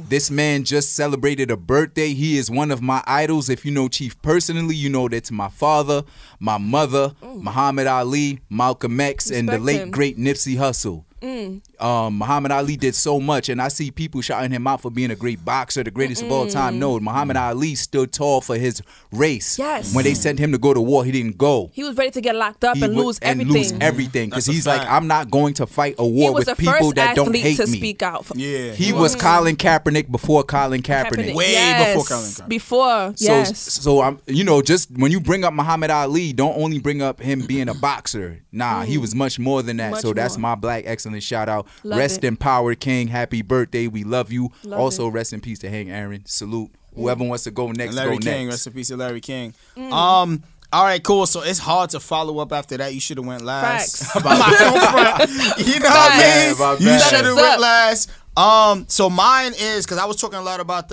Speaker 1: This man just celebrated a birthday. He is one of my idols. If you know Chief personally, you know that's my father, my mother, Muhammad Ali, Malcolm X, and the
Speaker 10: Respect
Speaker 1: late
Speaker 10: him.
Speaker 1: great Nipsey Hussle. Muhammad Ali did so much, and I see people shouting him out for being a great boxer, the greatest of all time. No, Muhammad Ali stood tall for his race.
Speaker 10: Yes.
Speaker 1: When they sent him to go to war, he didn't go.
Speaker 10: He was ready to get locked up and
Speaker 1: would-
Speaker 10: lose everything.
Speaker 1: because
Speaker 9: That's a
Speaker 1: he's like,
Speaker 9: fact.
Speaker 1: I'm not going to fight a
Speaker 10: He
Speaker 1: war
Speaker 10: was
Speaker 1: with
Speaker 10: the
Speaker 1: people
Speaker 10: first
Speaker 1: that don't
Speaker 10: athlete
Speaker 1: hate
Speaker 10: to
Speaker 1: me.
Speaker 10: speak out.
Speaker 9: Yeah.
Speaker 1: He was Colin Kaepernick before Colin Kaepernick.
Speaker 9: Way
Speaker 10: Yes.
Speaker 9: before Colin Kaepernick.
Speaker 10: Before, yes.
Speaker 1: So I'm, just when you bring up Muhammad Ali, don't only bring up him being a boxer. Nah, he was much more than that.
Speaker 10: Much
Speaker 1: So that's
Speaker 10: more.
Speaker 1: my black excellence shout out.
Speaker 10: Love
Speaker 1: Rest
Speaker 10: it.
Speaker 1: in power, King. Happy birthday. We love you.
Speaker 10: Love
Speaker 1: Also,
Speaker 10: it.
Speaker 1: rest in peace to Hank Aaron. Salute. Whoever wants to go next,
Speaker 9: And Larry
Speaker 1: go
Speaker 9: King,
Speaker 1: next.
Speaker 9: rest in peace to Larry King. All right, cool. So it's hard to follow up after that. You should have went last.
Speaker 10: Facts.
Speaker 9: You know what I
Speaker 1: My
Speaker 9: mean? You
Speaker 1: bad.
Speaker 9: should have
Speaker 10: Set us
Speaker 9: went
Speaker 10: up.
Speaker 9: last. So mine is because I was talking a lot about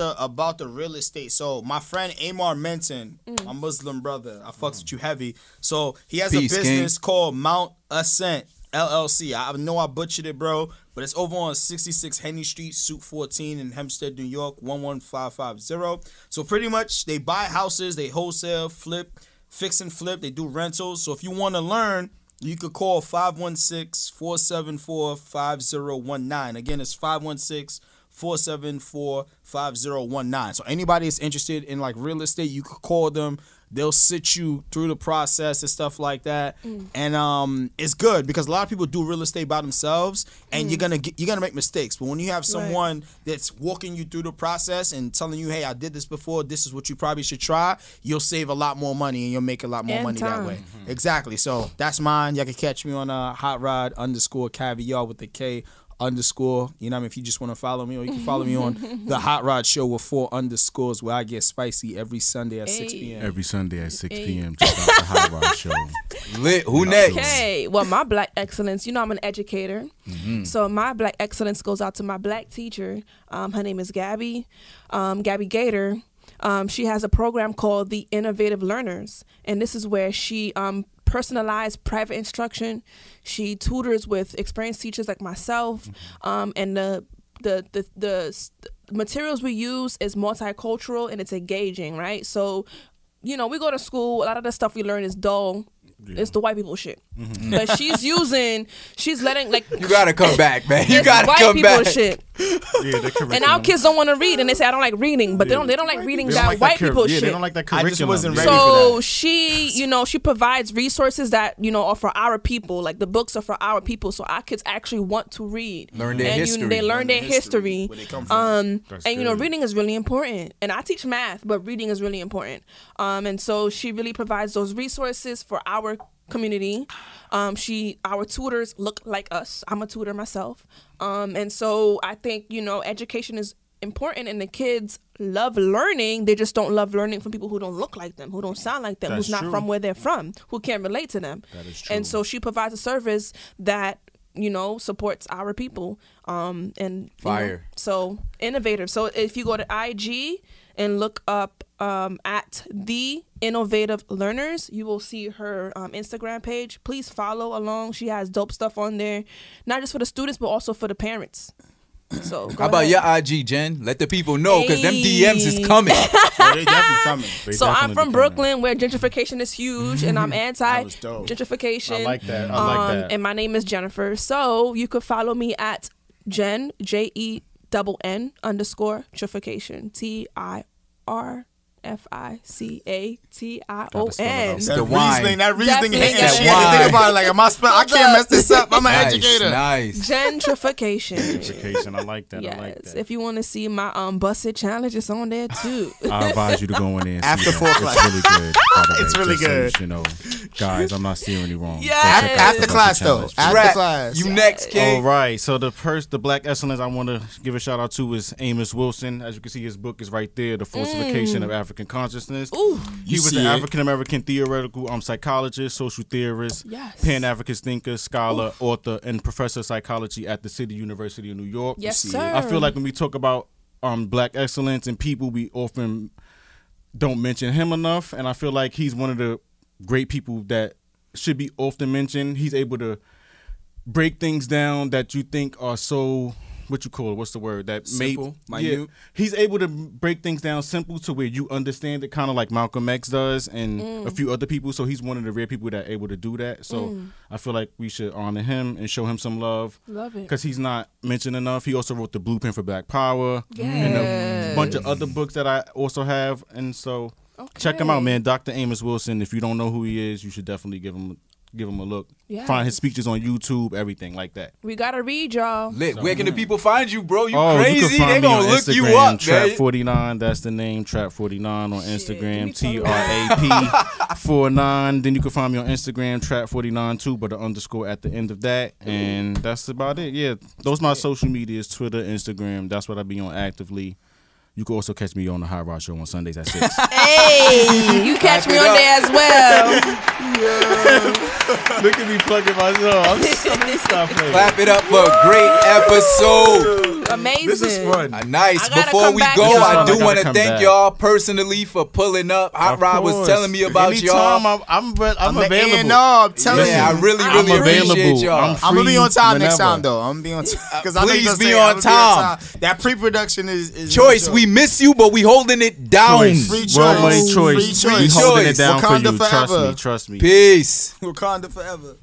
Speaker 9: the real estate. So my friend Amar Menton, my Muslim brother, I fucks with you heavy. So he has
Speaker 1: Peace,
Speaker 9: a business
Speaker 1: King.
Speaker 9: called Mount Ascent LLC. I know I butchered it, bro, but it's over on 66 Henry Street, Suite 14 in Hempstead, New York, 11550. So pretty much they buy houses, they wholesale, flip, fix and flip. They do rentals. So if you want to learn, you could call 516-474-5019. Again, it's 516-474-5019. So anybody is interested in like real estate, you could call them. They'll sit you through the process and stuff like that. And it's good because a lot of people do real estate by themselves, and you're gonna make mistakes. But when you have someone that's walking you through the process and telling you, hey, I did this before, this is what you probably should try, you'll save a lot more money and you'll make a lot more
Speaker 10: And
Speaker 9: money that
Speaker 10: time.
Speaker 9: way. Exactly. So that's mine. Y'all can catch me on hotrod_caviar with the K _. You know what I mean? If you just want to follow me, or you can follow me on the Hot Rod Show with 4 underscores, where I get spicy every Sunday at 6 p.m.
Speaker 11: Every Sunday at 6 p.m. Check out the Hot Rod Show.
Speaker 1: Lit. Who next?
Speaker 10: Okay, well, my black excellence, I'm an educator. So my black excellence goes out to my black teacher. Her name is Gabby Gator. She has a program called the Innovative Learners, and this is where she personalized private instruction. She tutors with experienced teachers like myself, and the materials we use is multicultural and it's engaging, right? So, we go to school, a lot of the stuff we learn is dull. Yeah. It's the white people shit. But she's letting, like...
Speaker 1: You gotta come back, man. You
Speaker 10: it's
Speaker 1: gotta
Speaker 10: white
Speaker 1: come
Speaker 10: people
Speaker 1: back.
Speaker 10: shit. And our kids don't want to read, and they say I don't like reading, but they don't like reading that white people shit.
Speaker 11: They don't like that curriculum.
Speaker 9: I just wasn't ready
Speaker 10: so
Speaker 9: for that.
Speaker 10: she, she provides resources that are for our people. Like the books are for our people, so our kids actually want to read.
Speaker 1: Learn their history.
Speaker 10: They learn their history.
Speaker 9: Where they come from.
Speaker 10: And reading is really important. And I teach math, but reading is really important. And so she really provides those resources for our community. Our tutors look like us. I'm a tutor myself. And so I think, education is important, and the kids love learning. They just don't love learning from people who don't look like them, who don't sound like them, who's not from where they're from, who can't relate to them.
Speaker 11: That is true.
Speaker 10: And so she provides a service that, supports our people. And
Speaker 1: fire.
Speaker 10: So innovative. So if you go to IG and look up at The Innovative Learners, you will see her Instagram page. Please follow along. She has dope stuff on there, not just for the students, but also for the parents. So
Speaker 1: how about your IG, Jen? Let the people know, because them DMs is coming.
Speaker 9: They definitely coming.
Speaker 10: So I'm from Brooklyn, where gentrification is huge, and I'm anti-gentrification.
Speaker 11: I like that. I like that.
Speaker 10: And my name is Jennifer. So you could follow me at Jenn, JENN _trification, TIRFICATION.
Speaker 9: That Riesling hitting shit. Think about it, like, am I can't mess this up. I'm an educator.
Speaker 1: Nice.
Speaker 10: Gentrification.
Speaker 11: I like that.
Speaker 10: Yes.
Speaker 11: I like that.
Speaker 10: If you want to see my busted challenge, it's on there too.
Speaker 11: I advise you to go in there and
Speaker 9: after
Speaker 11: see
Speaker 9: 4
Speaker 11: that.
Speaker 9: class.
Speaker 11: It's really good.
Speaker 9: It's really good.
Speaker 11: So, guys, I'm not steering you wrong.
Speaker 10: Yes.
Speaker 9: After class though. After class.
Speaker 1: You next, King.
Speaker 11: All right. So the Black excellence I want to give a shout out to is Amos Wilson. As you can see, his book is right there, The Falsification of African Consciousness.
Speaker 10: Ooh.
Speaker 11: He was an African-American theoretical psychologist, social theorist, Pan-African thinker, scholar, author, and professor of psychology at the City University of New York.
Speaker 10: Yes, sir.
Speaker 11: I feel like when we talk about Black excellence and people, we often don't mention him enough, and I feel like he's one of the great people that should be often mentioned. He's able to break things down that you think are so, what's the word? That
Speaker 9: simple, minute.
Speaker 11: Yeah, he's able to break things down simple to where you understand it, kind of like Malcolm X does and a few other people. So he's one of the rare people that are able to do that. So I feel like we should honor him and show him some love.
Speaker 10: Love it.
Speaker 11: Because he's not mentioned enough. He also wrote The Blueprint for Black Power and a bunch of other books that I also have. And so check him out, man. Dr. Amos Wilson. If you don't know who he is, you should definitely give him a look.
Speaker 10: Yes.
Speaker 11: Find his speeches on YouTube, everything like that.
Speaker 10: We gotta read, y'all.
Speaker 1: Lit. Where can the people find you, bro? You
Speaker 11: You
Speaker 1: crazy?
Speaker 11: can find
Speaker 1: They
Speaker 11: me
Speaker 1: gonna
Speaker 11: on
Speaker 1: look
Speaker 11: Instagram,
Speaker 1: you up,
Speaker 11: Trap49. That's the name, Trap49 on Instagram. TRAP49. Then you can find me on Instagram, Trap49 too, but an underscore at the end of that. And that's about it. Yeah, those my social medias: Twitter, Instagram. That's what I be on actively. You can also catch me on the Hot Rod Show on Sundays at 6.
Speaker 10: Hey, you catch me on there as well.
Speaker 11: Look at me plugging myself. Stop playing.
Speaker 1: Clap it up for a great episode.
Speaker 10: Amazing.
Speaker 9: This is fun.
Speaker 1: Nice.
Speaker 10: I gotta
Speaker 1: Before
Speaker 10: come
Speaker 1: we
Speaker 10: back,
Speaker 1: go,
Speaker 10: y'all.
Speaker 1: I do
Speaker 11: I
Speaker 1: want to
Speaker 11: gotta
Speaker 1: thank
Speaker 11: come
Speaker 1: y'all personally for pulling up. Hot Rod was telling me about y'all.
Speaker 11: I'm available.
Speaker 9: I'm telling you.
Speaker 1: I really
Speaker 11: I'm
Speaker 1: appreciate
Speaker 11: available.
Speaker 1: y'all.
Speaker 9: I'm gonna be on time next
Speaker 11: whenever.
Speaker 9: time though. I'm gonna be on time.
Speaker 1: Please be on time.
Speaker 9: That pre-production is
Speaker 1: Choice, we miss you, but we holding it down.
Speaker 9: Free
Speaker 11: World
Speaker 9: choice.
Speaker 11: Money Choice.
Speaker 9: Free
Speaker 11: We
Speaker 9: choice.
Speaker 11: holding it down
Speaker 9: Wakanda
Speaker 11: for you.
Speaker 9: forever.
Speaker 11: Trust me.
Speaker 1: Peace.
Speaker 9: Wakanda forever.